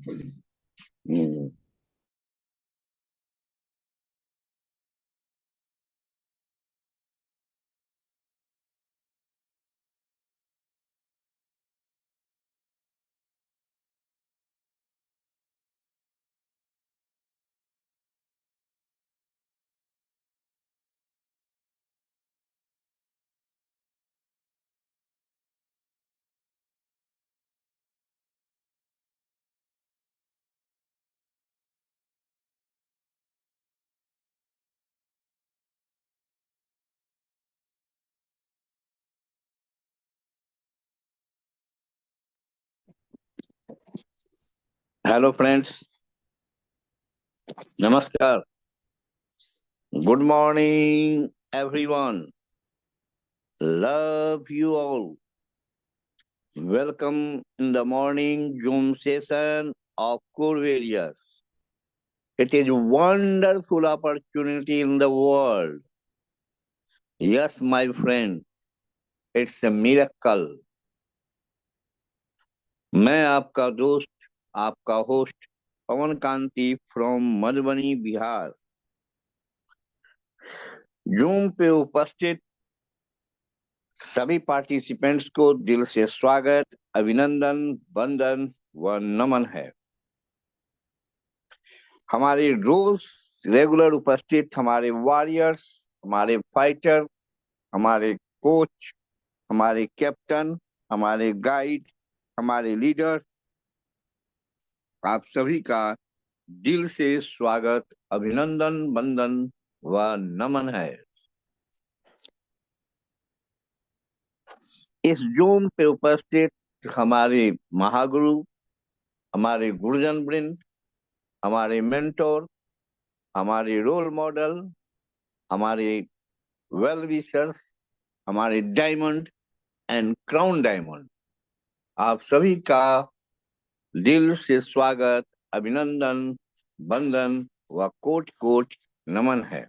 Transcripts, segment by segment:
हम्म। Hello friends, नमस्कार। Good morning everyone. Love you all. Welcome in the morning Zoom session of core various. It is a wonderful opportunity in the world. Yes, my friend, it's a miracle. मैं आपका दोस्त, आपका host Pawan Kanti from Madhubani, Bihar. Zoom पे उपस्थित सभी participants को दिल से स्वागत, अभिनंदन, वंदन व नमन है। हमारे रोज रेगुलर उपस्थित हमारे वॉरियर्स, हमारे फाइटर, हमारे कोच, हमारे कैप्टन, हमारे गाइड, हमारे लीडर, आप सभी का दिल से स्वागत, अभिनंदन, वंदन व नमन है। इस जूम पे उपस्थित हमारे महागुरु, हमारे गुरुजन वृंद, हमारे मेंटोर, हमारे रोल मॉडल, हमारे वेल विशर्स, हमारे डायमंड एंड क्राउन डायमंड, आप सभी का दिल से स्वागत, अभिनंदन, वंदन व कोट कोट नमन है।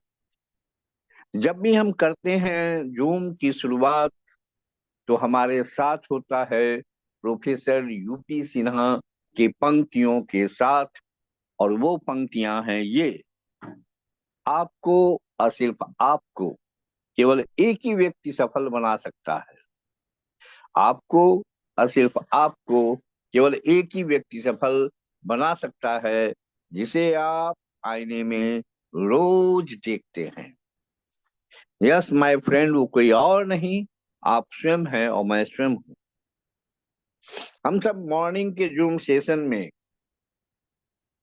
जब भी हम करते हैं जूम की शुरुआत तो हमारे साथ होता है प्रोफेसर यूपी सिन्हा के पंक्तियों के साथ, और वो पंक्तियां हैं ये: आपको और सिर्फ आपको केवल एक ही व्यक्ति सफल बना सकता है। आपको और सिर्फ आपको केवल एक ही व्यक्ति सफल बना सकता है, जिसे आप आईने में रोज देखते हैं। यस माय फ्रेंड, वो कोई और नहीं, आप स्वयं हैं और मैं स्वयं हूं। हम सब मॉर्निंग के जूम सेशन में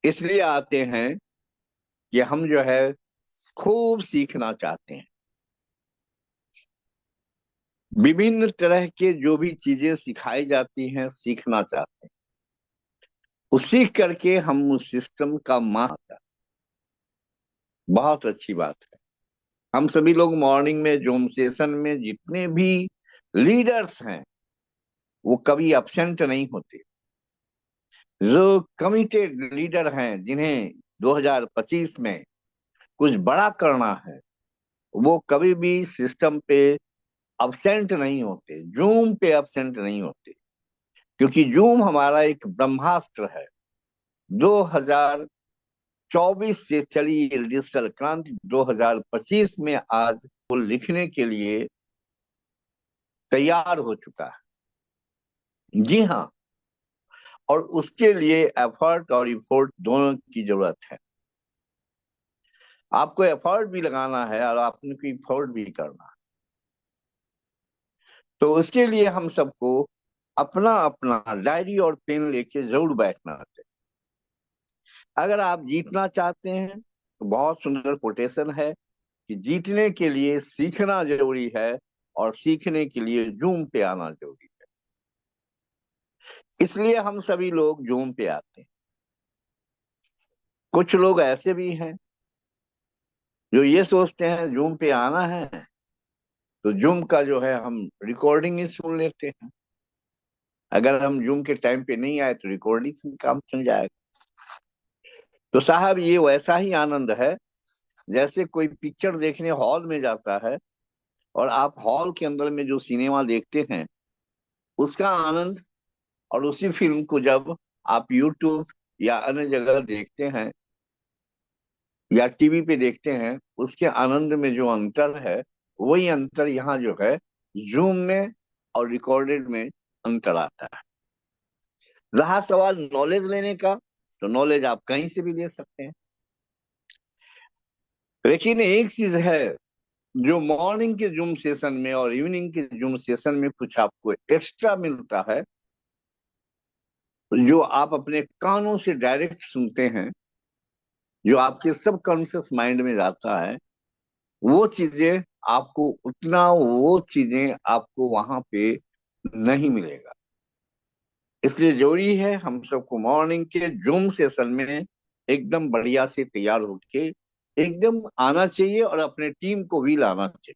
इसलिए आते हैं कि हम जो है खूब सीखना चाहते हैं। विभिन्न तरह के जो भी चीजें सिखाई जाती हैं, सीखना चाहते हैं। उस सीख करके हम उस सिस्टम का मास्टर। बहुत अच्छी बात है। हम सभी लोग मॉर्निंग में जूम सेशन में जितने भी लीडर्स हैं वो कभी एब्सेंट नहीं होते। जो कमिटेड लीडर हैं, जिन्हें 2025 में कुछ बड़ा करना है, वो कभी भी सिस्टम पे अब्सेंट नहीं होते, जूम पे अब्सेंट नहीं होते। क्योंकि जूम हमारा एक ब्रह्मास्त्र है। 2024 से चली ये डिजिटल क्रांति 2025 में आज वो लिखने के लिए तैयार हो चुका है। जी हाँ, और उसके लिए एफर्ट और इफोर्ट दोनों की जरूरत है। आपको एफर्ट भी लगाना है और आपको इफोर्ट भी करना है। तो उसके लिए हम सबको अपना अपना डायरी और पेन लेके जरूर बैठना चाहिए। अगर आप जीतना चाहते हैं तो बहुत सुंदर कोटेशन है कि जीतने के लिए सीखना जरूरी है और सीखने के लिए जूम पे आना जरूरी है। इसलिए हम सभी लोग जूम पे आते हैं। कुछ लोग ऐसे भी हैं जो ये सोचते हैं जूम पे आना है तो जूम का जो है हम रिकॉर्डिंग ही सुन लेते हैं। अगर हम जूम के टाइम पे नहीं आए तो रिकॉर्डिंग से काम चल जाएगा। तो साहब, ये वैसा ही आनंद है जैसे कोई पिक्चर देखने हॉल में जाता है और आप हॉल के अंदर में जो सिनेमा देखते हैं उसका आनंद, और उसी फिल्म को जब आप यूट्यूब या अन्य जगह देखते हैं या टीवी पे देखते हैं, उसके आनंद में जो अंतर है, वही अंतर यहाँ जो है जूम में और रिकॉर्डेड में अंतर आता है। रहा सवाल नॉलेज लेने का, तो नॉलेज आप कहीं से भी ले सकते हैं। लेकिन एक चीज है, जो मॉर्निंग के जूम सेशन में और इवनिंग के जूम सेशन में कुछ आपको एक्स्ट्रा मिलता है, जो आप अपने कानों से डायरेक्ट सुनते हैं, जो आपके सबकॉन्शियस माइंड में जाता है, वो चीजें आपको उतना, वो चीजें आपको वहां पे नहीं मिलेगा। इसलिए जरूरी है हम सबको मॉर्निंग के जूम सेशन में एकदम बढ़िया से तैयार होके एकदम आना चाहिए और अपने टीम को भी लाना चाहिए।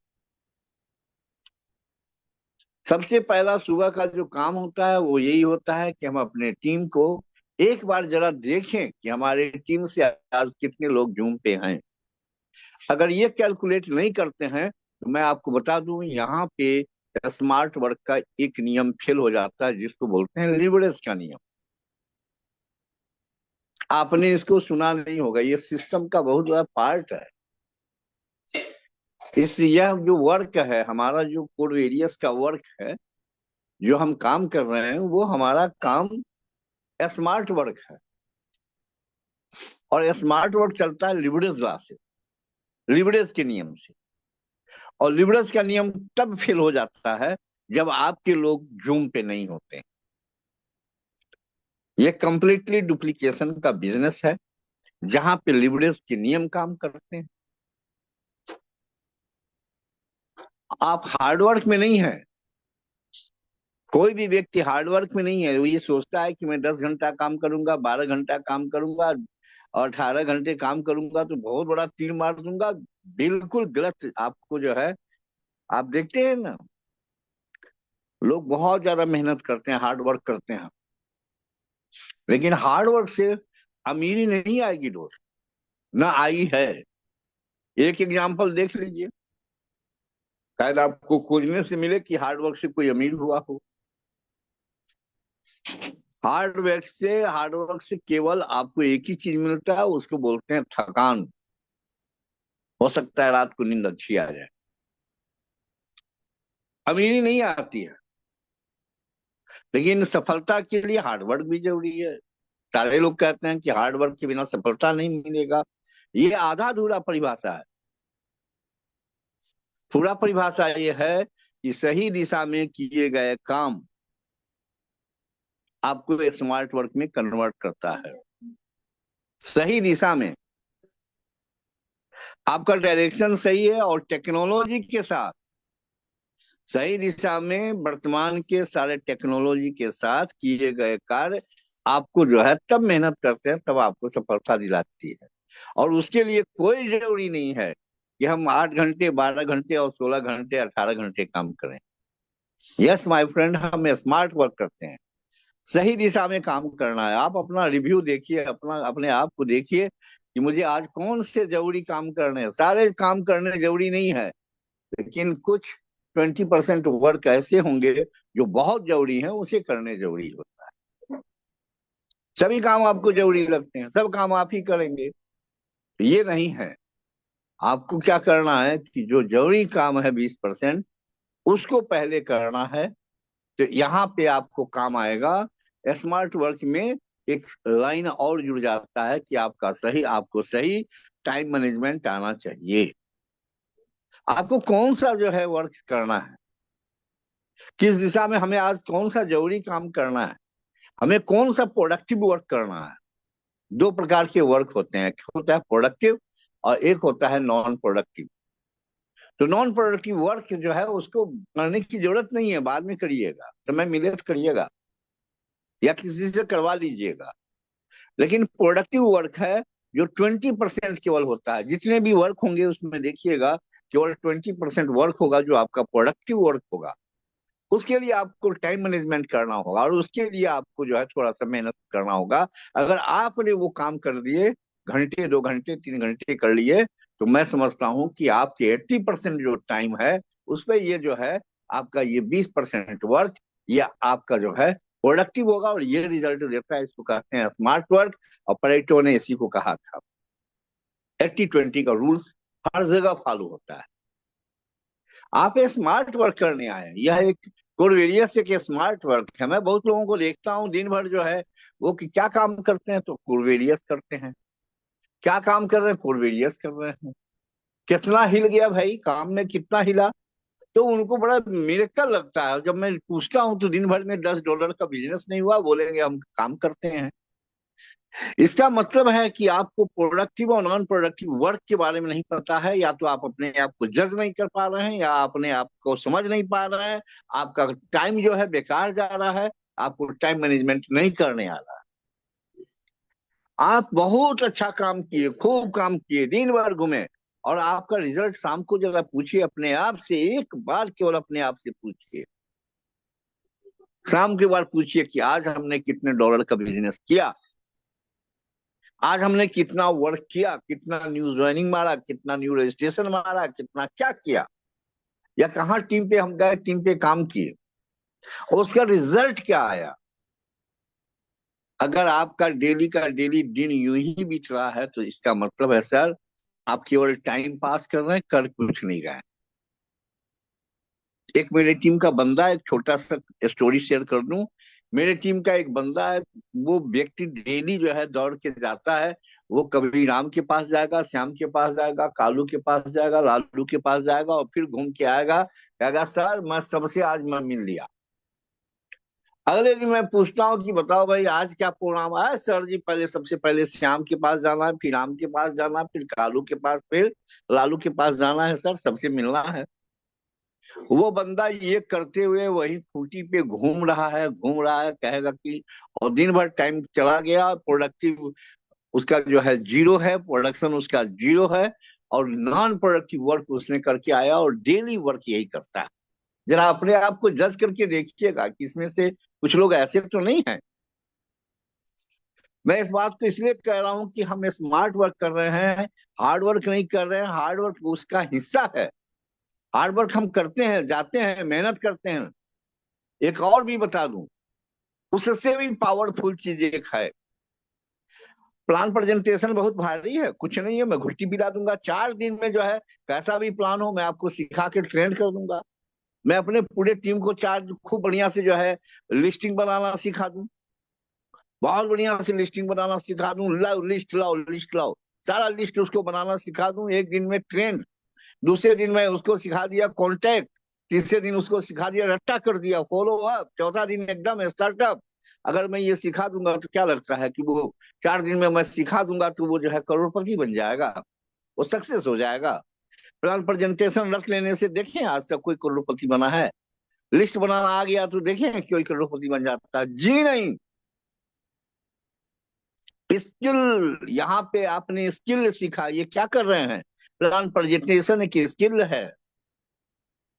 सबसे पहला सुबह का जो काम होता है वो यही होता है कि हम अपने टीम को एक बार जरा देखें कि हमारे टीम से आज कितने लोग जूम पे हैं। अगर ये कैलकुलेट नहीं करते हैं तो मैं आपको बता दूं, यहाँ पे स्मार्ट वर्क का एक नियम फेल हो जाता है, जिसको बोलते हैं लिवरेज का नियम। आपने इसको सुना नहीं होगा, ये सिस्टम का बहुत बड़ा पार्ट है। इस यह जो वर्क है हमारा, जो कोड वेरियस का वर्क है, जो हम काम कर रहे हैं, वो हमारा काम स्मार्ट वर्क है। और स्मार्ट वर्क चलता है लिवरेज लॉ से, लिवरेज के नियम से। और लिवरेज का नियम तब फेल हो जाता है जब आपके लोग जूम पे नहीं होते। ये कंप्लीटली डुप्लीकेशन का बिजनेस है, जहां पे लिवरेज के नियम काम करते हैं। आप हार्डवर्क में नहीं है, कोई भी व्यक्ति हार्डवर्क में नहीं है। वो ये सोचता है कि मैं 10 घंटा काम करूंगा, 12 घंटा काम करूंगा और 18 घंटे काम करूंगा तो बहुत बड़ा तीर मार दूंगा। बिल्कुल गलत। आपको जो है, आप देखते हैं ना, लोग बहुत ज्यादा मेहनत करते हैं, हार्ड वर्क करते हैं, लेकिन हार्ड वर्क से अमीरी नहीं आएगी दोस्त, ना आई है। एक एग्जाम्पल देख लीजिए, शायद आपको खोजने से मिले कि हार्ड वर्क से कोई अमीर हुआ हो। हार्ड वर्क से केवल आपको एक ही चीज मिलता है, उसको बोलते हैं थकान। हो सकता है रात को नींद अच्छी आ जाए, अमीरी नहीं आती है। लेकिन सफलता के लिए हार्डवर्क भी जरूरी है। सारे लोग कहते हैं कि हार्डवर्क के बिना सफलता नहीं मिलेगा। ये आधा अधूरा परिभाषा है। पूरा परिभाषा ये है कि सही दिशा में किए गए काम आपको स्मार्ट वर्क में कन्वर्ट करता है। सही दिशा में आपका डायरेक्शन सही है और टेक्नोलॉजी के साथ, सही दिशा में वर्तमान के सारे टेक्नोलॉजी के साथ किए गए कार्य आपको जो है, तब मेहनत करते हैं तब आपको सफलता दिलाती है। और उसके लिए कोई जरूरी नहीं है कि हम 8 घंटे, 12 घंटे और 16 घंटे, 18 घंटे काम करें। यस माय फ्रेंड, हम स्मार्ट वर्क करते हैं। सही दिशा में काम करना है। आप अपना रिव्यू देखिए, अपना अपने आप को देखिए कि मुझे आज कौन से जरूरी काम करने हैं। सारे काम करने जरूरी नहीं है, लेकिन कुछ 20% वर्क ऐसे होंगे जो बहुत जरूरी है, उसे करने जरूरी होता है। सभी काम आपको जरूरी लगते हैं, सब काम आप ही करेंगे, ये नहीं है। आपको क्या करना है कि जो जरूरी काम है 20%, उसको पहले करना है। तो यहाँ पे आपको काम आएगा। स्मार्ट वर्क में एक लाइन और जुड़ जाता है कि आपको सही टाइम मैनेजमेंट आना चाहिए। आपको कौन सा जो है वर्क करना है, किस दिशा में हमें आज कौन सा जरूरी काम करना है, हमें कौन सा प्रोडक्टिव वर्क करना है। दो प्रकार के वर्क होते हैं, एक होता है प्रोडक्टिव और एक होता है नॉन प्रोडक्टिव। तो नॉन प्रोडक्टिव वर्क जो है उसको करने की जरूरत नहीं है, बाद में करिएगा, समय मिले तो करिएगा या किसी से करवा लीजिएगा। लेकिन प्रोडक्टिव वर्क है जो 20% केवल होता है। जितने भी वर्क होंगे उसमें देखिएगा केवल 20% वर्क होगा जो आपका प्रोडक्टिव वर्क होगा। उसके लिए आपको टाइम मैनेजमेंट करना होगा और उसके लिए आपको जो है थोड़ा सा मेहनत करना होगा। अगर आपने वो काम कर दिए, घंटे, 2 घंटे, 3 घंटे कर लिए, तो मैं समझता हूं कि आपके 80% जो टाइम है, उस पर ये जो है आपका ये 20% वर्क, या आपका जो है प्रोडक्टिव होगा और ये रिजल्ट देता है। इसको कहते हैं स्मार्ट वर्क। और पेरेटो ने इसी को कहा था, 80-20 का रूल्स हर जगह फॉलो होता है। आप ये स्मार्ट वर्क करने आए हैं, यह एक कोरवेरियस एक स्मार्ट वर्क है। मैं बहुत लोगों को देखता हूँ दिन भर जो है वो कि क्या काम करते हैं तो कोरवेरियस करते हैं, क्या काम कर रहे हैं कोरवेरियस कर रहे हैं। कितना हिल गया भाई, काम में कितना हिला, तो उनको बड़ा मिरेकल लगता है। जब मैं पूछता हूँ तो दिन भर में $10 का बिजनेस नहीं हुआ, बोलेंगे हम काम करते हैं। इसका मतलब है कि आपको प्रोडक्टिव और नॉन प्रोडक्टिव वर्क के बारे में नहीं पता है, या तो आप अपने आप को जज नहीं कर पा रहे हैं, या अपने आप को समझ नहीं पा रहे हैं। आपका टाइम जो है बेकार जा रहा है, आपको टाइम मैनेजमेंट नहीं करने आ रहा। आप बहुत अच्छा काम किए, खूब काम किए, दिन भर घूमे, और आपका रिजल्ट शाम को जरा पूछिए अपने आप से, एक बार केवल अपने आप से पूछिए, शाम के बाद पूछिए कि आज हमने कितने डॉलर का बिजनेस किया, आज हमने कितना वर्क किया, कितना न्यू ज्वाइनिंग मारा, कितना न्यू रजिस्ट्रेशन मारा, कितना क्या किया, या कहाँ टीम पे हम गए, टीम पे काम किए, और उसका रिजल्ट क्या आया। अगर आपका डेली का डेली दिन यूं ही बीत रहा है तो इसका मतलब है सर, आप केवल टाइम पास कर रहे हैं, कर कुछ नहीं रहे हैं। एक मेरे टीम का बंदा, एक छोटा सा स्टोरी शेयर कर दूं। मेरे टीम का एक बंदा है, वो व्यक्ति डेली जो है दौड़ के जाता है। वो कभी राम के पास जाएगा, श्याम के पास जाएगा, कालू के पास जाएगा, लालू के पास जाएगा, और फिर घूम के आएगा, कहेगा सर मैं सबसे आज मैं मिल लिया। अगले दिन मैं पूछता हूँ कि बताओ भाई आज क्या प्रोग्राम है, सर जी पहले सबसे पहले श्याम के पास जाना है, फिर राम के पास जाना है, फिर कालू के पास, फिर लालू के पास जाना है, सर सबसे मिलना है। वो बंदा ये करते हुए वही खूंटी पे घूम रहा है, घूम रहा है, कहेगा कि और दिन भर टाइम चला गया, प्रोडक्टिव उसका जो है जीरो है, प्रोडक्शन उसका जीरो है, और नॉन प्रोडक्टिव वर्क उसने करके आया, और डेली वर्क यही करता है। जरा अपने आप को जज करके देखिएगा कि इसमें से कुछ लोग ऐसे तो नहीं है। मैं इस बात को इसलिए कह रहा हूं कि हम स्मार्ट वर्क कर रहे हैं, हार्ड वर्क नहीं कर रहे हैं। हार्ड वर्क उसका हिस्सा है, हार्ड वर्क हम करते हैं, जाते हैं, मेहनत करते हैं। एक और भी बता दूं, उससे भी पावरफुल चीज एक है, प्लान प्रेजेंटेशन बहुत भारी है, कुछ नहीं है, मैं घुट्टी पिला दूंगा 4 दिन में जो है, कैसा भी प्लान हो मैं आपको सिखा के ट्रेंड कर दूंगा। मैं अपने पूरे टीम को चार खूब बढ़िया से जो है लिस्टिंग बनाना सिखा दूं, बहुत बढ़िया से लिस्टिंग बनाना सिखा दूं, लाओ लिस्ट लाओ, लिस्ट लाओ, सारा लिस्ट उसको बनाना सिखा दूं, एक दिन में ट्रेंड। दूसरे दिन में उसको सिखा दिया कॉन्टैक्ट, तीसरे दिन उसको सिखा दिया रट्टा कर दिया फॉलो अप, चौथा दिन एकदम स्टार्टअप। अगर मैं ये सिखा दूंगा तो क्या लगता है कि वो 4 दिन में मैं सिखा दूंगा तो वो जो है करोड़पति बन जाएगा, वो सक्सेस हो जाएगा। प्लान प्रेजेंटेशन रख लेने से देखें आज तक कोई करोड़पति बना है? लिस्ट बनाना आ गया तो देखें कोई करोड़पति बन जाता है? जी नहीं। स्किल, यहाँ पे आपने स्किल सीखा, ये क्या कर रहे हैं? प्लान प्रेजेंटेशन एक स्किल है,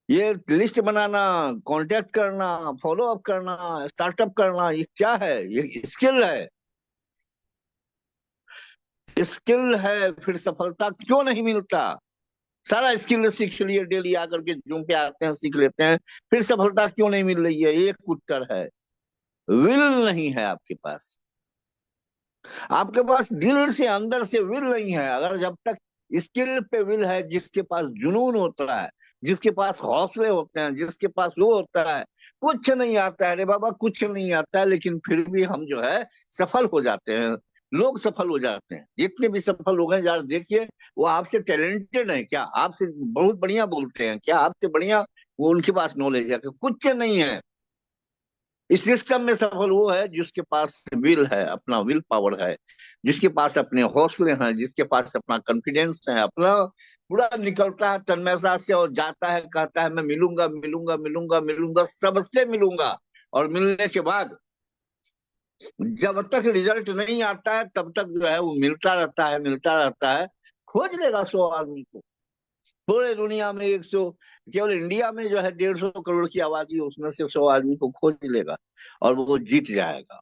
ये लिस्ट बनाना, कांटेक्ट करना, फॉलो अप करना, स्टार्टअप करना, ये क्या है? ये स्किल है, स्किल है। फिर सफलता क्यों नहीं मिलता? सारा स्किल सीख लिए, डेली आकर के जूम पे आते हैं सीख लेते हैं, फिर सफलता क्यों नहीं मिल रही है? एक उत्तर है, विल नहीं है आपके पास। आपके पास दिल से अंदर से विल नहीं है। अगर जब तक स्किल पे विल है, जिसके पास जुनून होता है, जिसके पास हौसले होते हैं, जिसके पास वो होता है, कुछ नहीं आता है रे बाबा, कुछ नहीं आता है, लेकिन फिर भी हम जो है सफल हो जाते हैं। लोग सफल हो जाते हैं, जितने भी सफल लोग हैं यार देखिए, वो आपसे टैलेंटेड है क्या? आपसे बहुत बढ़िया बोलते हैं क्या? आपसे बढ़िया वो उनके पास नॉलेज है? कुछ नहीं है। इस सिस्टम में सफल वो है जिसके पास विल है, अपना विल पावर है, जिसके पास अपने हौसले हैं, जिसके पास अपना कॉन्फिडेंस है, अपना पूरा निकलता है तन्मयता से और जाता है, कहता है मैं मिलूंगा मिलूंगा मिलूंगा मिलूंगा, सबसे मिलूंगा। और मिलने के बाद जब तक रिजल्ट नहीं आता है तब तक जो है वो मिलता रहता है, मिलता रहता है। खोज लेगा 100 आदमी को, पूरे दुनिया में 100, केवल इंडिया में जो है 150 करोड़ की आबादी है, उसमें से 100 आदमी को खोज लेगा और वो जीत जाएगा।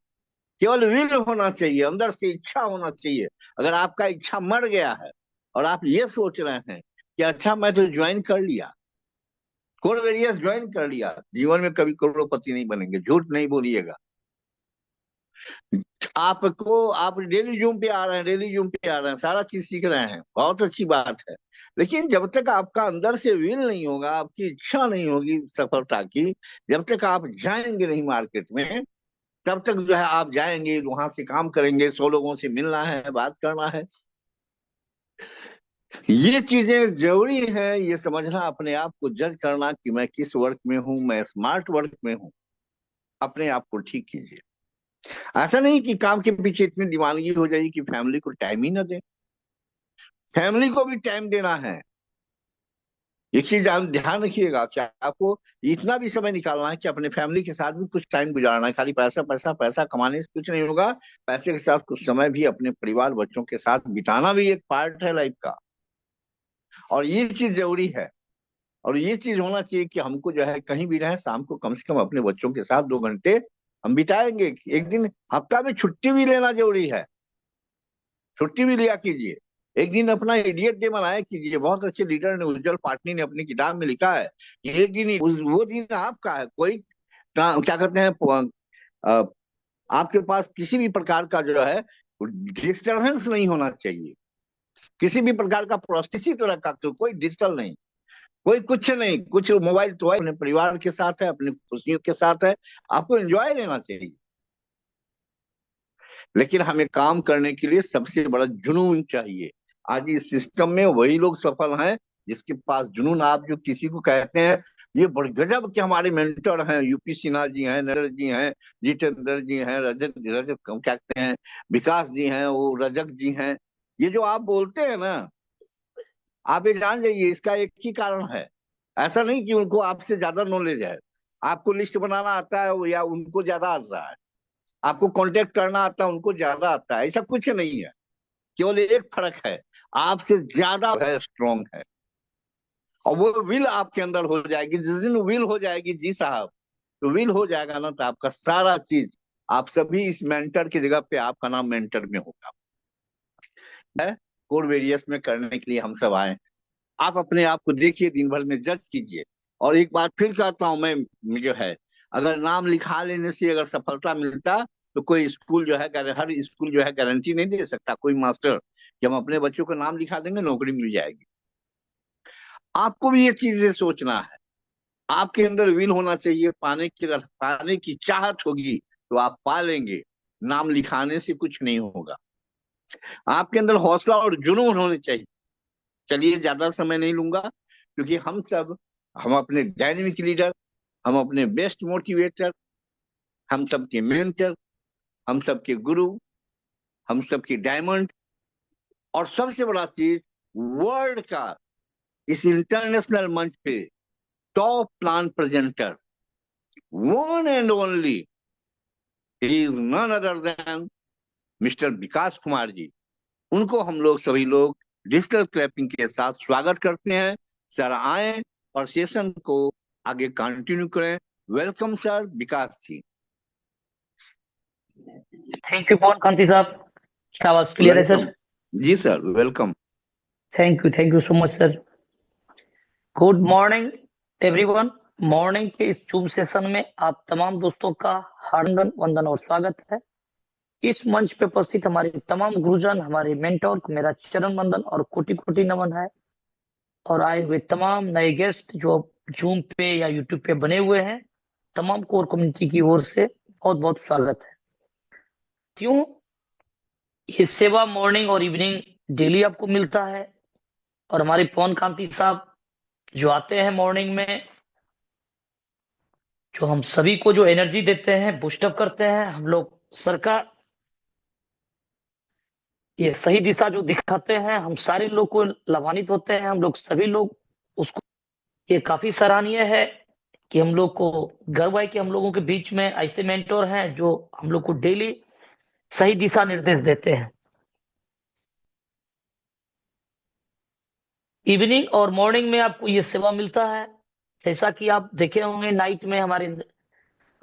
केवल विल होना चाहिए, अंदर से इच्छा होना चाहिए। अगर आपका इच्छा मर गया है और आप ये सोच रहे हैं कि अच्छा मैं तो ज्वाइन कर लिया, कोर वेरियस ज्वाइन कर लिया, जीवन में कभी करोड़पति नहीं बनेंगे, झूठ नहीं बोलिएगा। आपको, आप डेली जूम पे आ रहे हैं, डेली जूम पे आ रहे हैं, सारा चीज सीख रहे हैं, बहुत अच्छी बात है। लेकिन जब तक आपका अंदर से विल नहीं होगा, आपकी इच्छा नहीं होगी सफलता की, जब तक आप जाएंगे नहीं मार्केट में, तब तक जो है आप जाएंगे वहां से काम करेंगे, 100 लोगों से मिलना है, बात करना है। ये चीजें जरूरी है, ये समझना, अपने आप को जज करना कि मैं किस वर्क में हूँ, मैं स्मार्ट वर्क में हूँ। अपने आप को ठीक कीजिए। ऐसा नहीं कि काम के पीछे इतनी दीवानगी हो जाएगी कि फैमिली को टाइम ही ना दे। फैमिली को भी टाइम देना है। एक चीज आप ध्यान रखिएगा कि आपको इतना भी समय निकालना है कि अपने फैमिली के साथ भी कुछ टाइम गुजारना है। खाली पैसा पैसा पैसा कमाने से कुछ नहीं होगा। पैसे के साथ कुछ समय भी अपने परिवार बच्चों के साथ बिताना भी एक पार्ट है लाइफ का। और ये चीज जरूरी है। और ये चीज होना चाहिए कि हमको जो है कहीं भी रहे, शाम को कम से कम अपने बच्चों के साथ 2 घंटे हम बिताएंगे। एक दिन हफ्ता में छुट्टी भी लेना जरूरी है। छुट्टी भी लिया कीजिए। एक दिन अपना इडियट डे मनाया कीजिए। बहुत अच्छे लीडर ने, उज्जवल पाटनी ने अपनी किताब में लिखा है कि एक दिन वो दिन आपका है। कोई क्या कहते हैं, अ, आपके पास किसी भी प्रकार का जो है डिस्टरबेंस नहीं होना चाहिए। किसी भी प्रकार का किसी तरह का कोई डिजिटल नहीं, कोई कुछ नहीं। कुछ मोबाइल तो है, अपने परिवार के साथ है, अपनी खुशियों के साथ है, आपको एंजॉय लेना चाहिए। लेकिन हमें काम करने के लिए सबसे बड़ा जुनून चाहिए। आज इस सिस्टम में वही लोग सफल हैं जिसके पास जुनून। आप जो किसी को कहते हैं, ये बड़े गजब के हमारे मेंटर हैं, यूपी सिन्हा जी हैं, नरेंद्र जी हैं, जितेंद्र जी हैं, रजत रजत क्या कहते हैं, विकास जी हैं, वो रजक जी हैं, ये जो आप बोलते हैं ना, आप ये जान जाइए इसका एक ही कारण है। ऐसा नहीं कि उनको आपसे ज्यादा नॉलेज है, आपको लिस्ट बनाना आता है या उनको ज्यादा आता है, आपको कांटेक्ट करना आता है उनको ज्यादा आता है, ऐसा कुछ नहीं है। केवल एक फर्क है, आपसे ज्यादा है, स्ट्रांग है। और वो विल आपके अंदर हो जाएगी। जिस दिन विल हो जाएगी जी साहब, तो विल हो जाएगा ना, तो आपका सारा चीज, आप सभी इस मेंटर की जगह पे आपका नाम मेंटर में होगा। है कोड वेरियस में करने के लिए हम सब आए। आप अपने आप को देखिए, दिन भर में जज कीजिए। और एक बात फिर कहता हूं मैं, जो है, अगर नाम लिखा लेने से अगर सफलता मिलता, तो कोई स्कूल जो है, हर स्कूल जो है गारंटी नहीं दे सकता, कोई मास्टर कि हम अपने बच्चों का नाम लिखा देंगे नौकरी मिल जाएगी। आपको भी ये चीजें सोचना है। आपके अंदर विल होना चाहिए, पाने की चाहत होगी तो आप पा लेंगे। नाम लिखाने से कुछ नहीं होगा। आपके अंदर हौसला और जुनून होने चाहिए। चलिए, ज्यादा समय नहीं लूंगा, क्योंकि हम अपने डायनेमिक लीडर, हम अपने बेस्ट मोटिवेटर, हम सबके मेंटर, हम सबके गुरु, हम सबके डायमंड, और सबसे बड़ा चीज, वर्ल्ड का इस इंटरनेशनल मंच पे top plan presenter, one and only, he is none other than mister Vikas Kumar ji. उनको हम लोग सभी लोग डिजिटल क्लैपिंग के साथ स्वागत करते हैं। सर आए और सेशन को आगे कंटिन्यू करें। Welcome sir Vikas ji. Thank you Pawan Kanti साहब। क्या आवाज क्लियर है वेलकम सर? जी sir, welcome. Thank you so much sir. Good morning everyone. Morning के इस शुभ सेशन में आप तमाम दोस्तों का हार्दिक वंदन और स्वागत है। इस मंच पे उपस्थित हमारे तमाम गुरुजन, हमारे मेंटोर को मेरा चरण वंदन और कोटि कोटि नमन है। और आए हुए तमाम नए गेस्ट जो जूम पे या यूट्यूब पे बने हुए हैं, तमाम कोर कम्युनिटी की ओर से बहुत बहुत स्वागत है। क्यों? ये सेवा मॉर्निंग और इवनिंग डेली आपको मिलता है। और हमारे पवन कांति साहब जो आते हैं मॉर्निंग में, जो हम सभी को जो एनर्जी देते हैं, बूस्टअप करते हैं, हम लोग सर का ये सही दिशा जो दिखाते हैं, हम सारे लोग को लाभान्वित होते हैं, हम लोग सभी लोग उसको, ये काफी सराहनीय है कि हम लोग को गर्व है कि हम लोगों के बीच में ऐसे मेंटोर हैं जो हम लोग को डेली सही दिशा निर्देश देते हैं। इवनिंग और मॉर्निंग में आपको ये सेवा मिलता है। जैसा कि आप देखे होंगे, नाइट में हमारे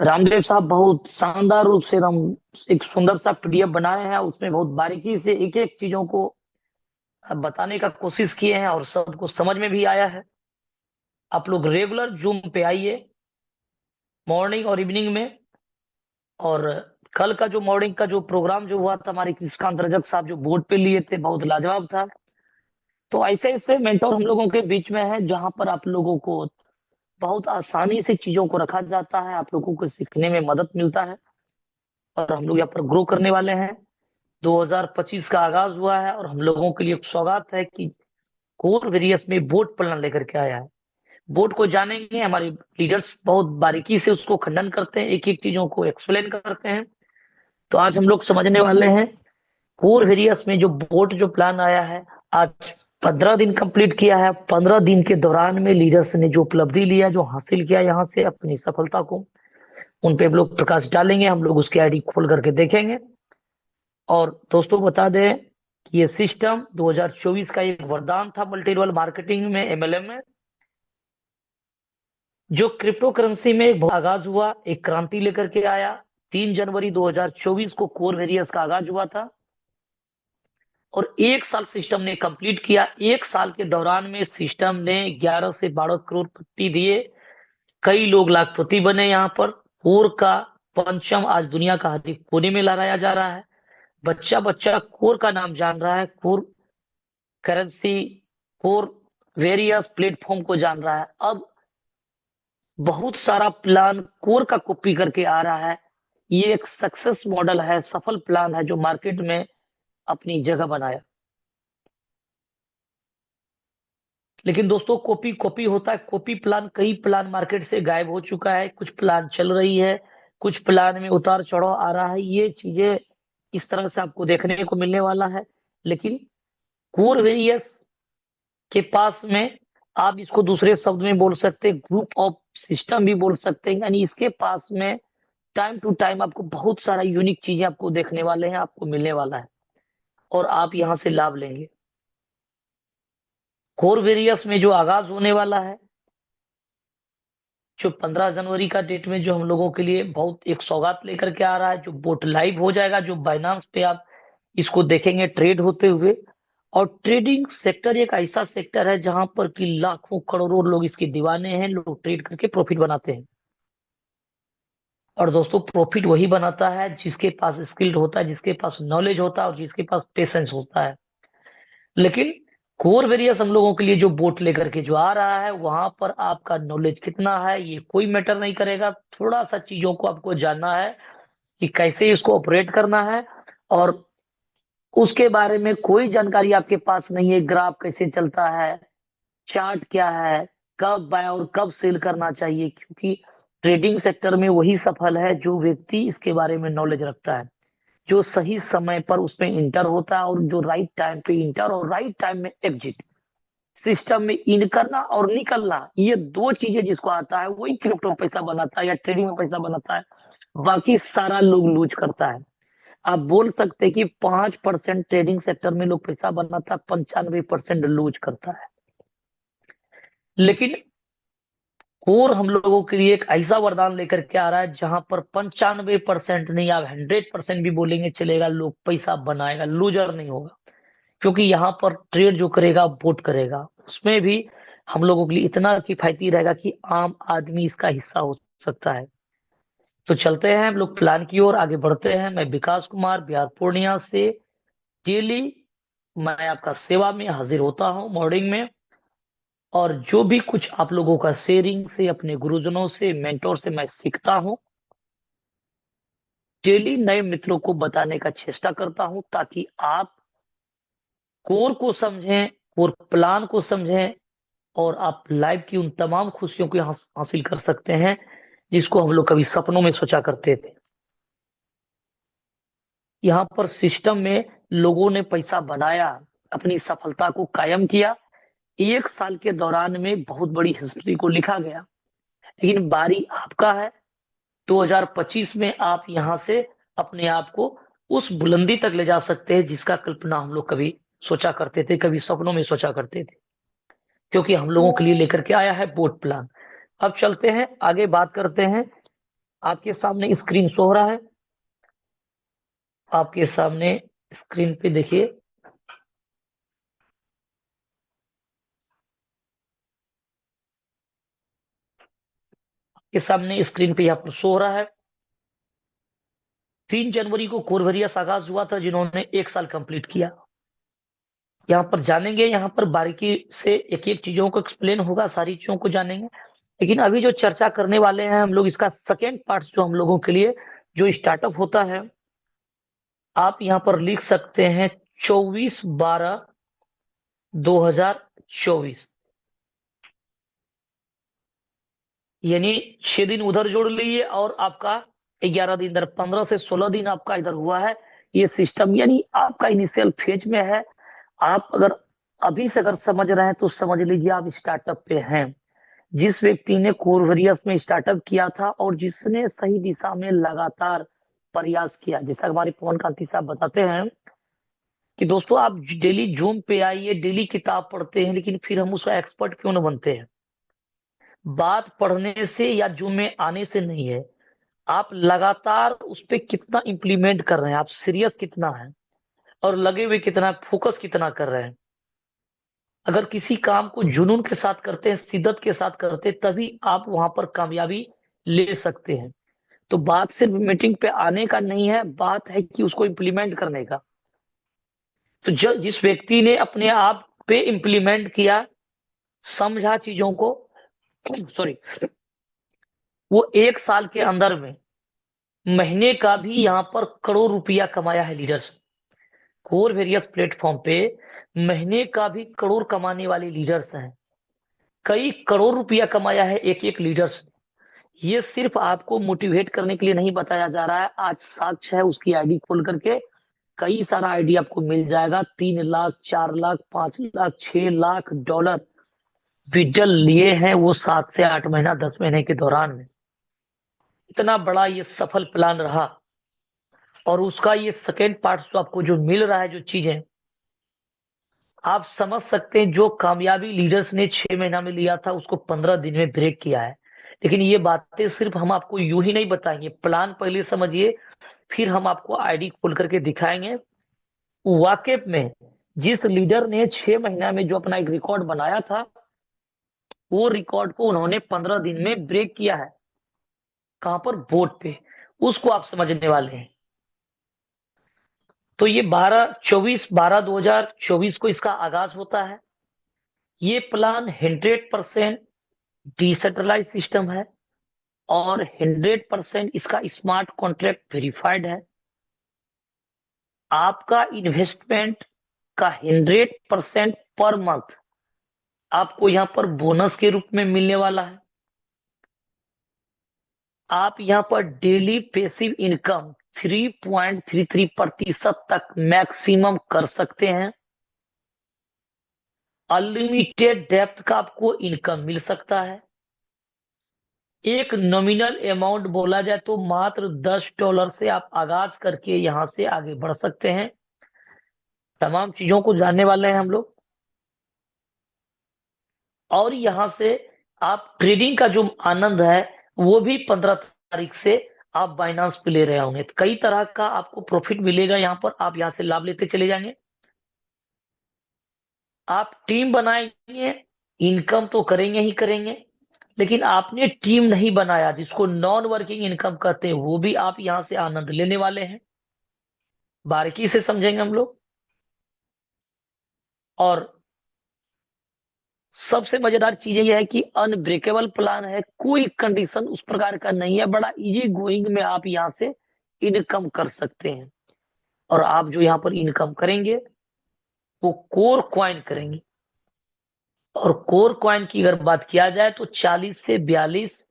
रामदेव साहब बहुत शानदार रूप से एक सुंदर सा पीडीएफ बनाए हैं। उसमें बहुत बारीकी से एक एक चीजों को बताने का कोशिश किए हैं और सबको समझ में भी आया है। आप लोग रेगुलर जूम पे आइए मॉर्निंग और इवनिंग में, और कल का जो मॉर्निंग का जो प्रोग्राम जो हुआ था, हमारे कृष्णकांत रजक साहब जो बोर्ड पे लिए थे, बहुत लाजवाब था। तो ऐसे ऐसे मेंटोर हम लोगों के बीच में है, जहां पर आप लोगों को बहुत आसानी से चीजों को रखा जाता है, आप लोगों को सीखने में मदद मिलता है, और हम लोग यहाँ पर ग्रो करने वाले हैं। 2025 का आगाज हुआ है, और हम लोगों के लिए एक सौगात है कि कोर वेरियस में बोर्ड प्लान लेकर के आया है। बोर्ड को जानेंगे, हमारे लीडर्स बहुत बारीकी से उसको खंडन करते हैं, एक एक चीजों को एक्सप्लेन करते हैं। तो आज हम लोग समझने वाले हैं कोर वेरियस में जो बोर्ड जो प्लान आया है। आज 15 दिन कंप्लीट किया है। 15 दिन के दौरान में लीडर्स ने जो उपलब्धि लिया, जो हासिल किया यहाँ से अपनी सफलता को, उन पे हम लोग प्रकाश डालेंगे, हम लोग उसकी आईडी खोल करके देखेंगे। और दोस्तों बता दें कि ये सिस्टम 2024 का एक वरदान था मल्टी लेवल मार्केटिंग में, एमएलएम में, जो क्रिप्टो करेंसी में एक आगाज हुआ, एक क्रांति लेकर के आया। 3 जनवरी 2024 को कोर वेरियस का आगाज हुआ था, और 1 साल सिस्टम ने कंप्लीट किया। 1 साल के दौरान में सिस्टम ने 11 से 12 करोड़ पट्टी दिए। कई लोग लाखपति बने यहाँ पर। कोर का पंचम आज दुनिया का हर एक कोने में लहराया जा रहा है। बच्चा बच्चा कोर का नाम जान रहा है, core currency, core various platform को जान रहा है। अब बहुत सारा प्लान कोर का कॉपी करके आ रहा है। ये एक सक्सेस मॉडल है, सफल प्लान है, जो मार्केट में अपनी जगह बनाया। लेकिन दोस्तों कॉपी कॉपी होता है, कॉपी प्लान, कई प्लान मार्केट से गायब हो चुका है, कुछ प्लान चल रही है, कुछ प्लान में उतार चढ़ाव आ रहा है। ये चीजें इस तरह से आपको देखने को मिलने वाला है। लेकिन कोर वेरियस के पास में, आप इसको दूसरे शब्द में बोल सकते हैं, ग्रुप ऑफ सिस्टम भी बोल सकते हैं, यानी इसके पास में टाइम टू टाइम आपको बहुत सारा यूनिक चीजें आपको देखने वाले हैं, आपको मिलने वाला है, और आप यहां से लाभ लेंगे। कोर वेरियस में जो आगाज होने वाला है, जो 15 जनवरी का डेट में, जो हम लोगों के लिए बहुत एक सौगात लेकर के आ रहा है, जो बोट लाइव हो जाएगा, जो बाइनांस पे आप इसको देखेंगे ट्रेड होते हुए। और ट्रेडिंग सेक्टर एक ऐसा सेक्टर है जहां पर कि लाखों करोड़ों लोग इसके दीवाने हैं, लोग ट्रेड करके प्रॉफिट बनाते हैं। और दोस्तों प्रॉफिट वही बनाता है जिसके पास स्किल्ड होता है, जिसके पास नॉलेज होता है, और जिसके पास पेशेंस होता है। लेकिन कोर वेरियस हम लोगों के लिए जो बोट लेकर के जो आ रहा है, वहां पर आपका नॉलेज कितना है ये कोई मैटर नहीं करेगा। थोड़ा सा चीजों को आपको जानना है कि कैसे इसको ऑपरेट करना है, और उसके बारे में कोई जानकारी आपके पास नहीं है। ग्राफ कैसे चलता है, चार्ट क्या है, कब बाय और कब सेल करना चाहिए, क्योंकि ट्रेडिंग सेक्टर में वही सफल है जो व्यक्ति इसके बारे में नॉलेज रखता है, जो सही समय पर उसमें इंटर होता है, और जो राइट टाइम पे इंटर और राइट टाइम में एग्जिट। सिस्टम में इन करना और निकलना, ये दो चीजें जिसको आता है वही क्रिप्टो में पैसा बनाता है या ट्रेडिंग में पैसा बनाता है। बाकी सारा लोग लूज करता है। आप बोल सकते हैं कि 5% ट्रेडिंग सेक्टर में लोग पैसा बनाता है, 95% लूज करता है। लेकिन कोर हम लोगों के लिए एक ऐसा वरदान लेकर के आ रहा है जहां पर 95% नहीं, आप 100% भी बोलेंगे चलेगा, लोग पैसा बनाएगा, लूजर नहीं होगा। क्योंकि यहाँ पर ट्रेड जो करेगा वोट करेगा, उसमें भी हम लोगों के लिए इतना किफायती रहेगा कि आम आदमी इसका हिस्सा हो सकता है। तो चलते हैं हम लोग प्लान की ओर आगे बढ़ते हैं। मैं विकास कुमार, बिहार पूर्णिया से डेली मैं आपका सेवा में हाजिर होता हूँ मॉर्निंग में, और जो भी कुछ आप लोगों का शेयरिंग से, अपने गुरुजनों से, मेंटोर से मैं सीखता हूँ, डेली नए मित्रों को बताने का चेष्टा करता हूँ, ताकि आप कोर को समझें, कोर प्लान को समझें, और आप लाइफ की उन तमाम खुशियों को हासिल कर सकते हैं जिसको हम लोग कभी सपनों में सोचा करते थे। यहाँ पर सिस्टम में लोगों ने पैसा बनाया, अपनी सफलता को कायम किया। 1 साल के दौरान में बहुत बड़ी हिस्ट्री को लिखा गया। लेकिन बारी आपका है। 2025 में आप यहाँ से अपने आप को उस बुलंदी तक ले जा सकते हैं जिसका कल्पना हम लोग कभी सोचा करते थे, कभी सपनों में सोचा करते थे, क्योंकि हम लोगों के लिए लेकर के आया है बोट प्लान। अब चलते हैं आगे, बात करते हैं। आपके सामने स्क्रीन शो हो रहा है, आपके सामने स्क्रीन पे देखिए, के सामने स्क्रीन पे यहाँ पर शो हो रहा है। 3 जनवरी को कोरवरियस आगाज हुआ था, जिन्होंने 1 साल कंप्लीट किया। यहाँ पर जानेंगे, यहाँ पर बारीकी से एक एक चीजों को एक्सप्लेन होगा, सारी चीजों को जानेंगे। लेकिन अभी जो चर्चा करने वाले हैं हम लोग, इसका सेकेंड पार्ट जो हम लोगों के लिए जो स्टार्टअप होता है, आप यहाँ पर लिख सकते हैं 24/12/2024, यानी 6 दिन उधर जोड़ लीजिए और आपका 11 दिन इधर, 15 से 16 दिन आपका इधर हुआ है ये सिस्टम, यानी आपका इनिशियल फेज में है। आप अगर अभी से अगर समझ रहे हैं तो समझ लीजिए आप स्टार्टअप पे हैं। जिस व्यक्ति ने कोरवरियस में स्टार्टअप किया था और जिसने सही दिशा में लगातार प्रयास किया, जैसा हमारे पवन कांति साहब बताते हैं कि दोस्तों आप डेली जूम पे आइए, डेली किताब पढ़ते हैं, लेकिन फिर हम उसका एक्सपर्ट क्यों न बनते हैं। बात पढ़ने से या जूम में आने से नहीं है, आप लगातार उस पर कितना इंप्लीमेंट कर रहे हैं, आप सीरियस कितना है और लगे हुए कितना, फोकस कितना कर रहे हैं। अगर किसी काम को जुनून के साथ करते हैं, शिद्दत के साथ करते हैं, तभी आप वहां पर कामयाबी ले सकते हैं। तो बात सिर्फ मीटिंग पे आने का नहीं है, बात है कि उसको इम्प्लीमेंट करने का। तो जिस व्यक्ति ने अपने आप पे इम्प्लीमेंट किया, समझा चीजों को, सॉरी, वो 1 साल के अंदर में महीने का भी यहाँ पर करोड़ रुपया कमाया है लीडर्स। कोर वेरियस प्लेटफॉर्म पे महीने का भी करोड़ कमाने वाले लीडर्स हैं। कई करोड़ रुपया कमाया है एक एक लीडर्स। ये सिर्फ आपको मोटिवेट करने के लिए नहीं बताया जा रहा है। आज साक्ष्य है, उसकी आईडी खोल करके कई सारा आईडी आपको मिल जाएगा। 3 लाख, 4 लाख, 5 लाख, $6 लाख विड्रॉल लिए हैं वो 7 से 8 महीना, 10 महीने के दौरान में। इतना बड़ा ये सफल प्लान रहा, और उसका ये सेकेंड पार्ट जो आपको जो मिल रहा है, जो चीजें आप समझ सकते हैं, जो कामयाबी लीडर्स ने 6 महीना में लिया था उसको 15 दिन में ब्रेक किया है। लेकिन ये बातें सिर्फ हम आपको यूं ही नहीं बताएंगे, प्लान पहले समझिए, फिर हम आपको आईडी खोल करके दिखाएंगे। वाकई में जिस लीडर ने 6 महीना में जो अपना एक रिकॉर्ड बनाया था, वो रिकॉर्ड को उन्होंने 15 दिन में ब्रेक किया है। कहां पर? बोर्ड पे। उसको आप समझने वाले हैं। तो ये 24/12/2024 को इसका आगाज होता है। ये प्लान 100% डिसेंट्रलाइज सिस्टम है और 100% इसका स्मार्ट कॉन्ट्रैक्ट वेरीफाइड है। आपका इन्वेस्टमेंट का 100% पर मंथ आपको यहां पर बोनस के रूप में मिलने वाला है। आप यहां पर डेली पैसिव इनकम 3.33% तक मैक्सिमम कर सकते हैं। अनलिमिटेड डेप्थ का आपको इनकम मिल सकता है। एक नॉमिनल अमाउंट बोला जाए तो मात्र $10 से आप आगाज करके यहां से आगे बढ़ सकते हैं। तमाम चीजों को जानने वाले हैं हम लोग। और यहां से आप ट्रेडिंग का जो आनंद है वो भी 15 तारीख से आप बाइनांस पे ले रहे होंगे। तो कई तरह का आपको प्रॉफिट मिलेगा यहां पर, आप यहां से लाभ लेते चले जाएंगे। आप टीम बनाएंगे, इनकम तो करेंगे ही करेंगे, लेकिन आपने टीम नहीं बनाया, जिसको नॉन वर्किंग इनकम कहते हैं, वो भी आप यहां से आनंद लेने वाले हैं। बारीकी से समझेंगे हम लोग। और सबसे मजेदार चीज यह है कि अनब्रेकेबल प्लान है, कोई कंडीशन उस प्रकार का नहीं है। बड़ा इजी गोइंग में आप यहां से इनकम कर सकते हैं। और आप जो यहां पर इनकम करेंगे वो कोर क्वाइन करेंगे। और कोर क्वाइन की अगर बात किया जाए तो 40 से 42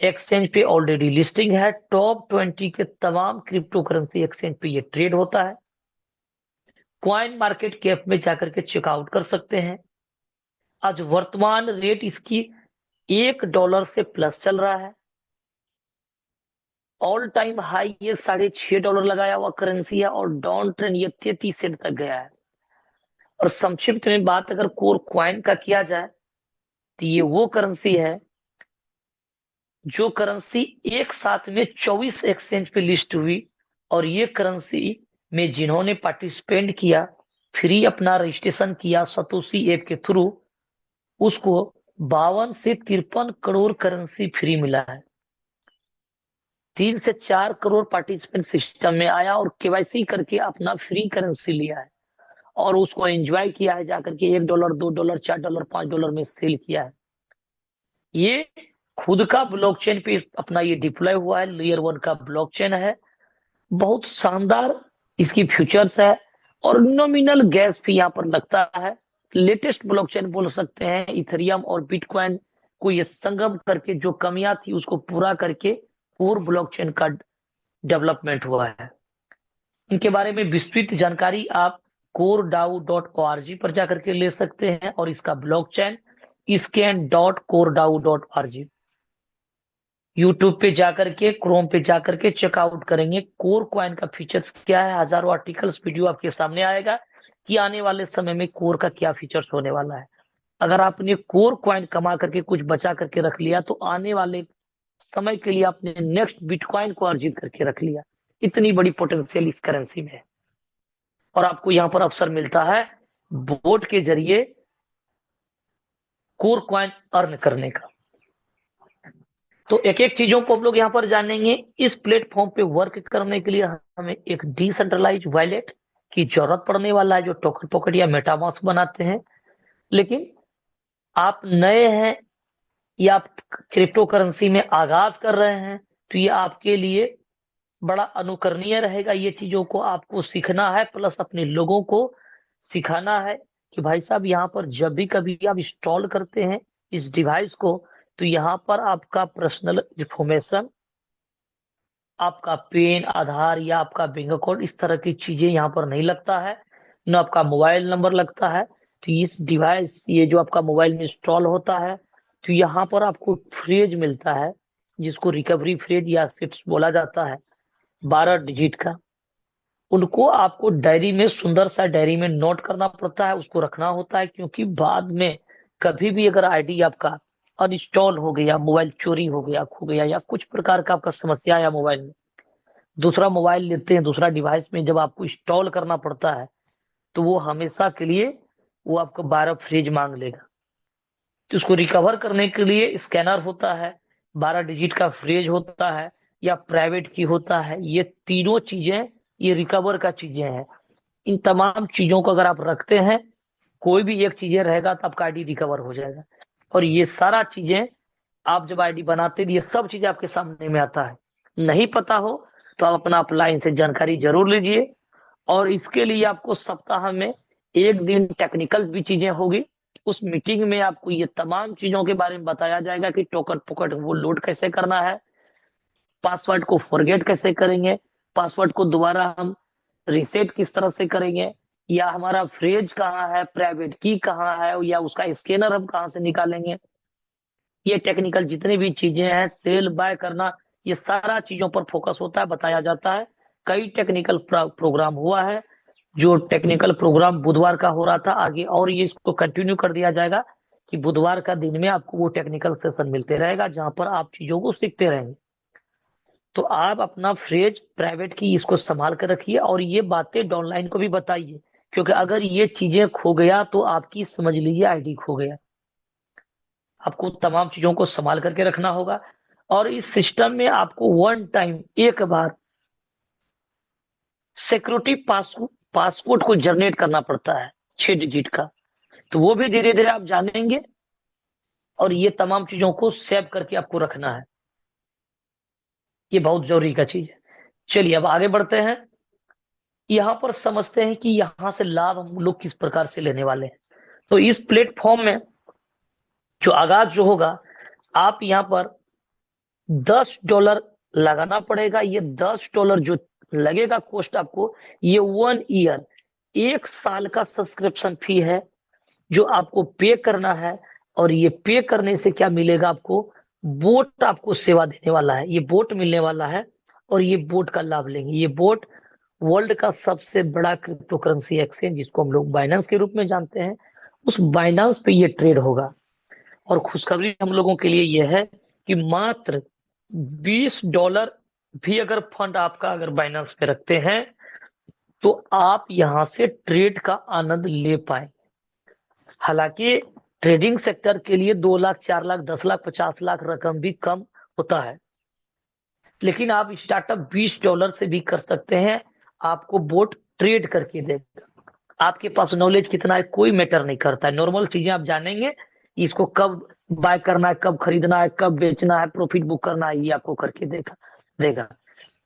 एक्सचेंज पे ऑलरेडी लिस्टिंग है। टॉप 20 के तमाम क्रिप्टो करेंसी एक्सचेंज पे ये ट्रेड होता है। क्वाइन मार्केट कैप में जाकर के चेकआउट कर सकते हैं। आज वर्तमान रेट इसकी $1 से प्लस चल रहा है। ऑल टाइम हाई ये $6.5 लगाया हुआ करेंसी है, और डाउन ट्रेंड ये 33 सेंट तक गया है। और संक्षिप्त में बात अगर कोर क्वाइन का किया जाए तो ये वो करेंसी है जो करेंसी एक साथ में 24 एक्सचेंज पे लिस्ट हुई। और ये करेंसी में जिन्होंने पार्टिसिपेट किया, फ्री अपना रजिस्ट्रेशन किया सतोशी ऐप के थ्रू, उसको 52 से 53 करोड़ करेंसी फ्री मिला है। 3 से 4 करोड़ पार्टिसिपेंट सिस्टम में आया और केवाईसी करके अपना फ्री करेंसी लिया है और उसको एंजॉय किया है, जाकर के $1, $2, $4, $5 में सेल किया है। ये खुद का ब्लॉकचेन पे अपना ये डिप्लॉय हुआ है, लेयर 1 का ब्लॉकचेन है। बहुत शानदार इसकी फीचर्स है और नॉमिनल गैस भी यहाँ पर लगता है। लेटेस्ट ब्लॉकचेन बोल सकते हैं। इथेरियम और बिटकॉइन को ये संगम करके जो कमियां थी उसको पूरा करके कोर ब्लॉकचेन का डेवलपमेंट हुआ है। इनके बारे में विस्तृत जानकारी आप coreDAO.org पर जाकर के ले सकते हैं और इसका ब्लॉकचेन scan.coreDAO.org यूट्यूब पे जाकर के, क्रोम पे जाकर के चेकआउट करेंगे कोर कॉइन का फीचर्स क्या है। हजारों आर्टिकल्स वीडियो आपके सामने आएगा कि आने वाले समय में कोर का क्या फीचर्स होने वाला है। अगर आपने कोर कॉइन कमा करके कुछ बचा करके रख लिया तो आने वाले समय के लिए आपने नेक्स्ट बिटकॉइन को अर्जित करके रख लिया। इतनी बड़ी पोटेंशियल इस करेंसी में है और आपको यहाँ पर अवसर मिलता है बोट के जरिए कोर कॉइन अर्न करने का। तो एक एक चीजों को हम लोग यहाँ पर जानेंगे। इस प्लेटफॉर्म पे वर्क करने के लिए हमें एक डिसेंट्रलाइज वॉलेट की जरूरत पड़ने वाला है जो टोकन पॉकेट या मेटामास्क बनाते हैं। लेकिन आप नए हैं या आप क्रिप्टो करेंसी में आगाज कर रहे हैं तो ये आपके लिए बड़ा अनुकरणीय रहेगा। ये चीजों को आपको सीखना है, प्लस अपने लोगों को सिखाना है कि भाई साहब यहाँ पर जब भी कभी आप इंस्टॉल करते हैं इस डिवाइस को तो यहाँ पर आपका पर्सनल इंफॉर्मेशन, आपका पेन, आधार या आपका बैंक अकाउंट, इस तरह की चीजें यहाँ पर नहीं लगता है, न आपका मोबाइल नंबर लगता है। तो इस डिवाइस, ये जो आपका मोबाइल में इंस्टॉल होता है तो यहाँ पर आपको फ्रेज मिलता है जिसको रिकवरी फ्रेज या सिप्स बोला जाता है, 12 डिजिट का। उनको आपको डायरी में, सुंदर सा डायरी में नोट करना पड़ता है, उसको रखना होता है क्योंकि बाद में कभी भी अगर आईडी आपका अनइंस्टॉल हो गया, मोबाइल चोरी हो गया, खो गया या कुछ प्रकार का आपका समस्या आया मोबाइल में, दूसरा मोबाइल लेते हैं, दूसरा डिवाइस में जब आपको इंस्टॉल करना पड़ता है तो वो हमेशा के लिए वो आपको 12 फ्रेज मांग लेगा। तो उसको रिकवर करने के लिए स्कैनर होता है, 12 डिजिट का फ्रेज होता है या प्राइवेट की होता है। ये तीनों चीजें ये रिकवर का चीजें हैं। इन तमाम चीजों को अगर आप रखते हैं, कोई भी एक चीजें रहेगा तो आपका आईडी रिकवर हो जाएगा। और ये सारा चीजें आप जब आईडी बनाते हैं ये सब चीजें आपके सामने में आता है। नहीं पता हो तो आप अपना अपलाइन से जानकारी जरूर लीजिए और इसके लिए आपको सप्ताह में एक दिन टेक्निकल भी चीजें होगी। उस मीटिंग में आपको ये तमाम चीजों के बारे में बताया जाएगा कि टोकन पॉकेट वो लोड कैसे करना है, पासवर्ड को फॉरगेट कैसे करेंगे, पासवर्ड को दोबारा हम रिसेट किस तरह से करेंगे, या हमारा फ्रेज कहाँ है, प्राइवेट की कहाँ है, या उसका स्कैनर हम कहाँ से निकालेंगे। ये टेक्निकल जितनी भी चीजें हैं, सेल बाय करना, ये सारा चीजों पर फोकस होता है, बताया जाता है। कई टेक्निकल प्रोग्राम हुआ है। जो टेक्निकल प्रोग्राम बुधवार का हो रहा था, आगे और ये इसको कंटिन्यू कर दिया जाएगा कि बुधवार का दिन में आपको वो टेक्निकल सेशन मिलते रहेगा जहां पर आप चीजों को सीखते रहेंगे। तो आप अपना फ्रेज, प्राइवेट की इसको संभाल कर रखिए और ये बातें डाउनलाइन को भी बताइए, क्योंकि अगर ये चीजें खो गया तो आपकी समझ लीजिए आईडी खो गया। आपको तमाम चीजों को संभाल करके रखना होगा और इस सिस्टम में आपको वन टाइम, एक बार सिक्योरिटी पासपोर्ट को जनरेट करना पड़ता है 6 डिजिट का। तो वो भी धीरे धीरे आप जानेंगे और ये तमाम चीजों को सेव करके आपको रखना है। ये बहुत जरूरी का चीज है। चलिए अब आगे बढ़ते हैं। यहां पर समझते हैं कि यहां से लाभ हम लोग किस प्रकार से लेने वाले हैं। तो इस प्लेटफॉर्म में जो आगाज जो होगा, आप यहां पर $10 लगाना पड़ेगा। ये $10 जो लगेगा कॉस्ट आपको, ये 1 ईयर, 1 साल का सब्सक्रिप्शन फी है जो आपको पे करना है। और ये पे करने से क्या मिलेगा आपको, बोट आपको सेवा देने वाला है, ये बोट मिलने वाला है और ये बोट का लाभ लेंगे। ये बोट वर्ल्ड का सबसे बड़ा क्रिप्टो करेंसी एक्सचेंज, जिसको हम लोग बाइनेंस के रूप में जानते हैं, उस बाइनेंस पे ये ट्रेड होगा। और खुशखबरी हम लोगों के लिए यह है कि मात्र $20 भी अगर फंड आपका अगर बाइनेंस पे रखते हैं तो आप यहां से ट्रेड का आनंद ले पाए। हालांकि ट्रेडिंग सेक्टर के लिए 2 लाख, 4 लाख, 10 लाख, 50 लाख रकम भी कम होता है। लेकिन आप स्टार्टअप $20 से भी कर सकते हैं। आपको बोट ट्रेड करके देगा। आपके पास नॉलेज कितना है कोई मैटर नहीं करता है, नॉर्मल चीजें आप जानेंगे। इसको कब बाय करना है, कब खरीदना है, कब बेचना है, प्रॉफिट बुक करना है, ये आपको करके देगा देगा।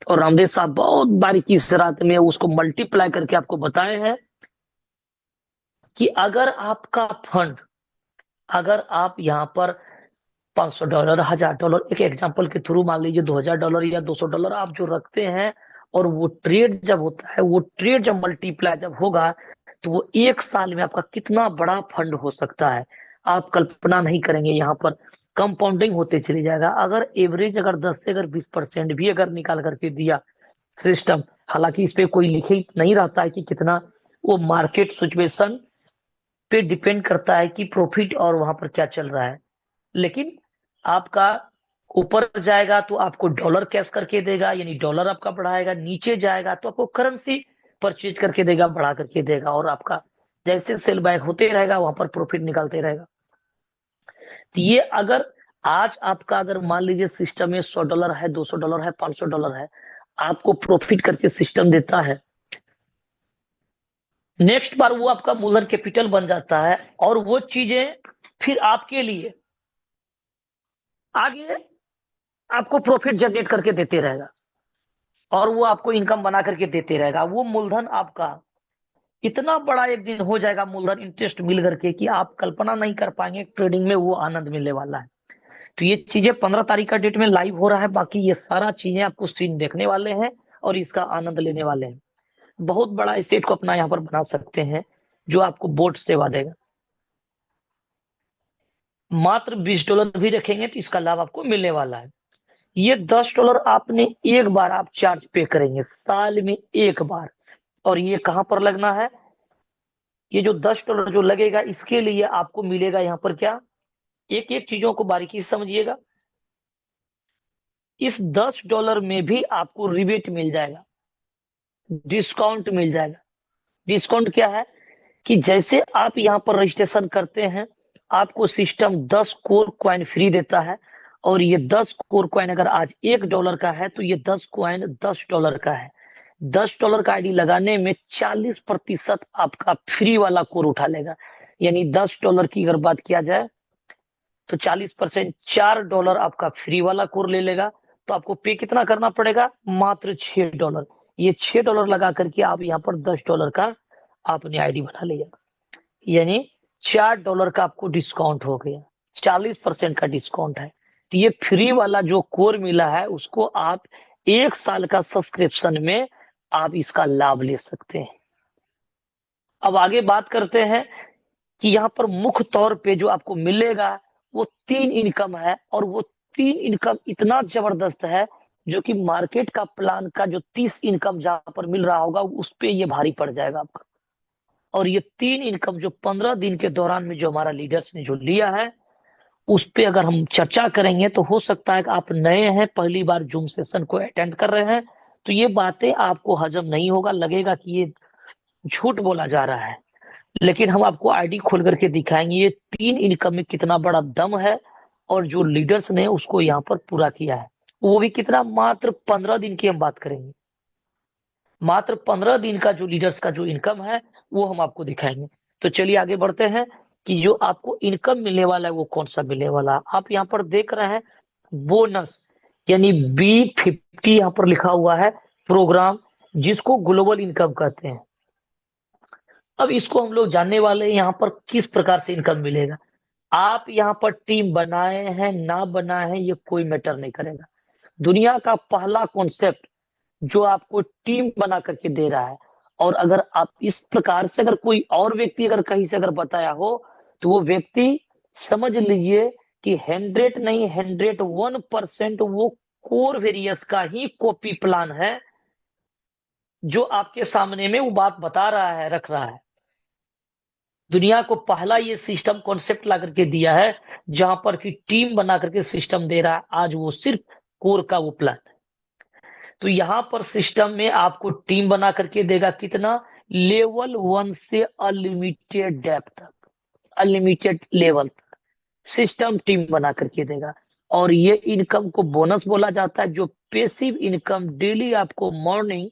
और रामदेव साहब बहुत बारीकी से रात में उसको मल्टीप्लाई करके आपको बताए हैं कि अगर आपका फंड, अगर आप यहाँ पर $500, $1000, एक एग्जांपल के थ्रू मान लीजिए $2000 या $200 आप जो रखते हैं, और वो ट्रेड जब होता है, वो ट्रेड जब मल्टीप्लाई जब होगा, तो वो एक साल में आपका कितना बड़ा फंड हो सकता है, आप कल्पना नहीं करेंगे। यहाँ पर कंपाउंडिंग होते चली जाएगा। अगर एवरेज अगर 10 से अगर 20% भी अगर निकाल करके दिया सिस्टम, हालांकि इस पे कोई लिखे नहीं रहता है कि कितना, वो मार्केट सिचुएशन पे डिपेंड करता है कि प्रॉफिट और वहां पर क्या चल रहा है। लेकिन आपका ऊपर जाएगा तो आपको डॉलर कैश करके देगा, यानी डॉलर आपका बढ़ाएगा, नीचे जाएगा तो आपको करेंसी परचेज करके देगा, बढ़ा करके देगा, और आपका जैसे सेल बैक होते रहेगा वहां पर प्रॉफिट निकालते रहेगा। तो ये अगर आज आपका अगर मान लीजिए सिस्टम में $100 है, $200 है, $500 है, आपको प्रॉफिट करके सिस्टम देता है, नेक्स्ट बार वो आपका मूलधन कैपिटल बन जाता है, और वो चीजें फिर आपके लिए आगे आपको प्रॉफिट जनरेट करके देते रहेगा, और वो आपको इनकम बना करके देते रहेगा। वो मूलधन आपका इतना बड़ा एक दिन हो जाएगा, मूलधन इंटरेस्ट मिल करके, कि आप कल्पना नहीं कर पाएंगे ट्रेडिंग में वो आनंद मिलने वाला है। तो ये चीजें 15 तारीख का डेट में लाइव हो रहा है। बाकी ये सारा चीजें आपको सीन देखने वाले हैं और इसका आनंद लेने वाले हैं। बहुत बड़ा एसेट को अपना यहाँ पर बना सकते हैं, जो आपको बोर्ड सेवा देगा। मात्र $20 भी रखेंगे तो इसका लाभ आपको मिलने वाला है। ये $10 आपने एक बार आप चार्ज पे करेंगे, साल में एक बार। और ये कहां पर लगना है, ये जो $10 जो लगेगा, इसके लिए आपको मिलेगा यहाँ पर क्या, एक एक चीजों को बारीकी से समझिएगा। इस $10 में भी आपको रिबेट मिल जाएगा, डिस्काउंट मिल जाएगा। डिस्काउंट क्या है कि जैसे आप यहाँ पर रजिस्ट्रेशन करते हैं, आपको सिस्टम 10 कोर कॉइन फ्री देता है। और ये 10 कोर कॉइन अगर आज $1 का है, तो ये 10 कॉइन $10 का है। $10 का आईडी लगाने में 40% आपका फ्री वाला कोर उठा लेगा। यानी $10 की अगर बात किया जाए तो 40% $4 आपका फ्री वाला कोर ले लेगा। तो आपको पे कितना करना पड़ेगा, मात्र $6। ये $6 लगा करके आप यहाँ पर $10 का आपने आईडी बना लिया, यानी $4 का आपको डिस्काउंट हो गया। 40% का डिस्काउंट है। तो ये फ्री वाला जो कोर मिला है, उसको आप एक साल का सब्सक्रिप्शन में आप इसका लाभ ले सकते हैं। अब आगे बात करते हैं कि यहाँ पर मुख्य तौर पे जो आपको मिलेगा वो 3 इनकम है, और वो 3 इनकम इतना जबरदस्त है, जो कि मार्केट का प्लान का जो 30 इनकम जहां पर मिल रहा होगा, उस पे ये भारी पड़ जाएगा आपका। और ये 3 इनकम जो 15 दिन के दौरान में जो हमारा लीडर्स ने जो लिया है, उस पे अगर हम चर्चा करेंगे, तो हो सकता है कि आप नए हैं, पहली बार जूम सेशन को अटेंड कर रहे हैं, तो ये बातें आपको हजम नहीं होगा, लगेगा कि ये झूठ बोला जा रहा है। लेकिन हम आपको आईडी खोल करके दिखाएंगे ये 3 इनकम में कितना बड़ा दम है, और जो लीडर्स ने उसको यहाँ पर पूरा किया है, वो भी कितना, मात्र 15 दिन की हम बात करेंगे। मात्र 15 दिन का जो लीडर्स का जो इनकम है, वो हम आपको दिखाएंगे। तो चलिए आगे बढ़ते हैं कि जो आपको इनकम मिलने वाला है वो कौन सा मिलने वाला है। आप यहाँ पर देख रहे हैं बोनस, यानी B50 यहाँ पर लिखा हुआ है प्रोग्राम, जिसको ग्लोबल इनकम कहते हैं। अब इसको हम लोग जानने वाले हैं यहाँ पर किस प्रकार से इनकम मिलेगा। आप यहाँ पर टीम बनाए हैं ना बनाए हैं, ये कोई मैटर नहीं करेगा। दुनिया का पहला कॉन्सेप्ट जो आपको टीम बना करके दे रहा है, और अगर आप इस प्रकार से अगर कोई और व्यक्ति अगर कहीं से अगर बताया हो, तो वो व्यक्ति समझ लीजिए कि 100 नहीं, 101% वो कोर वेरियस का ही कॉपी प्लान है, जो आपके सामने में वो बात बता रहा है, रख रहा है। दुनिया को पहला ये सिस्टम कॉन्सेप्ट ला करके दिया है, जहां पर कि टीम बना करके सिस्टम दे रहा है। आज वो सिर्फ कोर का वो प्लान है। तो यहां पर सिस्टम में आपको टीम बना करके देगा कितना, लेवल 1 से अनलिमिटेड डेप्थ तक, अनलिमिटेड लेवल तक सिस्टम टीम बना करके देगा। और ये इनकम को बोनस बोला जाता है, जो पेसिव इनकम डेली आपको मॉर्निंग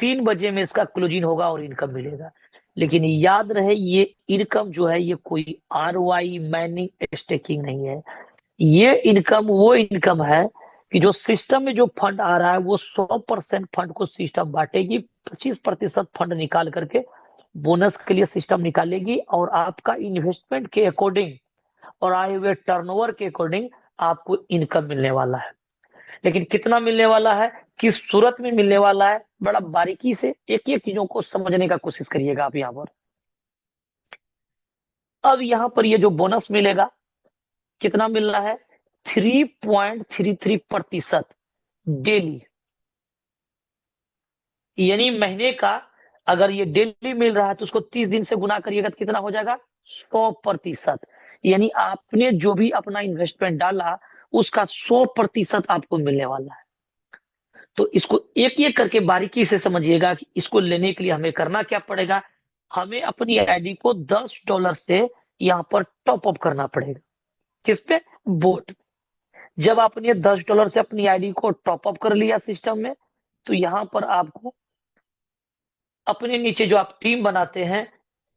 3 बजे में इसका क्लोजिंग होगा और इनकम मिलेगा। लेकिन याद रहे, ये इनकम जो है ये कोई ROI माइनिंग स्टेकिंग नहीं है। ये इनकम वो इनकम है कि जो सिस्टम में जो फंड आ रहा है वो 100% फंड को सिस्टम बांटेगी, 25% फंड निकाल करके बोनस के लिए सिस्टम निकालेगी, और आपका इन्वेस्टमेंट के अकॉर्डिंग और आए हुए टर्नओवर के अकॉर्डिंग आपको इनकम मिलने वाला है। लेकिन कितना मिलने वाला है, किस सूरत में मिलने वाला है, बड़ा बारीकी से एक एक चीजों को समझने का कोशिश करिएगा आप यहाँ पर। अब यहाँ पर ये जो बोनस मिलेगा, कितना मिल रहा है, 3.33% डेली। यानी महीने का अगर ये डेली मिल रहा है तो उसको 30 दिन से गुना करिएगा तो कितना हो जाएगा, 100%। यानी आपने जो भी अपना इन्वेस्टमेंट डाला उसका 100% आपको मिलने वाला है। तो इसको एक एक करके बारीकी से समझिएगा कि इसको लेने के लिए हमें करना क्या पड़ेगा। हमें अपनी आईडी को $10 से यहाँ पर टॉप अप करना पड़ेगा। किस पे, बोट। जब आपने $10 से अपनी आईडी को टॉप अप कर लिया सिस्टम में, तो यहाँ पर आपको अपने नीचे जो आप टीम बनाते हैं,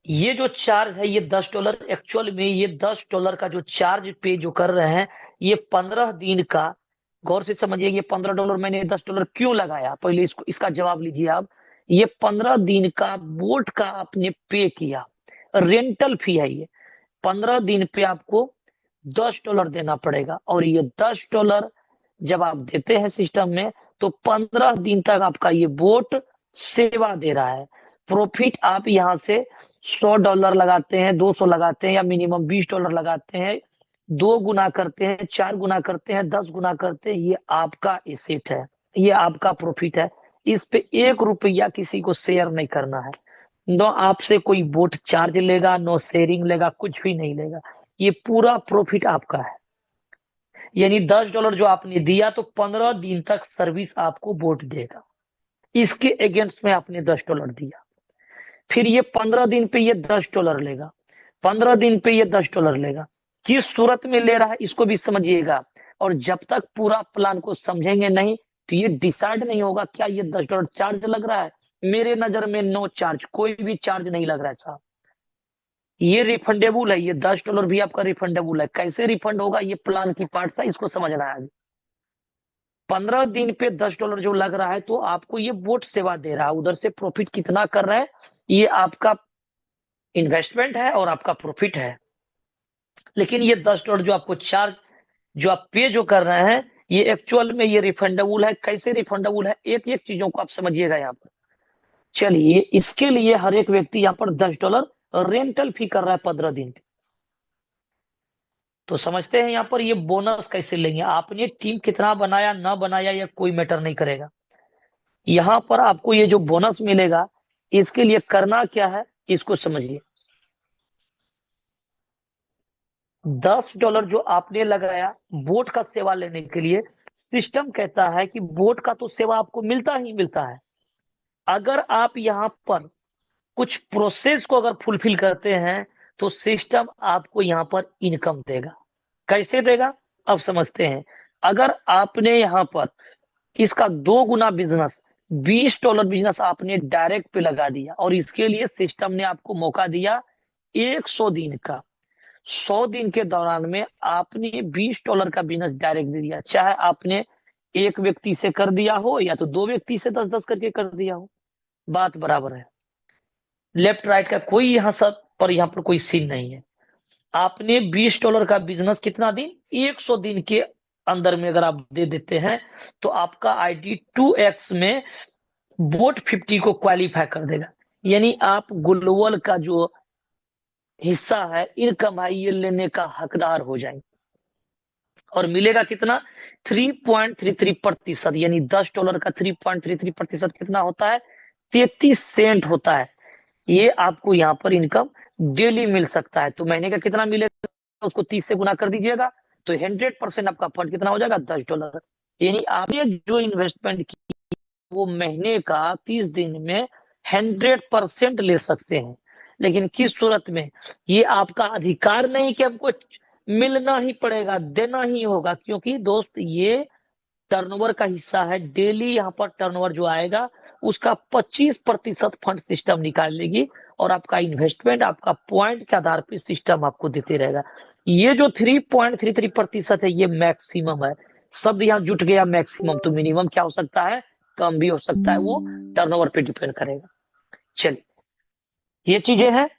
ये जो चार्ज है ये $10, एक्चुअल में ये $10 का जो चार्ज पे जो कर रहे हैं, ये 15 दिन का। गौर से समझिए, ये $15 मैंने $10 क्यों लगाया, पहले इसको इसका जवाब लीजिए आप। ये 15 दिन का बोट का आपने पे किया, रेंटल फी है ये। 15 दिन पे आपको $10 देना पड़ेगा, और ये $10 जब आप देते हैं सिस्टम में, तो 15 दिन तक आपका ये बोट सेवा दे रहा है। प्रॉफिट आप यहाँ से $100 लगाते हैं, 200 लगाते हैं, या मिनिमम $20 लगाते हैं, 2 गुना करते हैं, 4 गुना करते हैं, 10 गुना करते हैं, ये आपका एसेट है, ये आपका प्रॉफिट है। इस पे 1 रुपया किसी को शेयर नहीं करना है। नो आपसे कोई बोट चार्ज लेगा, नो शेयरिंग लेगा, कुछ भी नहीं लेगा। ये पूरा प्रॉफिट आपका है। यानी $10 जो आपने दिया तो 15 दिन तक सर्विस आपको बोट देगा। इसके अगेंस्ट में आपने $10 दिया, फिर ये 15 दिन पे ये $10 लेगा, 15 दिन पे ये $10 लेगा। किस सूरत में ले रहा है इसको भी समझिएगा। और जब तक पूरा प्लान को समझेंगे नहीं तो ये डिसाइड नहीं होगा क्या ये $10 चार्ज लग रहा है। मेरे नजर में नो चार्ज, कोई भी चार्ज नहीं लग रहा है साहब। ये रिफंडेबल है, ये $10 भी आपका रिफंडेबल है। कैसे रिफंड होगा, ये प्लान की पार्ट है, इसको समझना है। 15 दिन पे $10 जो लग रहा है तो आपको ये बोट सेवा दे रहा है, उधर से प्रॉफिट कितना कर रहा है, ये आपका इन्वेस्टमेंट है और आपका प्रॉफिट है। लेकिन ये $10 जो आपको चार्ज, जो आप पे जो कर रहे हैं, ये एक्चुअल में ये रिफंडेबल है। कैसे रिफंडेबल है, एक एक चीजों को आप समझिएगा यहाँ पर। चलिए, इसके लिए हर एक व्यक्ति यहाँ पर $10 रेंटल फी कर रहा है 15 दिन पे। तो समझते हैं यहाँ पर ये बोनस कैसे लेंगे। आपने टीम कितना बनाया ना बनाया ये कोई मैटर नहीं करेगा। यहाँ पर आपको ये जो बोनस मिलेगा, इसके लिए करना क्या है इसको समझिए। $10 जो आपने लगाया बोट का सेवा लेने के लिए, सिस्टम कहता है कि बोट का तो सेवा आपको मिलता ही मिलता है। अगर आप यहाँ पर कुछ प्रोसेस को अगर फुलफिल करते हैं तो सिस्टम आपको यहाँ पर इनकम देगा। कैसे देगा, अब समझते हैं। अगर आपने यहाँ पर इसका 2 गुना बिजनेस, $20 बिजनेस आपने डायरेक्ट पे लगा दिया, और इसके लिए सिस्टम ने आपको मौका दिया 100 दिन का। 100 दिन के दौरान में आपने $20 का बिजनेस डायरेक्ट दे दिया, चाहे आपने एक व्यक्ति से कर दिया हो या तो 2 व्यक्ति से 10-10 करके कर दिया हो, बात बराबर है। लेफ्ट राइट का कोई यहाँ सब पर यहाँ पर कोई सीन नहीं है। आपने $20 का बिजनेस कितना दिन, 100 दिन के अंदर में अगर आप दे देते हैं तो आपका आईडी 2x में बोट 50 को क्वालिफाई कर देगा। यानी आप ग्लोबल का जो हिस्सा है, इनकम है, ये लेने का हकदार हो जाएंगे। और मिलेगा कितना, 3.33%। यानी $10 का 3.33% कितना होता है, 33 सेंट होता है। ये आपको यहाँ पर इनकम डेली मिल सकता है। तो महीने का कितना मिलेगा, उसको 30 से गुना कर दीजिएगा तो 100% आपका फंड कितना हो जाएगा, $10। यानी आपने जो इन्वेस्टमेंट की वो महीने का 30 दिन में 100% ले सकते हैं। लेकिन किस सूरत में, ये आपका अधिकार नहीं कि हमको मिलना ही पड़ेगा, देना ही होगा, क्योंकि दोस्त ये टर्नओवर का हिस्सा है। डेली यहाँ पर टर्नओवर जो आएगा उसका 25% फंड सिस्टम निकाल लेगी और आपका इन्वेस्टमेंट आपका पॉइंट के आधार पर सिस्टम आपको देते रहेगा। ये जो 3.33% है ये मैक्सिमम है। शब्द यहाँ जुट गया मैक्सिमम, तो मिनिमम क्या हो सकता है, कम भी हो सकता है, वो टर्नओवर पे डिपेंड करेगा। चलिए, ये चीजें हैं।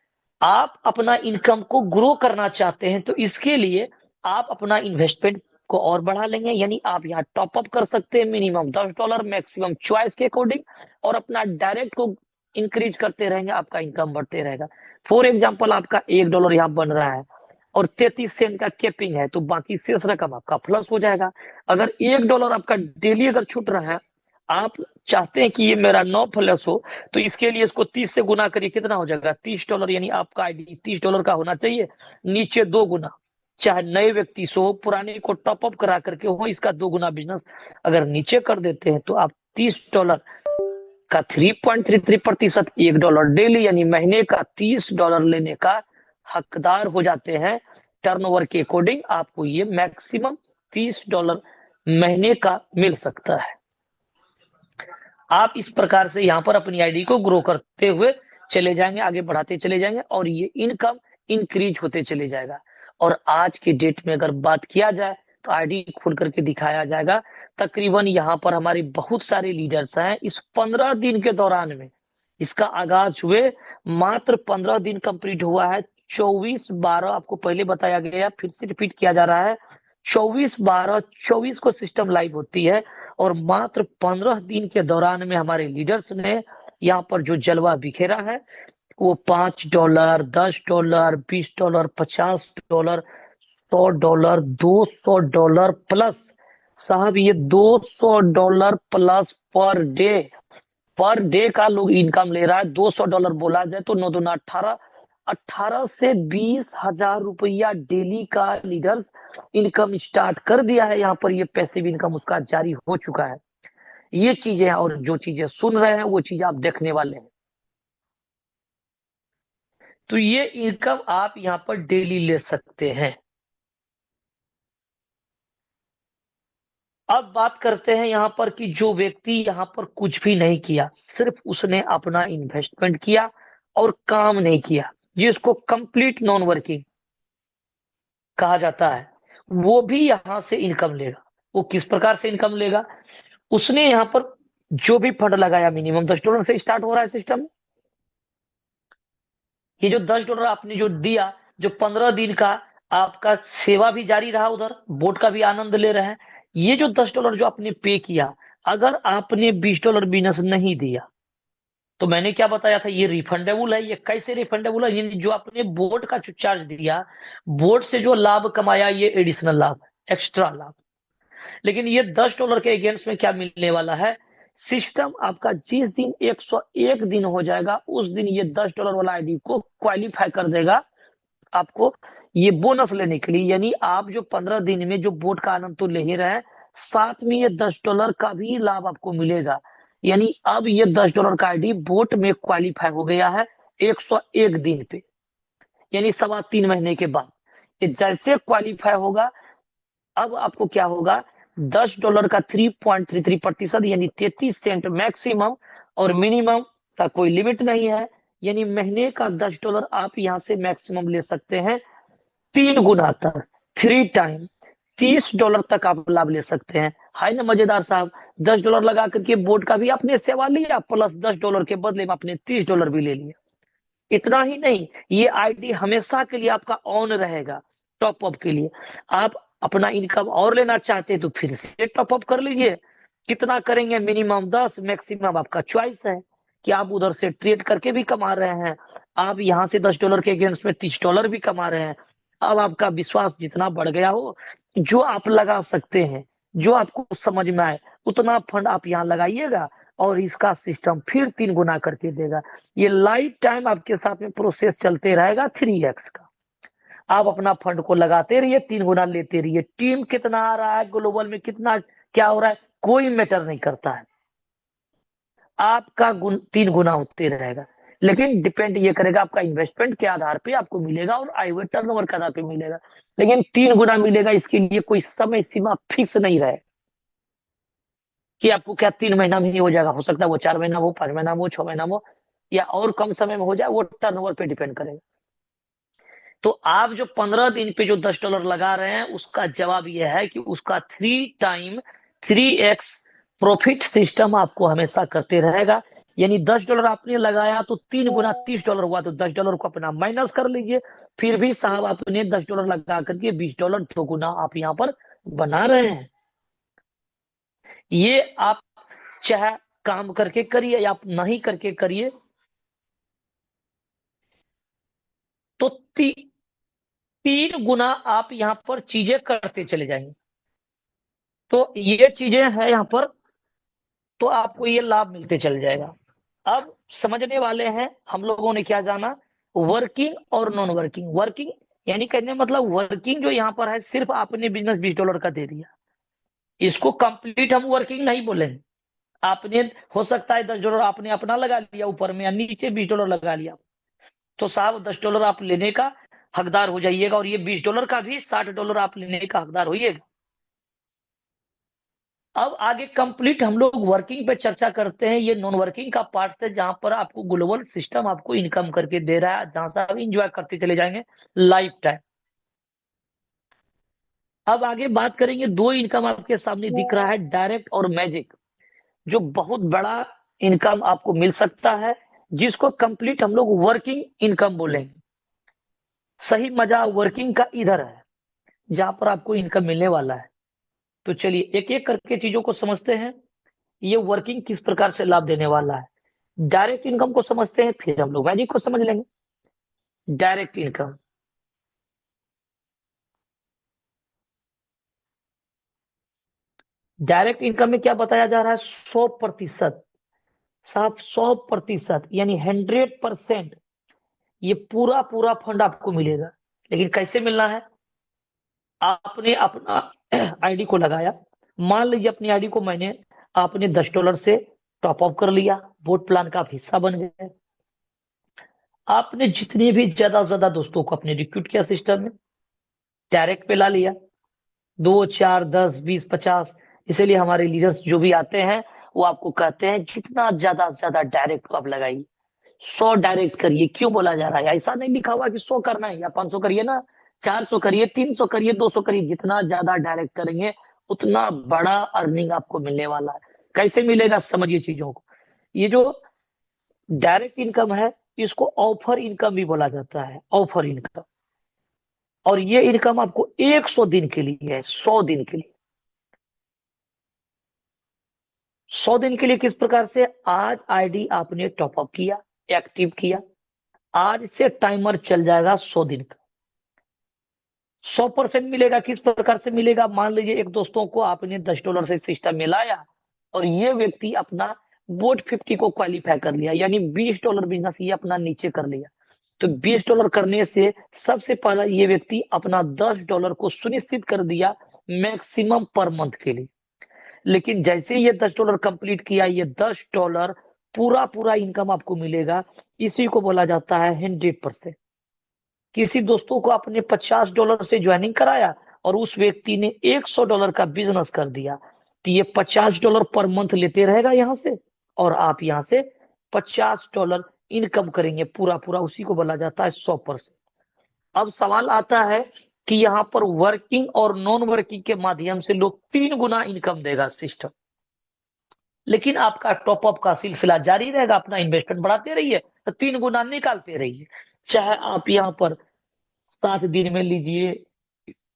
आप अपना इनकम को ग्रो करना चाहते हैं तो इसके लिए आप अपना इन्वेस्टमेंट को और बढ़ा लेंगे, यानी आप यहाँ टॉप अप कर सकते हैं मिनिमम $10, मैक्सिमम चॉइस के अकॉर्डिंग, और अपना डायरेक्ट को इंक्रीज करते रहेंगे, आपका इनकम बढ़ते रहेगा। फॉर एग्जाम्पल, आपका $1 यहाँ बन रहा है और 33 सेंट का कैपिंग है, तो बाकी शेष रकम आपका प्लस हो जाएगा। अगर $1 आपका डेली अगर छूट रहा है, आप चाहते हैं कि ये मेरा 9 प्लस हो, तो इसके लिए इसको 30 से गुना करिए, कितना हो जाएगा, $30, यानी आपका आईडी $30 का होना चाहिए, नीचे 2 गुना। चाहे नए व्यक्ति से हो, पुराने को टॉप अप करा करके हो, इसका 2 गुना बिजनेस अगर नीचे कर देते हैं तो आप $30 का 3.33% $1 डेली, यानी महीने का $30 लेने का हकदार हो जाते हैं। टर्नओवर के अकॉर्डिंग आपको ये मैक्सिमम $30 महीने का मिल सकता है। आप इस प्रकार से यहाँ पर अपनी आईडी को ग्रो करते हुए चले जाएंगे, आगे बढ़ाते चले जाएंगे, और ये इनकम इंक्रीज होते चले जाएगा। और आज के डेट में अगर बात किया जाए तो आईडी खोल करके दिखाया जाएगा। तकरीबन यहाँ पर हमारे बहुत सारे लीडर्स हैं। इस 15 दिन के दौरान में, इसका आगाज हुए मात्र 15 दिन कंप्लीट हुआ है। 24/12 आपको पहले बताया गया, फिर से रिपीट किया जा रहा है। 24/12/24 को सिस्टम लाइव होती है, और मात्र 15 दिन के दौरान में हमारे लीडर्स ने यहाँ पर जो जलवा बिखेरा है, वो $5, $10, $20, $50, $100, $200 प्लस, साहब ये $200 प्लस पर डे का लोग इनकम ले रहा है। $200 बोला जाए तो 9 दूना 18, 18 से 20,000 रुपया डेली का लीडर्स इनकम स्टार्ट कर दिया है। यहाँ पर ये पैसिव इनकम उसका जारी हो चुका है। ये चीजें हैं, और जो चीजें सुन रहे हैं वो चीजें आप देखने वाले हैं। तो ये इनकम आप यहाँ पर डेली ले सकते हैं। अब बात करते हैं यहाँ पर कि जो व्यक्ति यहाँ पर कुछ भी नहीं किया, सिर्फ उसने अपना इन्वेस्टमेंट किया और काम नहीं किया, जिसको कंप्लीट नॉन वर्किंग कहा जाता है, वो भी यहां से इनकम लेगा। वो किस प्रकार से इनकम लेगा, उसने यहाँ पर जो भी फंड लगाया, मिनिमम $10 से स्टार्ट हो रहा है सिस्टम। ये जो $10 आपने जो दिया, जो 15 दिन का आपका सेवा भी जारी रहा, उधर बोट का भी आनंद ले रहे हैं। ये जो $10 जो आपने पे किया, अगर आपने $20 बिजनेस नहीं दिया, तो मैंने क्या बताया था, ये रिफंडेबल है। ये कैसे रिफंडेबल है, यानी जो आपने बोर्ड का जो चार्ज दिया, बोर्ड से जो लाभ कमाया, ये एडिशनल लाभ, एक्स्ट्रा लाभ। लेकिन ये $10 के अगेंस्ट में क्या मिलने वाला है, सिस्टम आपका जिस दिन 101 दिन हो जाएगा, उस दिन ये $10 वाला आईडी को क्वालिफाई कर देगा आपको ये बोनस लेने के लिए। यानी आप जो 15 दिन में जो बोर्ड का आनंद तो ले ही रहे हैं, साथ में ये $10 का भी लाभ आपको मिलेगा। यानी अब ये $10 का आईडी बोट में क्वालिफाई हो गया है 101 दिन पे, यानी 3.25 महीने के बाद ये जैसे क्वालिफाई होगा, अब आपको क्या होगा, $10 का 3.33% यानी 33 सेंट मैक्सिमम, और मिनिमम का कोई लिमिट नहीं है। यानी महीने का $10 आप यहां से मैक्सिमम ले सकते हैं 3 गुना तक, 3 टाइम $30 तक आप लाभ ले सकते हैं। है ना मजेदार साहब, $10 लगा करके बोर्ड का भी आपने सेवा लिया, प्लस $10 के बदले में आपने $30 भी ले लिया। इतना ही नहीं, ये आईडी हमेशा के लिए आपका ऑन रहेगा टॉपअप के लिए। आप अपना इनकम और लेना चाहते हैं तो फिर से टॉपअप कर लीजिए। कितना करेंगे, मिनिमम 10, मैक्सिमम आपका चॉइस है कि आप उधर से ट्रेड करके भी कमा रहे हैं, आप यहाँ से $10 के अगेंस्ट में $30 भी कमा रहे हैं। अब आपका विश्वास जितना बढ़ गया हो, जो आप लगा सकते हैं, जो आपको समझ में आए, उतना फंड आप यहाँ लगाइएगा, और इसका सिस्टम फिर 3 गुना करके देगा। ये लाइफ टाइम आपके साथ में प्रोसेस चलते रहेगा 3x का। आप अपना फंड को लगाते रहिए, 3 गुना लेते रहिए। टीम कितना आ रहा है, ग्लोबल में कितना क्या हो रहा है, कोई मैटर नहीं करता है, आपका 3 गुना होते रहेगा। लेकिन डिपेंड ये करेगा आपका इन्वेस्टमेंट के आधार पे आपको मिलेगा और आईवे टर्नओवर के आधार पे मिलेगा। लेकिन 3 गुना मिलेगा, इसके लिए कोई समय सीमा फिक्स नहीं रहे कि आपको क्या 3 महीना में ही हो जाएगा। हो सकता है वो 4 महीना हो, 5 महीना हो, 6 महीना हो, या और कम समय में हो जाए, वो टर्नओवर पे डिपेंड करेगा। तो आप जो 15 दिन पे जो $10 लगा रहे हैं, उसका जवाब यह है कि उसका 3 टाइम 3x प्रॉफिट सिस्टम आपको हमेशा करते रहेगा। यानी $10 आपने लगाया तो 3 गुना $30 हुआ, तो $10 को अपना माइनस कर लीजिए। फिर भी साहब आपने $10 लगा करके $20 2 गुना आप यहाँ पर बना रहे हैं। ये आप चाहे काम करके करिए या आप नहीं करके करिए, तो 3 गुना आप यहाँ पर चीजें करते चले जाएंगे। तो ये चीजें हैं यहाँ पर, तो आपको ये लाभ मिलते चल जाएगा। अब समझने वाले हैं हम लोगों ने क्या जाना, वर्किंग और नॉन वर्किंग। वर्किंग यानी कहने मतलब वर्किंग जो यहाँ पर है, सिर्फ आपने बिजनेस $20 का दे दिया, इसको कंप्लीट हम वर्किंग नहीं बोलेंगे। आपने हो सकता है $10 आपने अपना लगा लिया ऊपर में, या नीचे $20 लगा लिया, तो साहब $10 आप लेने का हकदार हो जाइएगा, और ये $20 का भी $60 आप लेने का हकदार होइएगा। अब आगे कंप्लीट हम लोग वर्किंग पे चर्चा करते हैं। ये नॉन वर्किंग का पार्ट है, जहां पर आपको ग्लोबल सिस्टम आपको इनकम करके दे रहा है, जहां से आप इंजॉय करते चले जाएंगे लाइफ टाइम। अब आगे बात करेंगे, 2 इनकम आपके सामने दिख रहा है, डायरेक्ट और मैजिक, जो बहुत बड़ा इनकम आपको मिल सकता है, जिसको कंप्लीट हम लोग वर्किंग इनकम बोलेंगे। सही मजा वर्किंग का इधर है, जहां पर आपको इनकम मिलने वाला है। तो चलिए एक एक करके चीजों को समझते हैं, ये वर्किंग किस प्रकार से लाभ देने वाला है। डायरेक्ट इनकम को समझते हैं, फिर हम लोग मैजिक को समझ लेंगे। डायरेक्ट इनकम, डायरेक्ट इनकम में क्या बताया जा रहा है, 100%। साहब 100% यानी 100%, ये पूरा पूरा फंड आपको मिलेगा। लेकिन कैसे मिलना है, आपने अपना आईडी को लगाया, मान लीजिए अपनी आईडी को मैंने, आपने $10 से टॉप अप कर लिया, बोट प्लान का आप हिस्सा बन गए। आपने जितने भी ज्यादा से ज्यादा दोस्तों को अपने रिक्रूट किया सिस्टम में, डायरेक्ट पे ला लिया, 2 4 10 20 50। इसीलिए हमारे लीडर्स जो भी आते हैं, वो आपको कहते हैं जितना ज्यादा से ज्यादा डायरेक्ट को आप लगाइए, 100 डायरेक्ट करिए। क्यों बोला जा रहा है, ऐसा नहीं लिखा हुआ कि 100 करना है या 500 करिए ना, 400 करिए, 300 करिए, 200 करिए, जितना ज्यादा डायरेक्ट करेंगे उतना बड़ा अर्निंग आपको मिलने वाला है। कैसे मिलेगा समझिए चीजों को। ये जो डायरेक्ट इनकम है, इसको ऑफर इनकम भी बोला जाता है, ऑफर इनकम। और ये इनकम आपको 100 दिन के लिए है, 100 दिन के लिए। 100 दिन के लिए किस प्रकार से, आज आईडी आपने टॉपअप किया, एक्टिव किया, आज से टाइमर चल जाएगा 100 दिन का, 100% मिलेगा। किस प्रकार से मिलेगा, मान लीजिए एक दोस्तों को आपने $10 से सिस्टम में लाया, और ये व्यक्ति अपना बोट 50 को क्वालिफाई कर लिया, यानी $20 बिजनेस ये अपना नीचे कर लिया। तो $20 करने से सबसे पहला ये व्यक्ति अपना $10 को सुनिश्चित कर दिया मैक्सिमम पर मंथ के लिए। लेकिन जैसे ये $10 कंप्लीट किया, ये $10 पूरा पूरा इनकम आपको मिलेगा। इसी को बोला जाता है 100%। किसी दोस्तों को आपने $50 से ज्वाइनिंग कराया, और उस व्यक्ति ने $100 का बिजनेस कर दिया, तो ये $50 पर मंथ लेते रहेगा यहां से, और आप यहां से $50 इनकम करेंगे पूरा पूरा। उसी को बोला जाता है 100%। अब सवाल आता है कि यहाँ पर वर्किंग और नॉन वर्किंग के माध्यम से लोग 3 गुना इनकम देगा सिस्टम, लेकिन आपका टॉपअप का सिलसिला जारी रहेगा, अपना इन्वेस्टमेंट बढ़ाते रहिए, तो 3 गुना निकालते रहिए। चाहे आप यहाँ पर 7 दिन में लीजिए,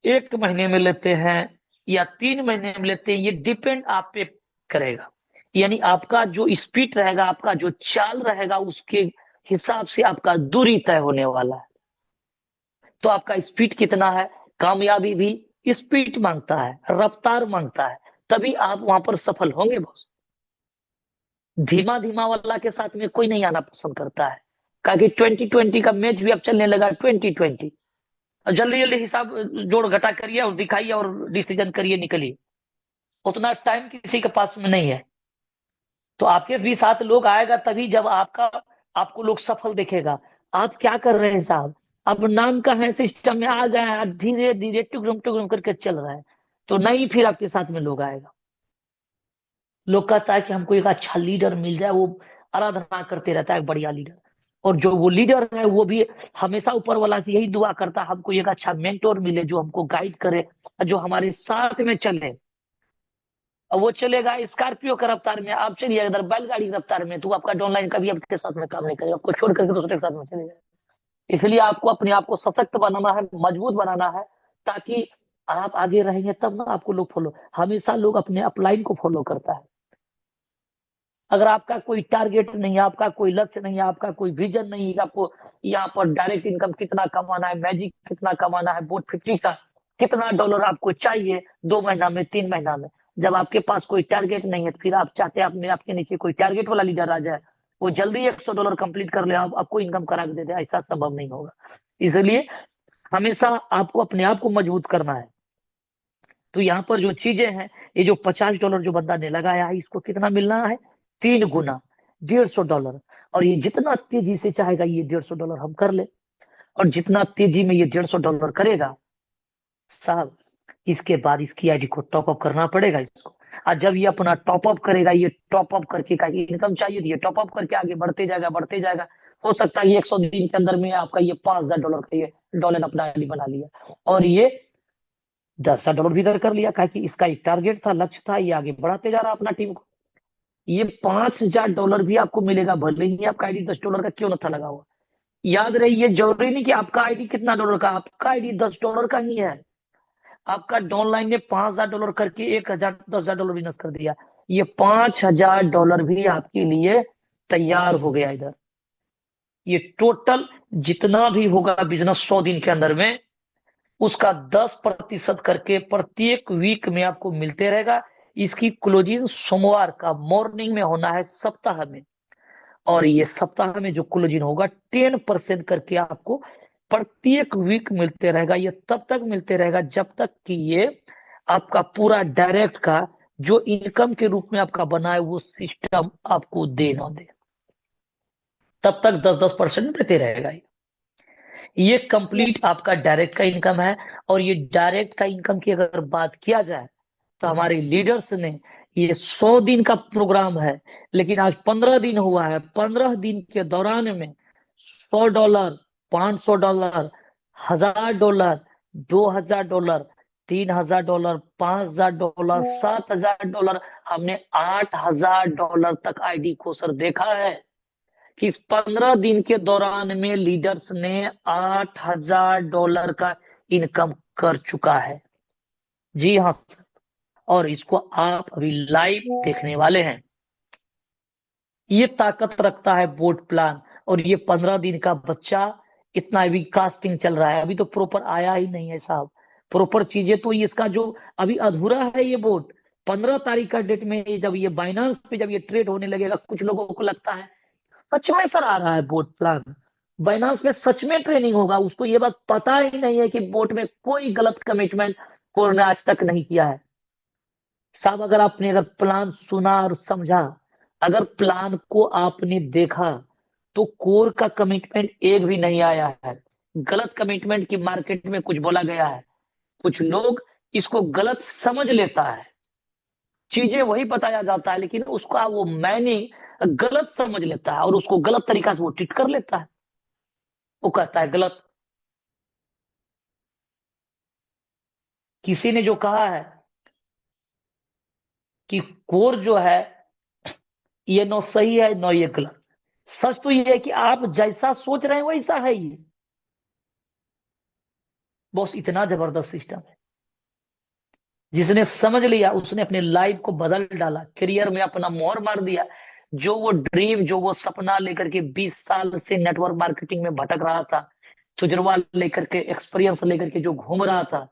1 महीने में लेते हैं, या 3 महीने में लेते हैं, ये डिपेंड आप पे करेगा। यानी आपका जो स्पीड रहेगा, आपका जो चाल रहेगा, उसके हिसाब से आपका दूरी तय होने वाला है। तो आपका स्पीड कितना है, कामयाबी भी स्पीड मांगता है, रफ्तार मांगता है, तभी आप वहां पर सफल होंगे बॉस। धीमा धीमा वाला के साथ में कोई नहीं आना पसंद करता है, क्योंकि 2020 का मैच भी अब चलने लगा, 2020। और जल्दी जल्दी हिसाब जोड़ घटा करिए और दिखाइए और डिसीजन करिए, निकलिए। उतना टाइम किसी के पास में नहीं है। तो आपके भी साथ लोग आएगा तभी, जब आपका आपको लोग सफल देखेगा। आप क्या कर रहे हैं साहब? अब नाम का है सिस्टम में आ गए हैं, धीरे धीरे टुकड़म करके चल रहा है, तो नहीं फिर आपके साथ में लोग आएगा। लोग कहता है कि हमको एक अच्छा लीडर मिल जाए, वो आराधना करते रहता है बढ़िया लीडर। और जो वो लीडर है वो भी हमेशा ऊपर वाला से यही दुआ करता है, हमको एक अच्छा मेंटोर मिले जो हमको गाइड करे, जो हमारे साथ में चले। और वो चलेगा स्कॉर्पियो का रफ्तार में, आप चलिए अगर बैलगाड़ी की रफ्तार में, तो आपका डाउनलाइन कभी आपके साथ में काम नहीं करेगा, आपको छोड़ करके दूसरे के साथ में चले जाएगा। इसलिए आपको अपने आप को सशक्त बनाना है, मजबूत बनाना है, ताकि आप आगे रहेंगे तब ना आपको लोग फॉलो। हमेशा लोग अपने अपलाइन को फॉलो करता है। अगर आपका कोई टारगेट नहीं है, आपका कोई लक्ष्य नहीं है, आपका कोई विजन नहीं है, आपको यहाँ पर डायरेक्ट इनकम कितना कमाना है, मैजिक कितना कमाना है, बोट 50 का कितना डॉलर आपको चाहिए 2 महीना में, 3 महीना में, जब आपके पास कोई टारगेट नहीं है, तो फिर आप चाहते हैं अपने आपके नीचे कोई टारगेट वाला लीडर आ जाए, वो जल्दी $100 कंप्लीट कर ले, आपको इनकम करा के दे दे, ऐसा संभव नहीं होगा। इसलिए हमेशा आपको अपने आप को मजबूत करना है। तो यहाँ पर जो चीजें हैं, ये जो $50 जो बंदा ने लगाया है, इसको कितना मिलना है? 3 गुना, $150। और ये जितना तेजी से चाहेगा ये $150 हम कर ले, और जितना तेजी में ये $150 करेगा साहब, इसके बाद इसकी आईडी को टॉप अप करना पड़ेगा इसको। और जब ये अपना टॉप अप करेगा, ये टॉप अप करके का इनकम चाहिए, तो ये टॉप अप करके आगे बढ़ते जाएगा, बढ़ते जाएगा। हो सकता है ये 100 दिन के अंदर में आपका ये $5000 का ये डॉलर अपना आईडी बना लिया, और ये $10,000 भी इधर कर लिया, कहा कि इसका एक टारगेट था, लक्ष्य था, ये आगे बढ़ाते जा रहा अपना टीम को। ये $5000 भी आपको मिलेगा, भले ही आपका आईडी $10 का क्यों न था लगा हुआ। याद रही, ये जरूरी नहीं कि आपका आईडी कितना डॉलर का, आपका आईडी $10 का ही है। आपका डाउनलाइन ने $5000 करके 1000 $10,000 बिजनेस कर दिया, ये $5000 भी आपके लिए तैयार हो गया इधर। ये टोटल जितना भी होगा बिजनेस 100 दिन के अंदर में, उसका 10% करके प्रत्येक वीक में आपको मिलते रहेगा। इसकी क्लोजिंग सोमवार का मॉर्निंग में होना है सप्ताह में, और ये सप्ताह में जो क्लोजिंग होगा 10% करके आपको प्रत्येक वीक मिलते रहेगा। ये तब तक मिलते रहेगा जब तक कि ये आपका पूरा डायरेक्ट का जो इनकम के रूप में आपका बना है वो सिस्टम आपको दे ना दे, तब तक 10-10% देते रहेगा ये कंप्लीट आपका डायरेक्ट का इनकम है। और ये डायरेक्ट का इनकम की अगर बात किया जाए, तो हमारे लीडर्स ने ये 100 दिन का प्रोग्राम है, लेकिन आज 15 दिन हुआ है। 15 दिन के दौरान में $100, $500, $1000, $2000, $3000, $5000, $7000, हमने $8000 तक आईडी को सर देखा है कि इस 15 दिन के दौरान में लीडर्स ने $8000 का इनकम कर चुका है। जी हाँ सर, और इसको आप अभी लाइव देखने वाले हैं। ये ताकत रखता है बोर्ड प्लान। और ये 15 दिन का बच्चा, इतना अभी कास्टिंग चल रहा है, अभी तो प्रॉपर आया ही नहीं है साहब। प्रॉपर चीजें तो इसका जो अभी अधूरा है ये बोर्ड, 15 तारीख का डेट में जब ये बाइनांस पे जब ये ट्रेड होने लगेगा, कुछ लोगों को लगता है सच में सर आ रहा है बोट प्लान, बाइनांस में सच में ट्रेनिंग होगा। उसको ये बात पता ही नहीं है कि बोट में कोई गलत कमिटमेंट कोर ने आज तक नहीं किया है साहब। अगर आपने अगर प्लान सुना और समझा, अगर प्लान को आपने देखा, तो कोर का कमिटमेंट एक भी नहीं आया है। गलत कमिटमेंट की मार्केट में कुछ बोला गया है, कुछ लोग इसको गलत समझ लेता है, चीजें वही बताया जाता है, लेकिन उसका वो मैंने गलत समझ लेता है, और उसको गलत तरीका से वो ट्रीट कर लेता है, वो कहता है गलत। किसी ने जो कहा है कि कोर जो है ये न सही है न ये गलत, सच तो ये है कि आप जैसा सोच रहे हैं वैसा है ये। बॉस इतना जबरदस्त सिस्टम है, जिसने समझ लिया उसने अपने लाइफ को बदल डाला, करियर में अपना मोहर मार दिया। जो वो ड्रीम, जो वो सपना लेकर के 20 साल से नेटवर्क मार्केटिंग में भटक रहा था, तजुर्बा लेकर के, एक्सपीरियंस लेकर के जो घूम रहा था,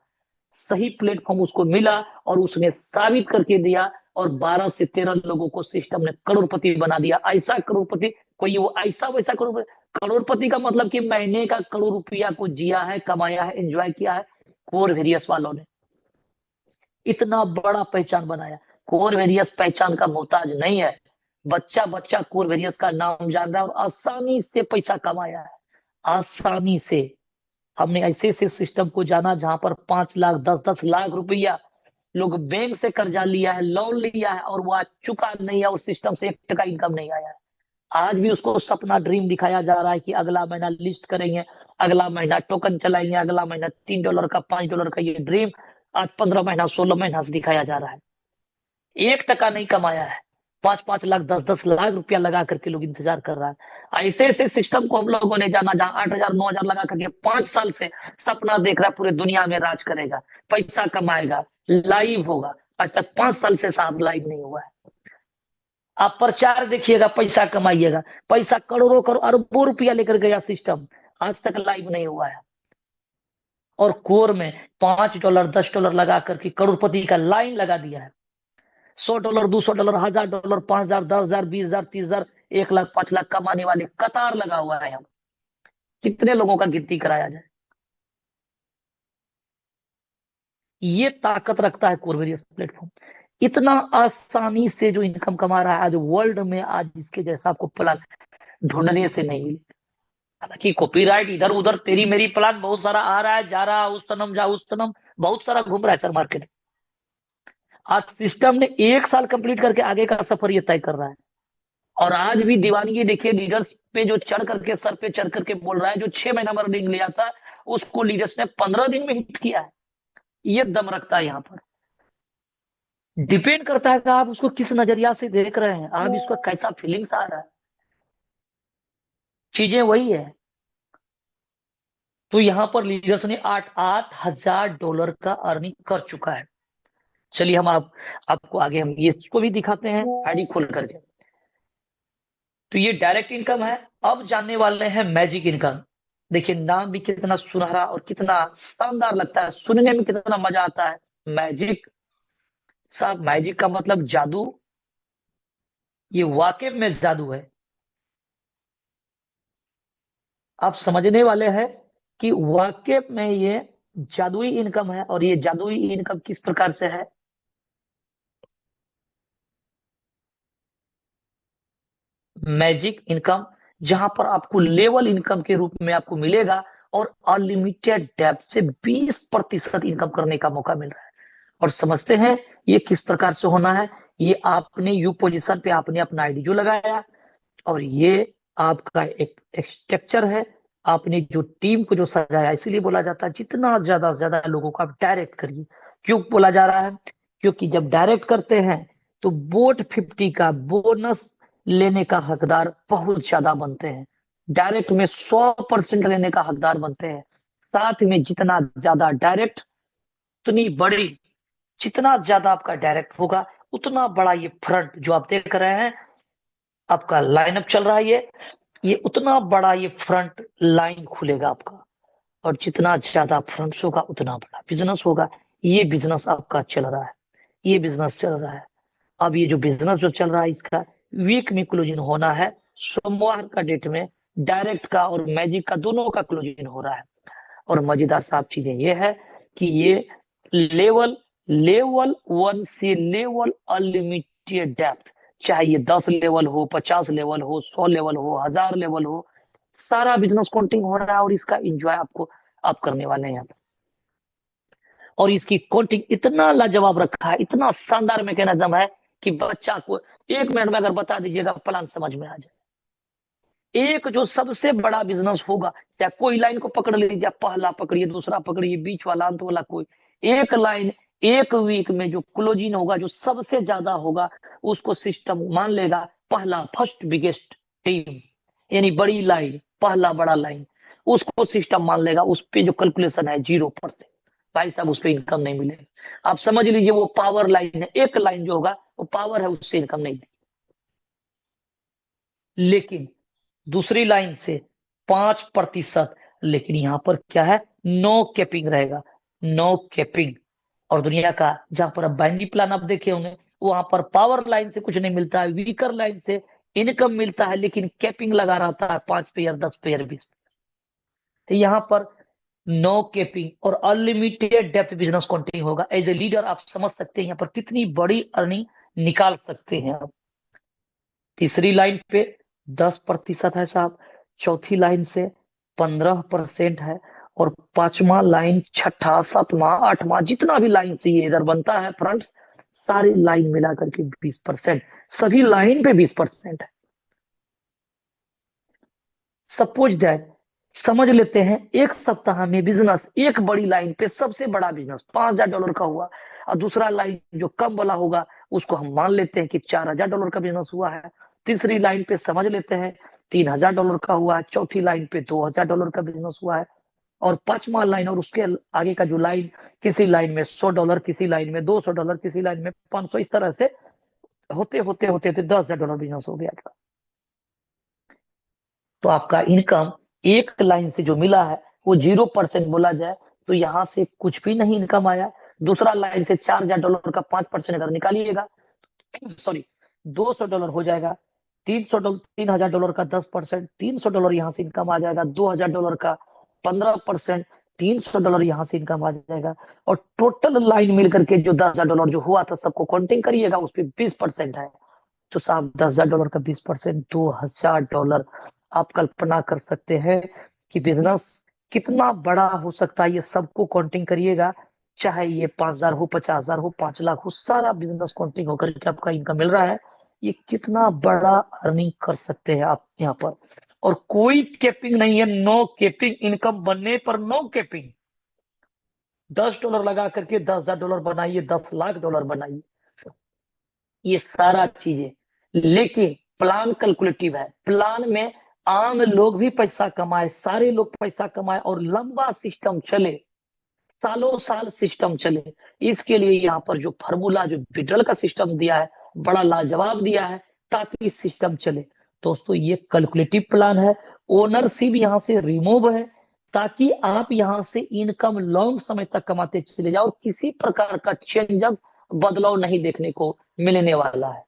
सही प्लेटफॉर्म उसको मिला और उसने साबित करके दिया। और 12 से 13 लोगों को सिस्टम ने करोड़पति बना दिया। ऐसा करोड़पति, कोई वो ऐसा वैसा करोड़पति, करोड़पति का मतलब कि महीने का करोड़ रुपया को जिया है, कमाया है, एंजॉय किया है कोर वेरियस वालों ने। इतना बड़ा पहचान बनाया। कोर वेरियस पहचान का मोहताज नहीं है, बच्चा बच्चा कोरवेरियस का नाम जान रहा है और आसानी से पैसा कमाया है, आसानी से। हमने ऐसे ऐसे सिस्टम को जाना जहां पर 5 लाख 10-10 लाख रुपया लोग बैंक से कर्जा लिया है, लोन लिया है और वो आज चुका नहीं है, उस सिस्टम से 1 टका इनकम नहीं आया है। आज भी उसको सपना ड्रीम दिखाया जा रहा है कि अगला महीना लिस्ट करेंगे, अगला महीना टोकन चलाएंगे, अगला महीना $3 का $5 का, ये ड्रीम आज 15 महीना 16 महीना से दिखाया जा रहा है। 1 टका नहीं कमाया है, 5-5 लाख 10-10 लाख रुपया लगा करके लोग इंतजार कर रहा है। ऐसे ऐसे सिस्टम को हम लोगों ने जाना जहां 8,000 9,000 लगा करके 5 साल से सपना देख रहा है पूरे दुनिया में राज करेगा, पैसा कमाएगा, लाइव होगा। आज तक 5 साल से साहब लाइव नहीं हुआ है। आप प्रचार देखिएगा, पैसा कमाइएगा, पैसा करोड़ों करोड़ अरबों रुपया लेकर गया सिस्टम, आज तक लाइव नहीं हुआ है। और कोर में $5 $10 लगा करके करोड़पति का लाइन लगा दिया है। $100 $200 $1,000 5,000 10,000 20,000 30,000 1 लाख 5 लाख कमाने वाले कतार लगा हुआ है। हम कितने लोगों का गिनती कराया जाए। ये ताकत रखता है कोरवेरियस प्लेटफॉर्म, इतना आसानी से जो इनकम कमा रहा है आज वर्ल्ड में, आज इसके जैसा आपको प्लान ढूंढने से नहीं मिले। हालांकि कॉपीराइट इधर उधर तेरी मेरी प्लान बहुत सारा आ रहा है, जा रहा है, उस तनम जा उस तनम, बहुत सारा घूम रहा है सर मार्केट। आज सिस्टम ने 1 साल कंप्लीट करके आगे का सफर ये तय कर रहा है। और आज भी दीवानगी देखिए, लीडर्स पे जो चढ़ करके सर पे चढ़ करके बोल रहा है, जो 6 महीना में रनिंग लिया था उसको लीडर्स ने 15 दिन में हिट किया है। ये दम रखता है यहाँ पर। डिपेंड करता है कि आप उसको किस नजरिया से देख रहे हैं, आप इसका कैसा फीलिंग्स आ रहा है, चीजें वही है। तो यहाँ पर लीडर्स ने 8,000 का अर्निंग कर चुका है। चलिए हम आपको आगे हम ये इसको भी दिखाते हैं आईडी खोल करके। तो ये डायरेक्ट इनकम है। अब जानने वाले हैं मैजिक इनकम। देखिए नाम भी कितना सुनहरा और कितना शानदार लगता है, सुनने में कितना मजा आता है। मैजिक साहब, मैजिक का मतलब जादू, ये वाकई में जादू है। आप समझने वाले हैं कि वाकई में ये जादुई इनकम है। और ये जादुई इनकम किस प्रकार से है। मैजिक इनकम जहां पर आपको लेवल इनकम के रूप में आपको मिलेगा और अनलिमिटेड डेप्थ से 20% इनकम करने का मौका मिल रहा है। और समझते हैं ये किस प्रकार से होना है। ये आपने यू पोजीशन पे आपने अपना आईडी जो लगाया और ये आपका एक स्ट्रक्चर है, आपने जो टीम को जो सजाया, इसीलिए बोला जाता है जितना ज्यादा से ज्यादा लोगों को आप डायरेक्ट करिए। क्यों बोला जा रहा है, क्योंकि जब डायरेक्ट करते हैं तो बोट 50 का बोनस लेने का हकदार बहुत ज्यादा बनते हैं। डायरेक्ट में 100% लेने का हकदार बनते हैं। साथ में जितना ज्यादा डायरेक्ट उतनी बड़ी, जितना ज्यादा आपका डायरेक्ट होगा उतना बड़ा ये फ्रंट जो आप देख रहे हैं, आपका लाइनअप चल रहा है, ये उतना बड़ा ये फ्रंट लाइन खुलेगा आपका। और जितना ज्यादा फ्रंट्स होगा उतना बड़ा बिजनेस होगा। ये बिजनेस आपका चल रहा है, ये बिजनेस चल रहा है। अब ये जो बिजनेस जो चल रहा है इसका वीक में क्लोजिंग होना है। सोमवार का डेट में डायरेक्ट का और मैजिक का दोनों का क्लोजिंग हो रहा है। और मजेदार साहब चीजें ये है कि ये लेवल लेवल 1 से लेवल अनलिमिटेड डेप्थ, चाहे ये 10 लेवल हो, 50 लेवल हो, 100 लेवल हो, 1,000 लेवल हो, सारा बिजनेस काउंटिंग हो रहा है। और इसका एंजॉय आपको आप करने वाले हैं यहाँ पर। और इसकी काउंटिंग इतना लाजवाब रखा है, इतना शानदार मैकेनिज्म है कि बच्चा को 1 मिनट में अगर बता दीजिएगा प्लान समझ में आ जाए। एक जो सबसे बड़ा बिजनेस होगा, चाहे कोई लाइन को पकड़ लीजिए, पहला पकड़िए, दूसरा पकड़िए, बीच वाला, अंत वाला, कोई एक लाइन एक वीक में जो क्लोजिंग होगा, जो सबसे ज्यादा होगा, उसको सिस्टम मान लेगा पहला फर्स्ट बिगेस्ट टीम, यानी बड़ी लाइन, पहला बड़ा लाइन, उसको सिस्टम मान लेगा। उस पे जो कैलकुलेशन है 0%, भाई साहब उस पे इनकम नहीं मिलेगा। आप समझ लीजिए वो पावर लाइन है, एक लाइन जो होगा वो पावर है, उससे इनकम नहीं दी। लेकिन दूसरी लाइन से 5%, लेकिन यहां पर क्या है, नो कैपिंग रहेगा, नो कैपिंग। और दुनिया का जहां पर अब बाइनरी प्लान आप देखे होंगे, वहां पर पावर लाइन से कुछ नहीं मिलता है, वीकर लाइन से इनकम मिलता है, लेकिन कैपिंग लगा रहता है 5 पेयर 10 पेयर 20। तो यहाँ पर नो कैपिंग और अनलिमिटेड डेप्थ बिजनेस काउंटिंग होगा। एज ए लीडर आप समझ सकते हैं यहाँ पर कितनी बड़ी अर्निंग निकाल सकते हैं आप। तीसरी लाइन पे 10% है साहब, चौथी लाइन से 15% है, और पांचवा लाइन, छठा, सातवां, आठवां, जितना भी लाइन से ये इधर बनता है फ्रंट्स, सारी लाइन मिला करके 20%, सभी लाइन पे 20% है। सपोज दैट, समझ लेते हैं एक सप्ताह में बिजनेस एक बड़ी लाइन पे, सबसे बड़ा बिजनेस $5,000 का हुआ, और दूसरा लाइन जो कम वाला होगा उसको हम मान लेते हैं कि $4,000 का बिजनेस हुआ है। तीसरी लाइन पे समझ लेते हैं $3,000 का हुआ है। चौथी लाइन पे $2,000 का बिजनेस हुआ है। और पांचवा लाइन और उसके आगे का जो लाइन, किसी लाइन में $100, किसी लाइन में $200, किसी लाइन में 500, इस तरह से होते होते होते होते $10,000 बिजनेस हो गया आपका। तो आपका इनकम एक लाइन से जो मिला है वो 0% बोला जाए तो यहाँ से कुछ भी नहीं इनकम आया। दूसरा लाइन से $4,000 का 5% अगर निकालिएगा, सॉरी, $200 हो जाएगा। $300, $3,000 का 10%, $300 यहाँ से इनकम आ जाएगा। $2,000 का 15%, $300 यहाँ से इनकम आ जाएगा। और टोटल लाइन मिल करके जो $10,000 जो हुआ था, सबको काउंटिंग करिएगा, उस पर 20% है। तो साहब $10,000 का 20%, $2,000। आप कल्पना कर सकते हैं कि बिजनेस कितना बड़ा हो सकता है। ये सबको काउंटिंग करिएगा, चाहे ये 5,000 हो, 50,000 हो, 5 लाख हो, सारा बिजनेस काउंटिंग होकर के आपका इनकम मिल रहा है। ये कितना बड़ा अर्निंग कर सकते हैं आप यहाँ पर। और कोई कैपिंग नहीं है, नो कैपिंग, इनकम बनने पर नो कैपिंग। $10 लगा करके $10,000 बनाइए, $10 लाख बनाइए, ये सारा चीजें। लेकिन प्लान कैलकुलेटिव है, प्लान में आम लोग भी पैसा कमाए, सारे लोग पैसा कमाए और लंबा सिस्टम चले, सालों साल सिस्टम चले। इसके लिए यहाँ पर जो फार्मूला, जो विड्रॉल का सिस्टम दिया है, बड़ा लाजवाब दिया है, ताकि सिस्टम चले। दोस्तों ये कैलकुलेटिव प्लान है, ओनरशिप यहाँ से रिमूव है, ताकि आप यहाँ से इनकम लॉन्ग समय तक कमाते चले जाओ। किसी प्रकार का चेंजेस, बदलाव नहीं देखने को मिलने वाला है।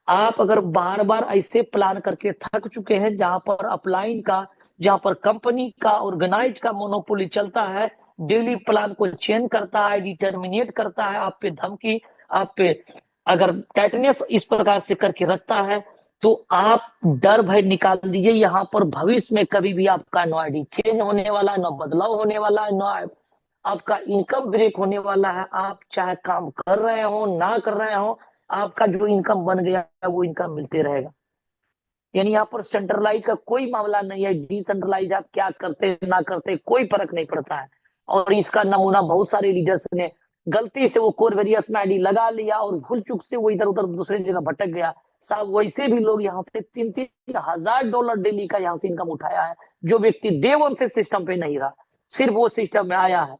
आप अगर बार बार ऐसे प्लान करके थक चुके हैं, जहां पर अपलाइन का, जहां पर कंपनी का ऑर्गेनाइज का मोनोपोली चलता है, डेली प्लान को चेंज करता है, डिटर्मिनेट करता है, आप पे धमकी, आप पे अगर टाइटनेस इस प्रकार से करके रखता है, तो आप डर भय निकाल दीजिए। यहाँ पर भविष्य में कभी भी आपका नो आईडी चेंज होने वाला है, नो बदलाव होने वाला है, नो आपका इनकम ब्रेक होने वाला है। आप चाहे काम कर रहे हो ना कर रहे हो, आपका जो इनकम बन गया है वो इनकम मिलते रहेगा। यानी यहाँ पर सेंट्रलाइज का कोई मामला नहीं है, डिसेंट्रलाइज आप क्या करते ना करते कोई फर्क नहीं पड़ता है। और इसका नमूना बहुत सारे लीडर्स ने, गलती से वो कोर वेरियस में आईडी लगा लिया और भूल चूक से वो इधर उधर दूसरी जगह भटक गया। साहब वैसे भी लोग यहाँ से $3,000 डेली का यहाँ से इनकम उठाया है, जो व्यक्ति डे वन से सिस्टम पे नहीं रहा, सिर्फ वो सिस्टम में आया है।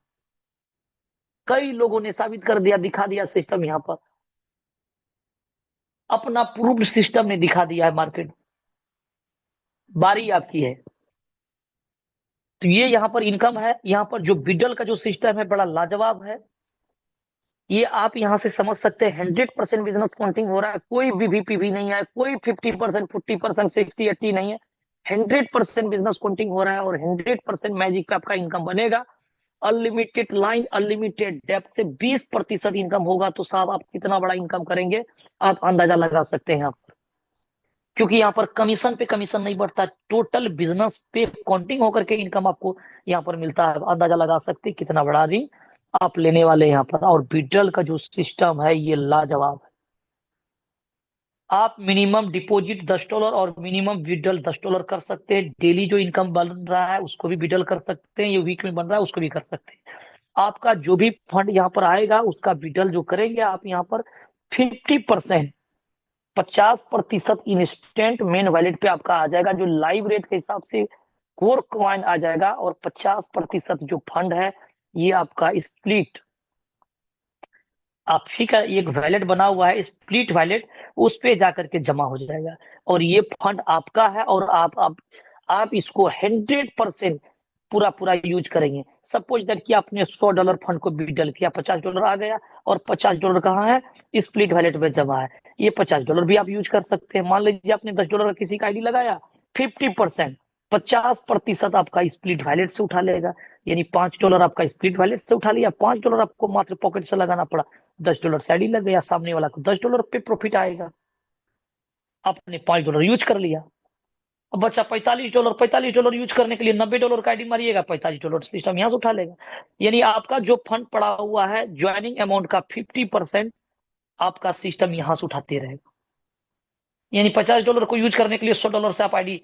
कई लोगों ने साबित कर दिया, दिखा दिया सिस्टम यहाँ पर, अपना प्रूव्ड सिस्टम ने दिखा दिया है मार्केट। बारी आपकी है। तो ये यहाँ पर इनकम है, यहाँ पर जो बिडल का जो सिस्टम है बड़ा लाजवाब है। ये आप यहाँ से समझ सकते हैं 100% बिजनेस काउंटिंग हो रहा है, कोई भी वीपीवी नहीं है, कोई 50%, 40%, 60, 80 नहीं है। 100% बिजनेस काउंटिंग हो रहा है और 100% मैजिक पे आपका इनकम बनेगा। अनलिमिटेड लाइन, अनलिमिटेड डेप्थ से 20% इनकम होगा, तो साहब आप कितना बड़ा इनकम करेंगे आप अंदाजा लगा सकते हैं आप। क्योंकि यहाँ पर कमीशन पे कमीशन नहीं बढ़ता, टोटल बिजनेस पे काउंटिंग होकर के इनकम आपको यहाँ पर मिलता है। अंदाजा लगा सकते हैं कितना बड़ा दिन आप लेने वाले हैं यहाँ पर। और विड्रॉल का जो सिस्टम है ये लाजवाब है। आप मिनिमम डिपॉजिट $10 और मिनिमम विड्रॉल $10 कर सकते हैं। डेली जो इनकम बन रहा है उसको भी विड्रॉल कर सकते हैं, ये वीक में बन रहा है उसको भी कर सकते हैं। आपका जो भी फंड यहाँ पर आएगा उसका विड्रॉल जो करेंगे आप यहाँ पर 50%, 50% इंस्टेंट मेन वैलेट पे आपका आ जाएगा, जो लाइव रेट के हिसाब से कोर कॉइन आ जाएगा। और 50% जो फंड है ये आपका स्प्लिट, आप ही का एक वैलेट बना हुआ है स्प्लिट वैलेट, उस पे जाकर के जमा हो जाएगा। और ये फंड आपका है और आप इसको 100% पूरा पूरा यूज करेंगे। सपोज दैट कि आपने $100 फंड को विड्रॉल किया, $50 आ गया, और $50 कहाँ है, स्प्लिट वैलेट में जमा है। ये $50 भी आप यूज कर सकते हैं। मान लीजिए आपने $10 का किसी का आईडी लगाया, 50%, 50% आपका स्प्लिट वैलेट से उठा लेगा। यानी $5 आपका स्प्लिट वैलेट से उठा लिया, $5 आपको मात्र पॉकेट से लगाना पड़ा, $10 से आईडी लग गया, सामने वाला को $10 पे प्रॉफिट आएगा। आपने $5 यूज कर लिया। अब बचा $45। $45 यूज करने के लिए $90 का आईडी मारिएगा, $45 सिस्टम यहां से उठा लेगा। यानी आपका जो फंड पड़ा हुआ है ज्वाइनिंग अमाउंट का 50% आपका सिस्टम यहां से उठाते रहेगा। यानी $50 को यूज करने के लिए $100 से आप आईडी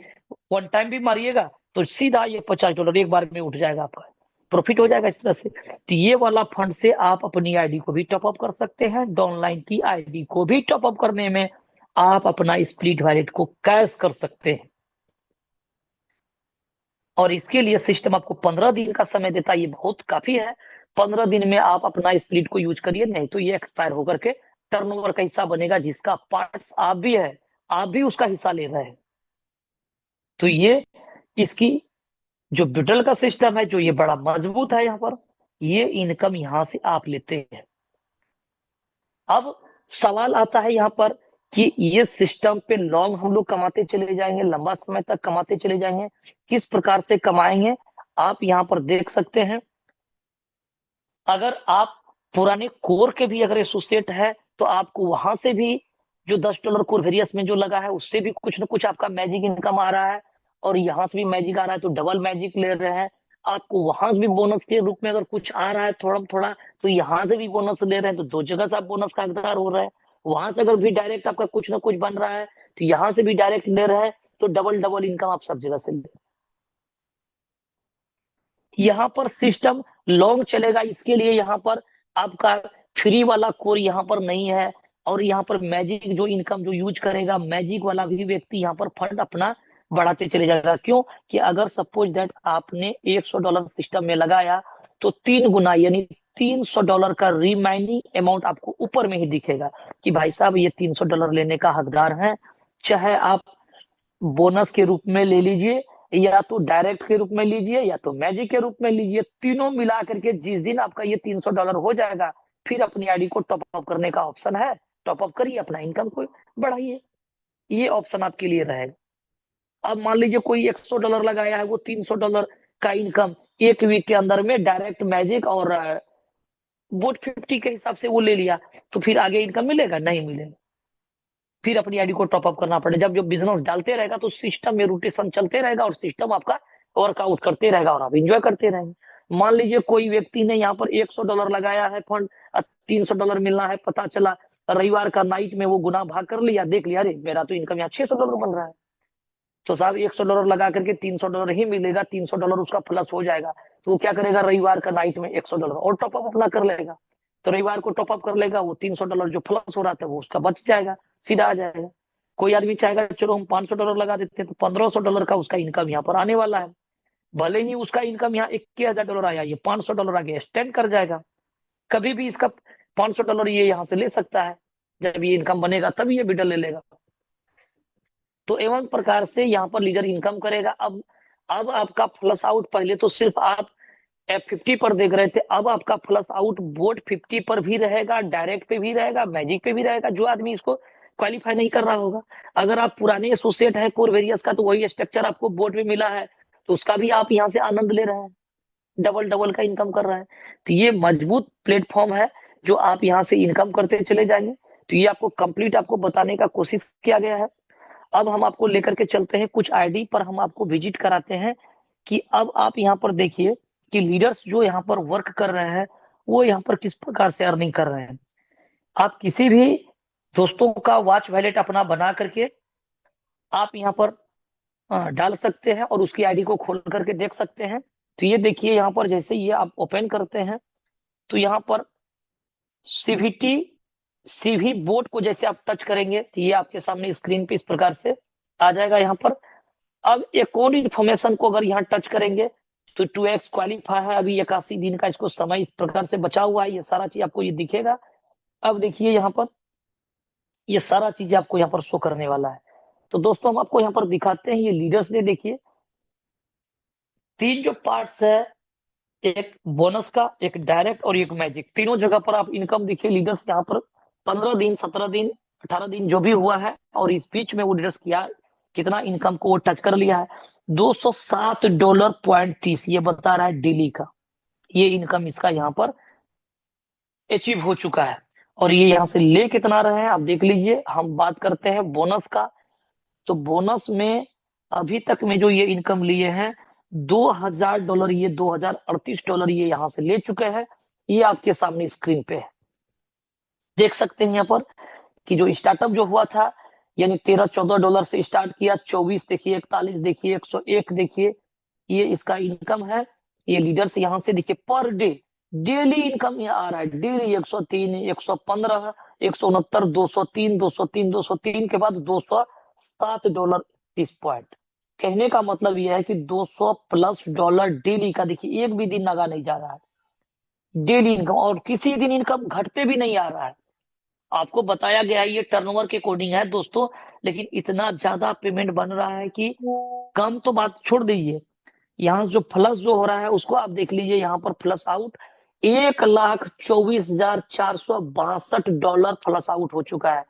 वन टाइम भी मारिएगा तो सीधा ये $50 एक बार में उठ जाएगा, आपका प्रॉफिट हो जाएगा इस तरह से। तो ये वाला फंड से आप अपनी आईडी को भी टॉप अप कर सकते हैं। डाउनलाइन की आईडी को भी टॉप अप करने में आप अपना स्प्लिट वैलेट को कैश कर सकते हैं। और इसके लिए सिस्टम आपको 15 दिन का समय देता है, ये बहुत काफी है। 15 दिन में आप अपना स्प्लिट को यूज करिए, नहीं तो ये एक्सपायर होकर के टर्नओवर का हिस्सा बनेगा, जिसका पार्ट्स आप भी है, आप भी उसका हिस्सा ले रहे हैं। तो ये इसकी जो बिटल का सिस्टम है, जो ये बड़ा मजबूत है, यहाँ पर ये इनकम यहां से आप लेते हैं। अब सवाल आता है यहाँ पर कि ये सिस्टम पे लॉन्ग हम लोग कमाते चले जाएंगे, लंबा समय तक कमाते चले जाएंगे, किस प्रकार से कमाएंगे? आप यहाँ पर देख सकते हैं। अगर आप पुराने कोर के भी अगर एसोसिएट है तो आपको वहां से भी जो $10 कोर वेरियस में जो लगा है उससे भी कुछ ना कुछ आपका मैजिक इनकम आ रहा है, और यहाँ से भी मैजिक आ रहा है तो डबल मैजिक ले रहे हैं। आपको वहां से भी बोनस के रूप में अगर कुछ आ रहा है थोड़ा थोड़ा तो यहाँ से भी बोनस ले रहे हैं, तो दो जगह से आप बोनस का हकदार हो रहे हैं। वहां से अगर भी डायरेक्ट आपका कुछ ना कुछ बन रहा है तो यहाँ से भी डायरेक्ट ले रहे हैं, तो डबल डबल इनकम आप सब जगह से ले। यहाँ पर सिस्टम लॉन्ग चलेगा, इसके लिए यहाँ पर आपका फ्री वाला कोर यहाँ पर नहीं है। और यहाँ पर मैजिक जो इनकम जो यूज करेगा, मैजिक वाला भी व्यक्ति यहाँ पर फंड अपना बढ़ाते चले जाएगा। क्यों? कि अगर सपोज दैट आपने $100 सिस्टम में लगाया तो 3 गुना यानी $300 का रिमाइनिंग अमाउंट आपको ऊपर में ही दिखेगा कि भाई साहब ये $300 लेने का हकदार है। चाहे आप बोनस के रूप में ले लीजिए, या तो डायरेक्ट के रूप में लीजिए, या तो मैजिक के रूप में लीजिए, तीनों मिला करके जिस दिन आपका ये $300 हो जाएगा, फिर अपनी आईडी को टॉप अप करने का ऑप्शन है, टॉप अप करिए, अपना इनकम को बढ़ाइए। ये ऑप्शन आपके लिए रहेगा। अब मान लीजिए कोई $100 लगाया है, वो $300 का इनकम एक वीक के अंदर में डायरेक्ट मैजिक और बोट 50 के हिसाब से वो ले लिया, तो फिर आगे इनकम मिलेगा? नहीं मिलेगा। फिर अपनी आईडी को टॉप अप करना पड़ेगा। जब जो बिजनेस डालते रहेगा तो सिस्टम में रोटेशन चलते रहेगा और सिस्टम आपका वर्कआउट करते रहेगा और आप इंजॉय करते रहेंगे। मान लीजिए कोई व्यक्ति ने यहाँ पर $100 लगाया है फंड, $300 मिलना है, पता चला रविवार का नाइट में वो गुना भाग कर लिया, देख लिया अरे मेरा तो इनकम यहाँ $600 बन रहा है, तो साहब $100 लगा करके $300 ही मिलेगा, $300 उसका प्लस हो जाएगा। तो वो क्या करेगा, रविवार का नाइट में $100 और टॉप अप अपना कर लेगा। तो रविवार को टॉप अप कर लेगा, वो $300 जो प्लस हो रहा था वो उसका बच जाएगा, सीधा आ जाएगा। कोई आदमी चाहेगा चलो हम $500 लगा देते हैं, तो $1500 का उसका इनकम यहाँ पर आने वाला है। भले ही उसका इनकम यहाँ $21,000 आया, ये $500 आगे एक्सटेंड कर जाएगा। कभी भी इसका $500 ये यहाँ से ले सकता है, जब ये इनकम बनेगा तभी ये बिडल ले लेगा। तो एवं प्रकार से यहाँ पर लीडर इनकम करेगा। अब आपका फ्लश आउट, पहले तो सिर्फ आप F50 पर देख रहे थे, अब आपका फ्लश आउट बोट 50 पर भी रहेगा, डायरेक्ट पे भी रहेगा, मैजिक पे भी रहेगा, जो आदमी इसको क्वालिफाई नहीं कर रहा होगा। अगर आप पुराने एसोसिएट है कोर वेरियस का, तो वही स्ट्रक्चर आपको बोट में मिला है, तो उसका भी आप यहाँ से आनंद ले रहे हैं, डबल डबल का इनकम कर रहे हैं। तो ये मजबूत प्लेटफॉर्म है जो आप यहाँ से इनकम करते चले जाएंगे। तो ये आपको कंप्लीट आपको बताने का कोशिश किया गया है। अब हम आपको लेकर के चलते हैं कुछ आईडी पर, हम आपको विजिट कराते हैं कि अब आप यहाँ पर देखिए कि लीडर्स जो यहाँ पर वर्क कर रहे हैं वो यहाँ पर किस प्रकार से अर्निंग कर रहे हैं। आप किसी भी दोस्तों का वॉच वैलेट अपना बना करके आप यहाँ पर डाल सकते हैं और उसकी आईडी को खोल करके देख सकते हैं। तो ये देखिए यहाँ पर जैसे ये आप ओपन करते हैं तो यहाँ पर सीवीटी सीवी बोर्ड को जैसे आप टच करेंगे तो ये आपके सामने स्क्रीन पे इस प्रकार से आ जाएगा यहाँ पर। अब एक और इन्फॉर्मेशन को अगर यहाँ टच करेंगे तो 2x क्वालिफाई है, अभी 81 दिन का इसको समय इस प्रकार से बचा हुआ है, ये सारा चीज आपको ये दिखेगा। अब देखिए यहाँ पर ये सारा चीज आपको यहाँ पर शो करने वाला है। तो दोस्तों हम आपको यहाँ पर दिखाते हैं, ये लीडर्स डे देखिए, 3 जो पार्ट्स है, एक बोनस का, एक डायरेक्ट और एक मैजिक, तीनों जगह पर आप इनकम देखिए। लीडर्स यहाँ पर 15 दिन 17 दिन 18 दिन जो भी हुआ है, और इस बीच में वो लीडर्स किया कितना इनकम को वो टच कर लिया है, $207.30 ये बता रहा है डेली का, ये इनकम इसका यहाँ पर अचीव हो चुका है। और ये यहाँ से ले कितना रहे हैं आप देख लीजिए। हम बात करते हैं बोनस का, तो बोनस में अभी तक में जो ये इनकम लिए हैं $2000, ये $2038 ये यहाँ से ले चुके हैं। ये आपके सामने स्क्रीन पे है, देख सकते हैं यहाँ पर कि जो स्टार्टअप जो हुआ था, यानी $13-14 से स्टार्ट किया, 24 देखिए, 41 देखिए, 101 देखिए, ये इसका इनकम है। ये लीडर्स यहाँ से देखिए पर डे डेली इनकम ये आ रहा है, डेली 103, 115, 169, 203, 203, 203 के बाद $207 30 पॉइंट। कहने का मतलब यह है कि $200+ डेली का, देखिए एक भी दिन लगा नहीं जा रहा है, डेली इनकम, और किसी दिन इनकम घटते भी नहीं आ रहा है। आपको बताया गया है ये टर्नओवर के अकॉर्डिंग है दोस्तों, लेकिन इतना ज्यादा पेमेंट बन रहा है कि कम तो बात छोड़ दीजिए, यहाँ जो प्लस जो हो रहा है उसको आप देख लीजिए। यहाँ पर प्लस आउट $1,24,462 प्लस आउट हो चुका है।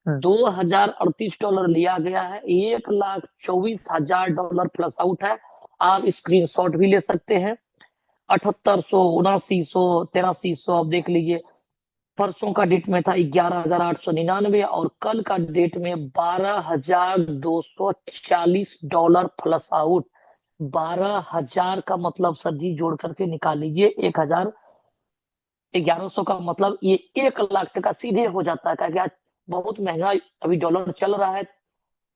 $2038 लिया गया है, $1,24,000 प्लस आउट है। आप स्क्रीनशॉट भी ले सकते हैं। 7800, 7900, 8300 आप देख लीजिए। परसों का डेट में था 11,899 और कल का डेट में $12,240 प्लस आउट। 12,000 का मतलब सर जी जोड़ करके निकाल लीजिए, 1,1100 का मतलब ये 1 लाख का सीधे हो जाता है। क्या क्या बहुत महंगा अभी डॉलर चल रहा है,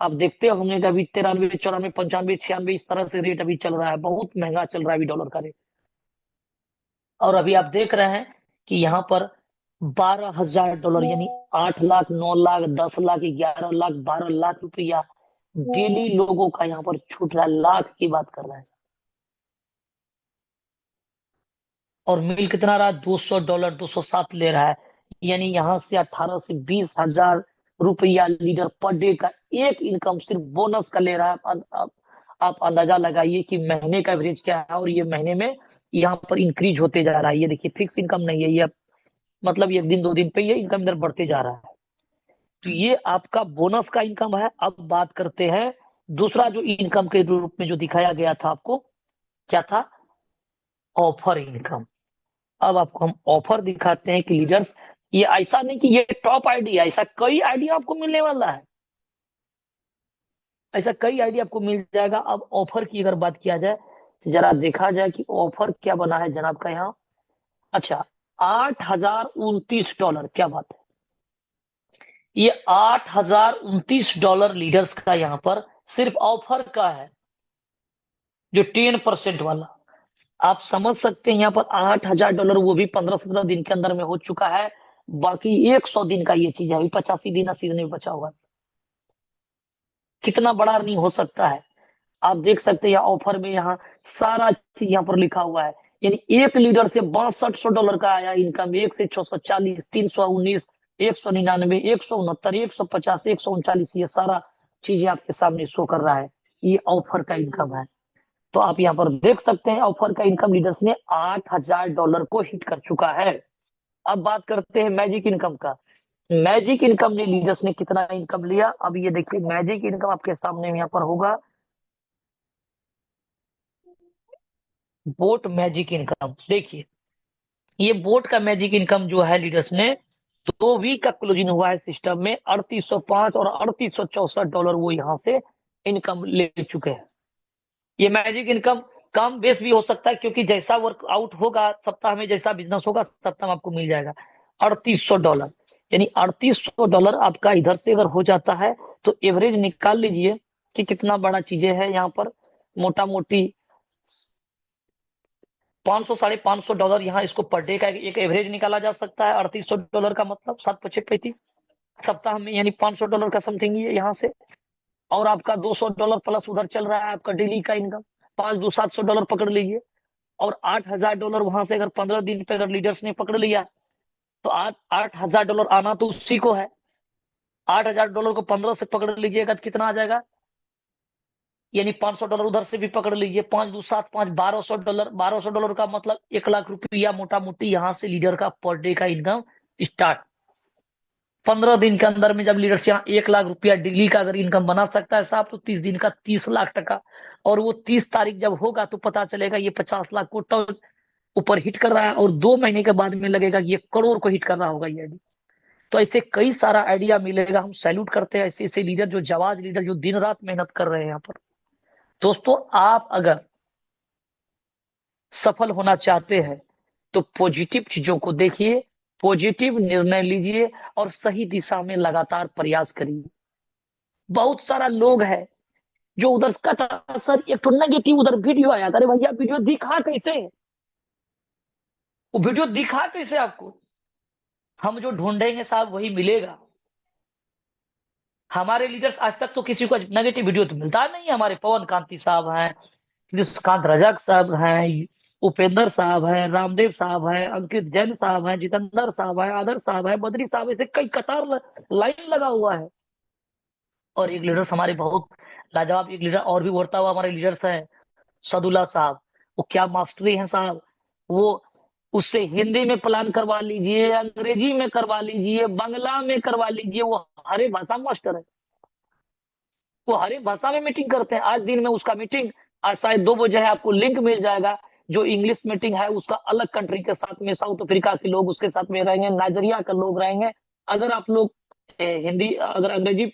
आप देखते होंगे कि अभी 93, 94, 95, 96 इस तरह से रेट अभी चल रहा है, बहुत महंगा चल रहा है अभी डॉलर का रेट। और अभी आप देख रहे हैं कि यहाँ पर $12,000 यानी 8 लाख, 9 लाख, 10 लाख, 11 लाख, 12 लाख रुपया डेली लोगों का यहाँ पर छूट रहा है। लाख की बात कर रहे हैं, और मिल कितना रहा है? $200, 207 ले रहा है। यानी यहाँ से 18 से 20 हजार रुपया लीडर पर डे का एक इनकम सिर्फ बोनस का ले रहा है। आप अंदाजा लगाइए कि महीने का एवरेज क्या है, और ये महीने में यहाँ पर इंक्रीज होते जा रहा है। ये देखिए फिक्स इनकम नहीं है ये, मतलब ये दिन 2 दिन पे ये इनकम इधर बढ़ते जा रहा है। तो ये आपका बोनस का इनकम है। अब बात करते हैं दूसरा जो इनकम के रूप में जो दिखाया गया था आपको, क्या था? Offer income. अब आपको हम ऑफर दिखाते हैं कि लीडर्स, ये ऐसा नहीं कि ये टॉप आईडी है, ऐसा कई आईडी आपको मिलने वाला है, ऐसा कई आईडी आपको मिल जाएगा। अब ऑफर की अगर बात किया जाए तो जरा देखा जाए कि ऑफर क्या बना है जनाब का यहाँ। अच्छा, $8,029, क्या बात है, ये $8,029 लीडर्स का यहाँ पर सिर्फ ऑफर का है, जो 10% वाला। आप समझ सकते हैं यहाँ पर $8,000 वो भी 15-17 दिन के अंदर में हो चुका है। बाकी 100 दिन का ये चीज है, अभी 85 दिन सीजन में बचा हुआ है। कितना बड़ा अर्निंग हो सकता है आप देख सकते हैं। यहाँ ऑफर में यहाँ सारा चीज यहाँ पर लिखा हुआ है। यानी एक लीडर से $6200 का आया इनकम, एक से 640, 319, 199, 169, 150, 139, ये सारा चीजें आपके सामने शो कर रहा है। ये ऑफर का इनकम है। तो आप यहाँ पर देख सकते हैं ऑफर का इनकम लीडर्स ने $8,000 को हिट कर चुका है। अब बात करते हैं मैजिक इनकम का। मैजिक इनकम ने लीडर्स ने कितना इनकम लिया, अब ये देखिए मैजिक इनकम आपके सामने यहाँ पर होगा। बोट मैजिक इनकम देखिए, ये बोट का मैजिक इनकम जो है लीडर्स ने 2 वीक का क्लोजिंग हुआ है सिस्टम में, 3805 और $3864 वो यहाँ से इनकम ले चुके हैं। ये मैजिक इनकम कम बेस भी हो सकता है, क्योंकि जैसा वर्कआउट होगा सप्ताह में, जैसा बिजनेस होगा सप्ताह में आपको मिल जाएगा। $3800 यानी $3800 आपका इधर से अगर हो जाता है तो एवरेज निकाल लीजिए कि कितना बड़ा चीजें है यहाँ पर। मोटा मोटी 500, $550 यहाँ इसको पर डे का एक एवरेज निकाला जा सकता है। $3800 का मतलब 7×5 = 35 सप्ताह में, यानी $500 का समथिंग ये यहाँ से। और आपका $200 प्लस उधर चल रहा है आपका डेली का इनकम, 5×2 $700 पकड़ लीजिए। और $8,000 वहां से अगर 15 दिन पे अगर लीडर्स ने पकड़ लिया तो $8,000 आना तो उसी को है। $8,000 को 15 से पकड़ लीजिएगा तो कितना आ जाएगा, यानी $500 उधर से भी पकड़ लीजिए। 5×2 7, 5, $1,200। $1,200 का मतलब 1 लाख रुपया मोटा मोटी यहाँ से लीडर का पर डे का इनकम स्टार्ट। 15 दिन के अंदर में जब लीडर्स यहाँ 1 लाख रुपया डेली का अगर इनकम बना सकता है साहब, तो 30 दिन का 30 लाख टका। और वो 30 तारीख जब होगा तो पता चलेगा ये 50 लाख को ऊपर हिट कर रहा है, और 2 महीने के बाद में लगेगा कि ये करोड़ को हिट कर रहा होगा ये। तो ऐसे कई सारा आइडिया मिलेगा। हम सैल्यूट करते हैं ऐसे ऐसे लीडर, जो जाबाज लीडर, जो दिन रात मेहनत कर रहे हैं यहाँ पर। दोस्तों, आप अगर सफल होना चाहते हैं तो पॉजिटिव चीजों को देखिए, पॉजिटिव निर्णय लीजिए और सही दिशा में लगातार प्रयास करिए। बहुत सारा लोग है जो उधर का, सर एक तो नेगेटिव उधर वीडियो आया, अरे भैया वीडियो दिखा कैसे, वो वीडियो दिखा कैसे आपको? हम जो ढूंढेंगे साहब वही मिलेगा। हमारे लीडर्स आज तक तो किसी को नेगेटिव वीडियो तो मिलता नहीं है। हमारे पवन कांति साहब हैं, कृष्णकांत रजक साहब हैं, उपेंद्र साहब हैं, रामदेव साहब हैं, अंकित जैन साहब हैं, जितेंद्र साहब हैं, आदर्श साहब हैं, बद्री साहब, ऐसे कई कतार लाइन लगा हुआ है। और एक लीडर्स हमारे बहुत लाजवाब, एक लीडर और भी उभरता हुआ हमारे लीडर्स हैं, सदुल्ला साहब। वो क्या मास्टरी हैं साहब। वो उससे हिंदी में प्लान करवा लीजिए, अंग्रेजी में करवा लीजिए, बांग्ला में करवा लीजिए, वो हर एक भाषा में मास्टर है। वो हर एक भाषा में मीटिंग करते हैं। आज दिन में उसका मीटिंग, आज शायद 2 बजे है, आपको लिंक मिल जाएगा। जो इंग्लिश मीटिंग है उसका अलग कंट्री के साथ में, साउथ अफ्रीका के लोग उसके साथ में रहेंगे, नाइजीरिया के लोग रहेंगे। अगर आप लोग हिंदी, अगर अंग्रेजी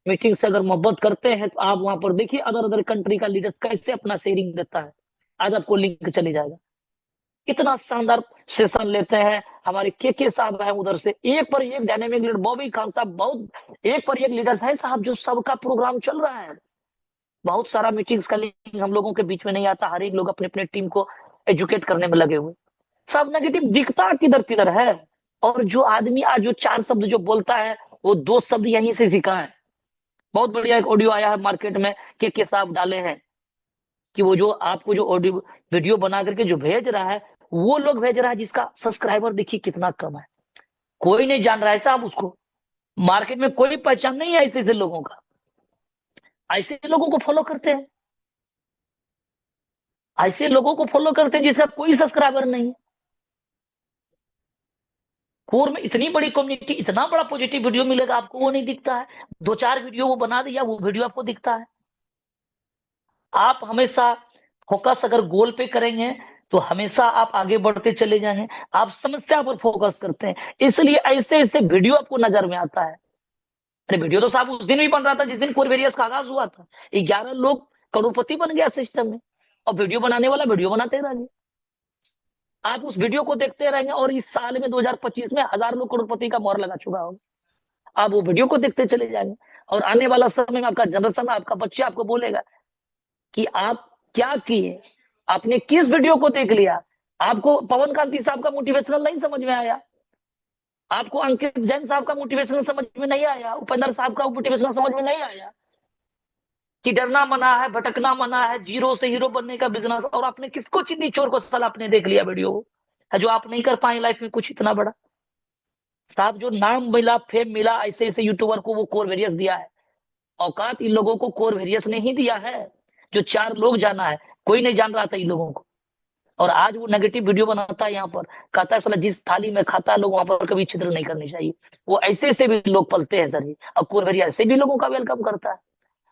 मीटिंग से अगर मोहब्बत करते हैं तो आप वहां पर देखिए अदर अदर कंट्री का लीडर्स कैसे अपना शेयरिंग देता है। आज आपको लिंक चली जाएगा। इतना शानदार सेशन लेते हैं। हमारे के साहब हैं उधर से, एक पर एक डायनेमिक लीडर, बॉबी खान साहब, बहुत एक पर एक लीडर्स है साहब, जो सबका प्रोग्राम चल रहा है। बहुत सारा मीटिंग्स का लिंक हम लोगों के बीच में नहीं आता। हर एक लोग अपने अपने टीम को एजुकेट करने में लगे हुए। सब नेगेटिव दिखता किधर किधर है। और जो आदमी आज जो 4 शब्द जो बोलता है, वो 2 शब्द यहीं से सीखा है। बहुत बढ़िया एक ऑडियो आया है मार्केट में, के साहब डाले हैं कि वो जो आपको जो ऑडियो वीडियो बना करके जो भेज रहा है, वो लोग भेज रहा है जिसका सब्सक्राइबर देखिए कितना कम है। कोई नहीं जान रहा है साहब उसको। मार्केट में कोई पहचान नहीं है ऐसे ऐसे लोगों का। ऐसे लोगों को फॉलो करते हैं, ऐसे लोगों को फॉलो करते हैं जिसका कोई सब्सक्राइबर नहीं है। कोर में इतनी बड़ी कम्युनिटी, इतना बड़ा पॉजिटिव वीडियो मिलेगा आपको, वो नहीं दिखता है। 2-4 वीडियो वो बना दिया, वो वीडियो आपको दिखता है। आप हमेशा फोकस अगर गोल पे करेंगे तो हमेशा आप आगे बढ़ते चले जाएंगे। आप समस्या पर फोकस करते हैं, इसलिए ऐसे ऐसे वीडियो आपको नजर में आता है। अरे वीडियो तो साहब उस दिन भी बन रहा था जिस दिन कोरवेरियस का आगाज हुआ था। 11 लोग करोड़पति बन गया सिस्टम में, और वीडियो बनाने वाला वीडियो बनाते रहिए। आप उस वीडियो को देखते रहेंगे और इस साल में 2025 में 1000 लोग करोड़पति का मोहर लगा चुका होगा। आप वो वीडियो को देखते चले जाएंगे, और आने वाला समय में आपका जनरेशन, आपका बच्चा आपको बोलेगा कि आप क्या किए, आपने किस वीडियो को देख लिया। आपको पवन कांति साहब का मोटिवेशनल नहीं समझ में आया, आपको अंकित जैन साहब का मोटिवेशनल समझ में नहीं आया, उपेंद्र साहब का मोटिवेशनल समझ में नहीं आया कि डरना मना है, भटकना मना है, जीरो से हीरो बनने का बिजनेस। और आपने किसको, चिन्नी चोर को साल आपने देख लिया वीडियो है, जो आप नहीं कर पाए लाइफ में कुछ इतना बड़ा। साहब जो नाम मिला, फेम मिला ऐसे ऐसे यूट्यूबर को, वो कोर वेरियस दिया है। औकात इन लोगों को कोर वेरियस ने ही दिया है। जो 4 लोग जाना है, कोई नहीं जान रहा था इन लोगों को। और आज वो नेगेटिव वीडियो बनाता है, यहाँ पर कहता है साला जिस थाली में खाता है लोग वहां पर कभी छिद्र नहीं करनी चाहिए। वो ऐसे ऐसे भी लोग पलते हैं सर जी, और कोर वेरियस ऐसे भी लोगों का वेलकम करता है।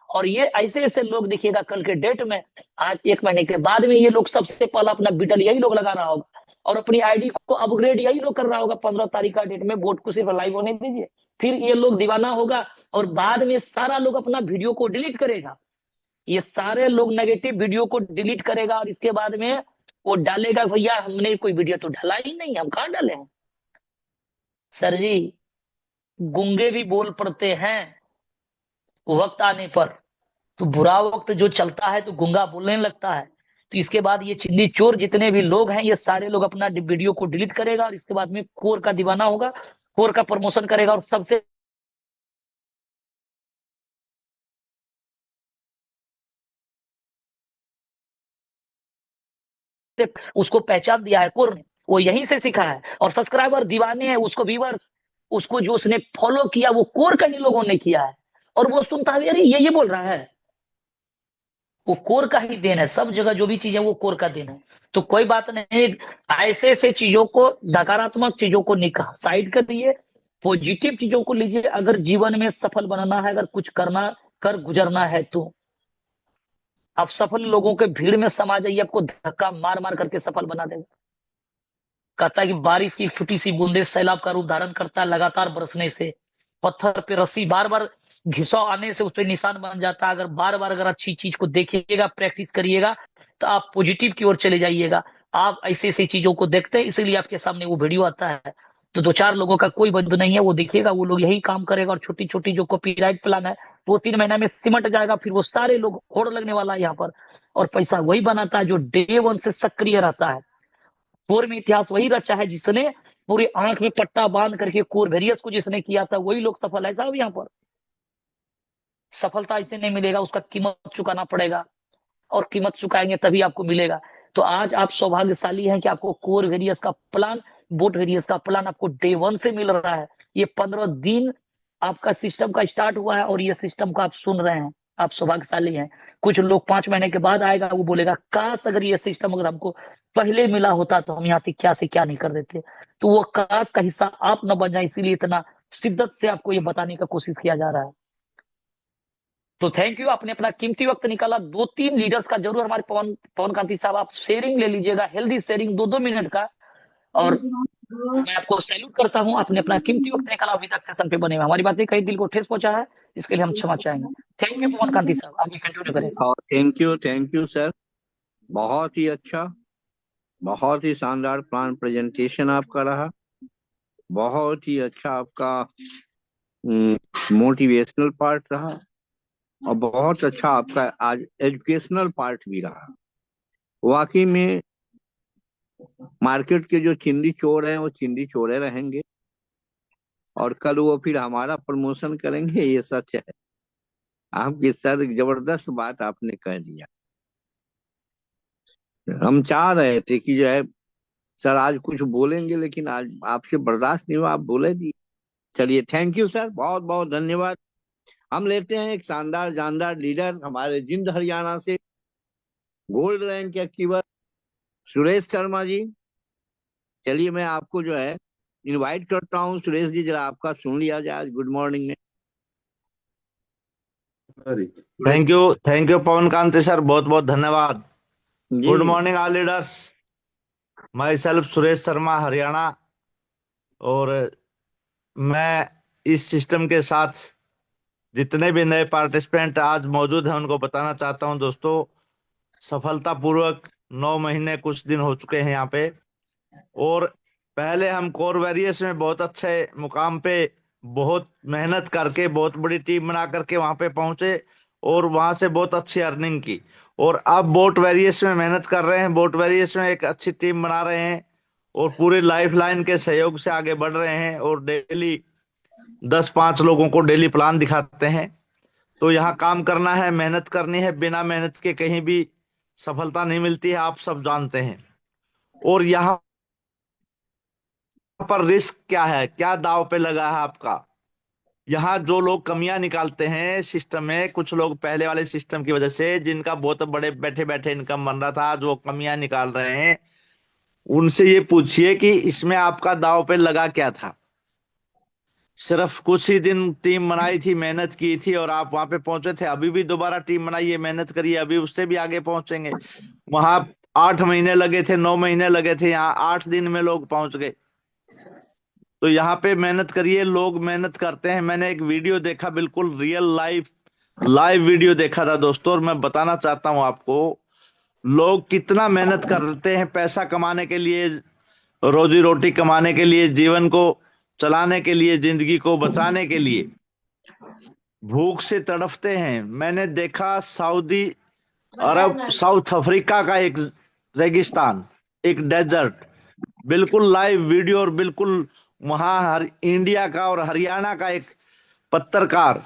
और ये ऐसे ऐसे लोग देखिएगा कल के डेट में, आज 1 महीने के बाद में, ये लोग सबसे पहला अपना बीटल यही लोग लगा रहा होगा, और अपनी आईडी को अपग्रेड यही लोग कर रहा होगा। 15 तारीख का डेट में वोट को सिर्फ लाइव होने दीजिए, फिर ये लोग दीवाना होगा, और बाद में सारा लोग अपना वीडियो को डिलीट करेगा। ये सारे लोग नेगेटिव वीडियो को डिलीट करेगा, और इसके बाद में वो डालेगा भैया हमने कोई वीडियो तो ढला ही नहीं, हम कहाँ डाले हैं। सर जी, गूंगे भी बोल पड़ते हैं वक्त आने पर। तो बुरा वक्त जो चलता है तो गूंगा बोलने लगता है। तो इसके बाद ये चिल्ली चोर जितने भी लोग हैं, ये सारे लोग अपना वीडियो को डिलीट करेगा, और इसके बाद में कोर का दीवाना होगा, कोर का प्रमोशन करेगा, और सबसे उसको पहचान दिया है कोर ने, वो यहीं से सीखा है। और सब्सक्राइबर दीवाने हैं उसको, व्यूवर्स उसको, जो उसने फॉलो किया वो कोर का ही लोगों ने किया है। और वो सुनता है अरे ये बोल रहा है, वो कोर का ही देन है। सब जगह जो भी चीज है वो कोर का देन है। तो कोई बात नहीं, ऐसे ऐसे चीजों को, नकारात्मक चीजों को निकाल साइड कर दिए, पॉजिटिव चीजों को लीजिए। अगर जीवन में सफल बनना है, अगर कुछ करना कर गुजरना है, तो आप सफल लोगों के भीड़ में समा जाइए, आपको धक्का मार मार करके सफल बना देगा। कहता है कि बारिश की एक छोटी सी बूंदे सैलाब का रूप धारण करता है लगातार बरसने से। पत्थर पे रस्सी बार बार घिसाव आने से उस पर निशान बन जाता है। अगर बार बार अगर अच्छी चीज को देखिएगा, प्रैक्टिस करिएगा, तो आप पॉजिटिव की ओर चले जाइएगा। आप ऐसी ऐसी चीजों को देखते हैं, इसीलिए आपके सामने वो वीडियो आता है। तो दो चार लोगों का कोई बंधु नहीं है, वो देखिएगा, वो लोग यही काम करेगा। और छोटी छोटी जो कॉपीराइट प्लान है 2-3 महीना में सिमट जाएगा, फिर वो सारे लोग होड़ लगने वाला है यहाँ पर। और पैसा वही बनाता है जो डे वन से सक्रिय रहता है। कोर में इतिहास वही रचा है जिसने पूरी आंख में पट्टा बांध करके कोर वेरियस को जिसने किया था, वही लोग सफल है साहब। यहाँ पर सफलता ऐसे नहीं मिलेगा, उसका कीमत चुकाना पड़ेगा, और कीमत चुकाएंगे तभी आपको मिलेगा। तो आज आप सौभाग्यशाली हैं कि आपको कोर वेरियस का प्लान, बोट वेरियस का प्लान आपको डे वन से मिल रहा है। ये 15 दिन आपका सिस्टम का स्टार्ट हुआ है और ये सिस्टम का आप सुन रहे हैं। आप सौभाग्यशाली हैं। कुछ लोग 5 महीने के बाद आएगा, वो बोलेगा काश अगर ये सिस्टम अगर हमको पहले मिला होता तो हम यहाँ से क्या नहीं कर देते। तो वो काश का हिस्सा आप न बन जाए, इसीलिए इतना शिद्दत से आपको ये बताने का कोशिश किया जा रहा है। तो थैंक यू, आपने अपना कीमती वक्त निकाला। 2-3 लीडर्स का जरूर, हमारे पवन पवन कांति साहब, आप शेयरिंग ले लीजिएगा, हेल्दी शेयरिंग 2-2 मिनट का। और मैं आपको सैल्यूट करता हूं, आपने अपना कीमती वक्त निकाला, अभी तक सेशन पे बने हुए। हमारी बातें कहीं दिल को ठेस पहुंचा है, इसके लिए हम क्षमा चाहेंगे। थैंक यू पवन कांति साहब, आगे कंटिन्यू करें। और थैंक यू सर। बहुत ही अच्छा, बहुत ही शानदार प्लान प्रेजेंटेशन आपका रहा। बहुत ही अच्छा आपका मोटिवेशनल पार्ट रहा, और बहुत अच्छा आपका आज एजुकेशनल पार्ट भी रहा। वाकई में मार्केट के जो चिंदी चोर हैं वो चिंदी चोरे रहेंगे, और कल वो फिर हमारा प्रमोशन करेंगे, ये सच है। आपकी सर जबरदस्त बात आपने कह दिया। हम चाह रहे थे कि जो है सर आज कुछ बोलेंगे, लेकिन आज आपसे बर्दाश्त नहीं हुआ, आप बोले दी। चलिए, थैंक यू सर, बहुत बहुत धन्यवाद। हम लेते हैं एक शानदार जानदार लीडर हमारे जिंद हरियाणा से, गोल्ड रैंक के अचीवर सुरेश शर्मा जी। चलिए, मैं आपको जो है इनवाइट करता हूँ। सुरेश जी, जरा आपका सुन लिया जाए आज गुड मॉर्निंग में। Thank you Pawan Kanti sir, बहुत बहुत धन्यवाद। जी। Good morning all leaders. Myself Suresh Sharma, Haryana. और मैं इस सिस्टम के साथ जितने भी नए पार्टिसिपेंट आज मौजूद हैं उनको बताना चाहता हूं दोस्तों, सफलतापूर्वक 9 महीने कुछ दिन हो चुके हैं यहाँ पे। और पहले हम कोर वेरियस में बहुत अच्छे मुकाम पे, बहुत मेहनत करके, बहुत बड़ी टीम बना करके वहां पे पहुंचे, और वहां से बहुत अच्छी अर्निंग की। और अब बोट वेरियस में मेहनत कर रहे हैं, बोट वेरियस में एक अच्छी टीम बना रहे हैं, और पूरे लाइफ लाइन के सहयोग से आगे बढ़ रहे हैं। और डेली 10-5 लोगों को डेली प्लान दिखाते हैं। तो यहाँ काम करना है, मेहनत करनी है, बिना मेहनत के कहीं भी सफलता नहीं मिलती है, आप सब जानते हैं। और यहाँ पर रिस्क क्या है, क्या दाव पे लगा है आपका। यहाँ जो लोग कमियां निकालते हैं सिस्टम में, कुछ लोग पहले वाले सिस्टम की वजह से जिनका बहुत बड़े बैठे बैठे इनकम बन रहा था, जो कमियां निकाल रहे हैं, उनसे ये पूछिए कि इसमें आपका दाव पे लगा क्या था। सिर्फ कुछ ही दिन टीम बनाई थी, मेहनत की थी, और आप वहां पे पहुंचे थे। अभी भी दोबारा टीम बनाइए, मेहनत करिए, अभी उससे भी आगे पहुंचेंगे। वहां 8 महीने लगे थे, 9 महीने लगे थे, यहाँ 8 दिन में लोग पहुंच गए। तो यहाँ पे मेहनत करिए, लोग मेहनत करते हैं। मैंने एक वीडियो देखा, बिल्कुल रियल लाइफ लाइव वीडियो देखा था दोस्तों, और मैं बताना चाहता हूँ आपको, लोग कितना मेहनत करते हैं पैसा कमाने के लिए, रोजी रोटी कमाने के लिए, जीवन को चलाने के लिए, जिंदगी को बचाने के लिए भूख से तड़फते हैं। मैंने देखा सऊदी अरब, साउथ अफ्रीका का एक रेगिस्तान, एक डेजर्ट, बिल्कुल लाइव वीडियो, और बिल्कुल वहां हर इंडिया का और हरियाणा का एक पत्रकार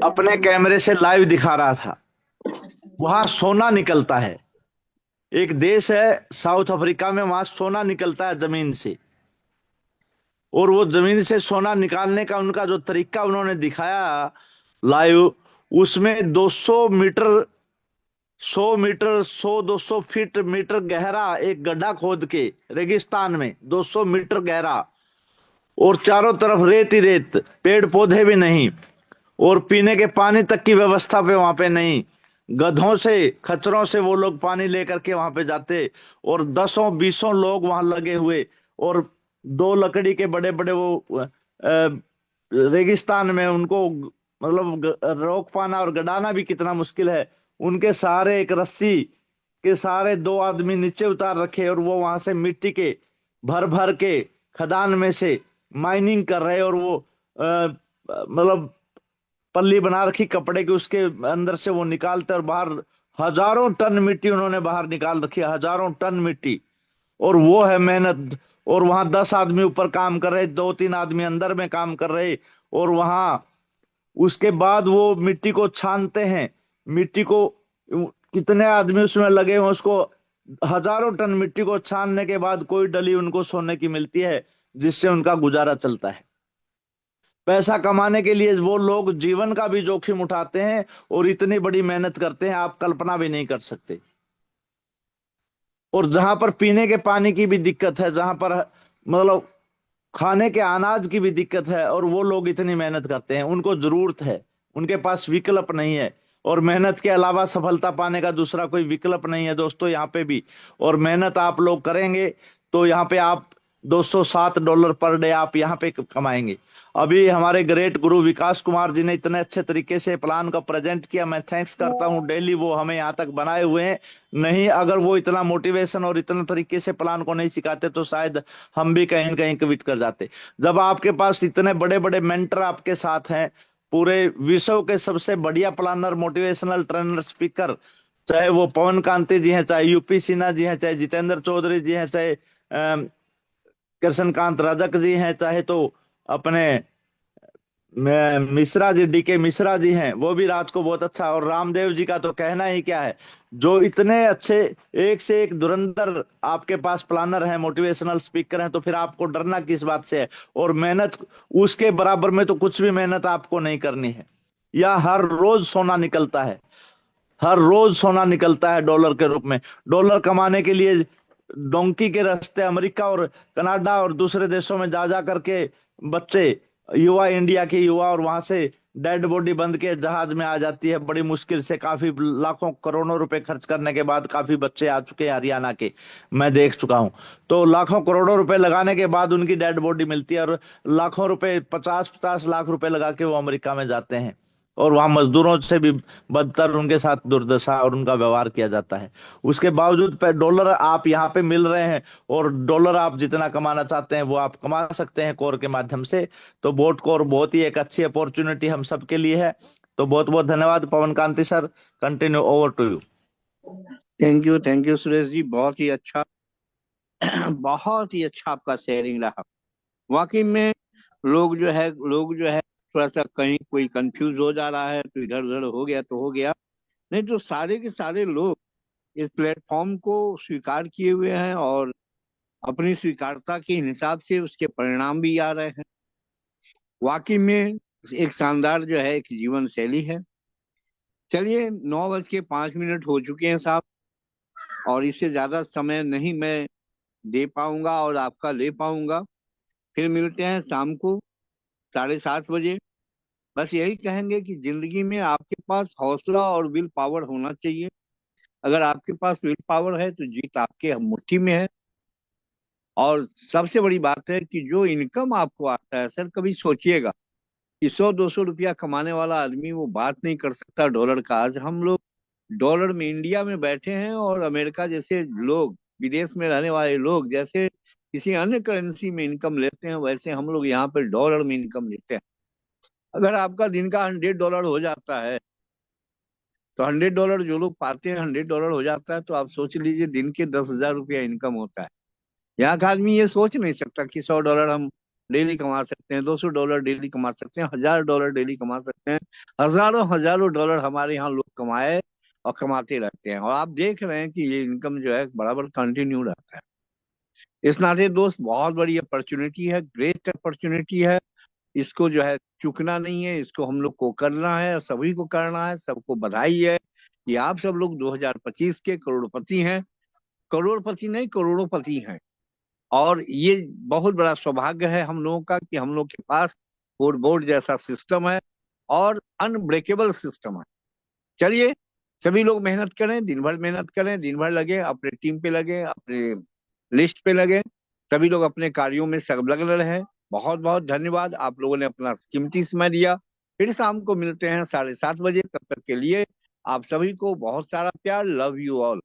अपने कैमरे से लाइव दिखा रहा था। वहां सोना निकलता है, एक देश है साउथ अफ्रीका में, वहां सोना निकलता है जमीन से। और वो जमीन से सोना निकालने का उनका जो तरीका उन्होंने दिखाया लाइव, उसमें 200 मीटर, 100 मीटर, 100-200 फीट मीटर गहरा एक गड्ढा खोद के रेगिस्तान में, 200 मीटर गहरा, और चारों तरफ रेत ही रेत, पेड़ पौधे भी नहीं, और पीने के पानी तक की व्यवस्था पे वहां पे नहीं। गधों से, खच्चरों से वो लोग पानी लेकर के वहां पे जाते, और दसों बीसों लोग वहां लगे हुए, और दो लकड़ी के बड़े बड़े वो रेगिस्तान में उनको मतलब रोक पाना और गड़ाना भी कितना मुश्किल है। उनके सहारे एक रस्सी के सहारे दो आदमी नीचे उतार रखे, और वो वहां से मिट्टी के भर भर के खदान में से माइनिंग कर रहे, और वो मतलब पल्ली बना रखी कपड़े की, उसके अंदर से वो निकालते, और बाहर हजारों टन मिट्टी उन्होंने बाहर निकाल रखी है, हजारों टन मिट्टी। और वो है मेहनत। और वहां 10 आदमी ऊपर काम कर रहे, 2-3 आदमी अंदर में काम कर रहे। और वहां उसके बाद वो मिट्टी को छानते हैं। मिट्टी को कितने आदमी उसमें लगे हुए, उसको हजारों टन मिट्टी को छानने के बाद कोई डली उनको सोने की मिलती है, जिससे उनका गुजारा चलता है। पैसा कमाने के लिए वो लोग जीवन का भी जोखिम उठाते हैं, और इतनी बड़ी मेहनत करते हैं, आप कल्पना भी नहीं कर सकते। और जहां पर पीने के पानी की भी दिक्कत है, जहां पर मतलब खाने के अनाज की भी दिक्कत है, और वो लोग इतनी मेहनत करते हैं, उनको जरूरत है, उनके पास विकल्प नहीं है। और मेहनत के अलावा सफलता पाने का दूसरा कोई विकल्प नहीं है दोस्तों, यहाँ पे भी। और मेहनत आप लोग करेंगे तो यहाँ पे आप $207 पर डे आप यहाँ पे कमाएंगे। अभी हमारे ग्रेट गुरु विकास कुमार जी ने इतने अच्छे तरीके से प्लान का प्रेजेंट किया, मैं थैंक्स करता हूँ। डेली वो हमें यहाँ तक बनाए हुए हैं। नहीं, अगर वो इतना मोटिवेशन और इतना तरीके से प्लान को नहीं सिखाते तो शायद हम भी कहीं न कहीं क्विट कर जाते। जब आपके पास इतने बड़े बड़े मेंटर आपके साथ हैं, पूरे विश्व के सबसे बढ़िया प्लानर, मोटिवेशनल ट्रेनर, स्पीकर, चाहे वो पवन कांति जी हैं, चाहे यूपी सिन्हा जी हैं, चाहे जितेंद्र चौधरी जी हैं, चाहे कृष्णकांत रजक जी हैं, चाहे तो अपने मिश्रा जी, डीके मिश्रा जी हैं, वो भी रात को बहुत अच्छा। और रामदेव जी का तो कहना ही क्या है, जो इतने अच्छे एक से एक धुरंधर आपके पास प्लानर हैं, मोटिवेशनल स्पीकर हैं, तो फिर आपको डरना किस बात से है। और मेहनत उसके बराबर में तो कुछ भी मेहनत आपको नहीं करनी है। या हर रोज सोना निकलता है, हर रोज सोना निकलता है डॉलर के रूप में। डॉलर कमाने के लिए डोंकी के रास्ते अमेरिका और कनाडा और दूसरे देशों में जा जा करके बच्चे, युवा, इंडिया के युवा, और वहां से डेड बॉडी बंद के जहाज में आ जाती है बड़ी मुश्किल से। काफी लाखों करोड़ों रुपए खर्च करने के बाद काफी बच्चे आ चुके हैं हरियाणा के, मैं देख चुका हूं। तो लाखों करोड़ों रुपए लगाने के बाद उनकी डेड बॉडी मिलती है, और लाखों रुपए, 50-50 लाख रुपए लगा के वो अमेरिका में जाते हैं, और वहां मजदूरों से भी बदतर उनके साथ दुर्दशा और उनका व्यवहार किया जाता है। उसके बावजूद पे डॉलर आप यहाँ पे मिल रहे हैं, और डॉलर आप जितना कमाना चाहते हैं वो आप कमा सकते हैं कोर के माध्यम से। तो बोट कोर बहुत ही एक अच्छी अपॉर्चुनिटी हम सबके लिए है। तो बहुत बहुत धन्यवाद Pawan Kanti sir, continue, over to you. Thank you Suresh ji, बहुत ही अच्छा बहुत ही अच्छा आपका शेयरिंग रहा। वाकई में लोग जो है थोड़ा सा कहीं कोई कंफ्यूज हो जा रहा है तो इधर उधर हो गया तो हो गया, नहीं तो सारे के सारे लोग इस प्लेटफॉर्म को स्वीकार किए हुए हैं, और अपनी स्वीकारता के हिसाब से उसके परिणाम भी आ रहे हैं। वाकई में एक शानदार जो है एक जीवन शैली है। चलिए, 9:05 हो चुके हैं साहब, और इससे ज्यादा समय नहीं मैं दे पाऊंगा और आपका ले पाऊंगा। फिर मिलते हैं शाम को 7:30 बजे। बस यही कहेंगे कि जिंदगी में आपके पास हौसला और विल पावर होना चाहिए। अगर आपके पास विल पावर है तो जीत आपके मुट्ठी में है। और सबसे बड़ी बात है कि जो इनकम आपको आता है सर, कभी सोचिएगा कि 100-200 रुपया कमाने वाला आदमी वो बात नहीं कर सकता डॉलर का। आज हम लोग डॉलर में इंडिया में बैठे हैं, और अमेरिका जैसे लोग, विदेश में रहने वाले लोग जैसे किसी अन्य करेंसी में इनकम लेते हैं, वैसे हम लोग यहाँ पर डॉलर में इनकम लेते हैं। अगर आपका दिन का $100 हो जाता है, तो $100 जो लोग पाते हैं, $100 हो जाता है, तो आप सोच लीजिए दिन के 10,000 रुपया इनकम होता है। यहाँ का आदमी ये सोच नहीं सकता कि $100 हम डेली कमा सकते हैं, $200 डेली कमा सकते हैं, $1,000 डेली कमा सकते हैं। हजारों हजारों डॉलर हमारे यहाँ लोग कमाए और कमाते रहते हैं, और आप देख रहे हैं कि ये इनकम जो है बराबर कंटिन्यू रहता है। इस नाते दोस्त, बहुत बड़ी अपॉर्चुनिटी है, ग्रेट अपॉर्चुनिटी है। इसको जो है चूकना नहीं है, इसको हम लोग को करना है, सभी को करना है। सबको बधाई है कि आप सब लोग 2025 के करोड़पति हैं। करोड़पति नहीं, करोड़ोंपति हैं। और ये बहुत बड़ा सौभाग्य है हम लोगों का कि हम लोग के पास बोर्ड बोर्ड जैसा सिस्टम है, और अनब्रेकेबल सिस्टम है। चलिए, सभी लोग मेहनत करें, दिन भर मेहनत करें, दिन भर लगे, अपने टीम पे लगे, अपने लिस्ट पे लगे, सभी लोग अपने कार्यों में संलग्न रहे। बहुत बहुत धन्यवाद, आप लोगों ने अपना कीमती समय दिया। फिर शाम को मिलते हैं 7:30 बजे। तब तक के लिए आप सभी को बहुत सारा प्यार। Love you all.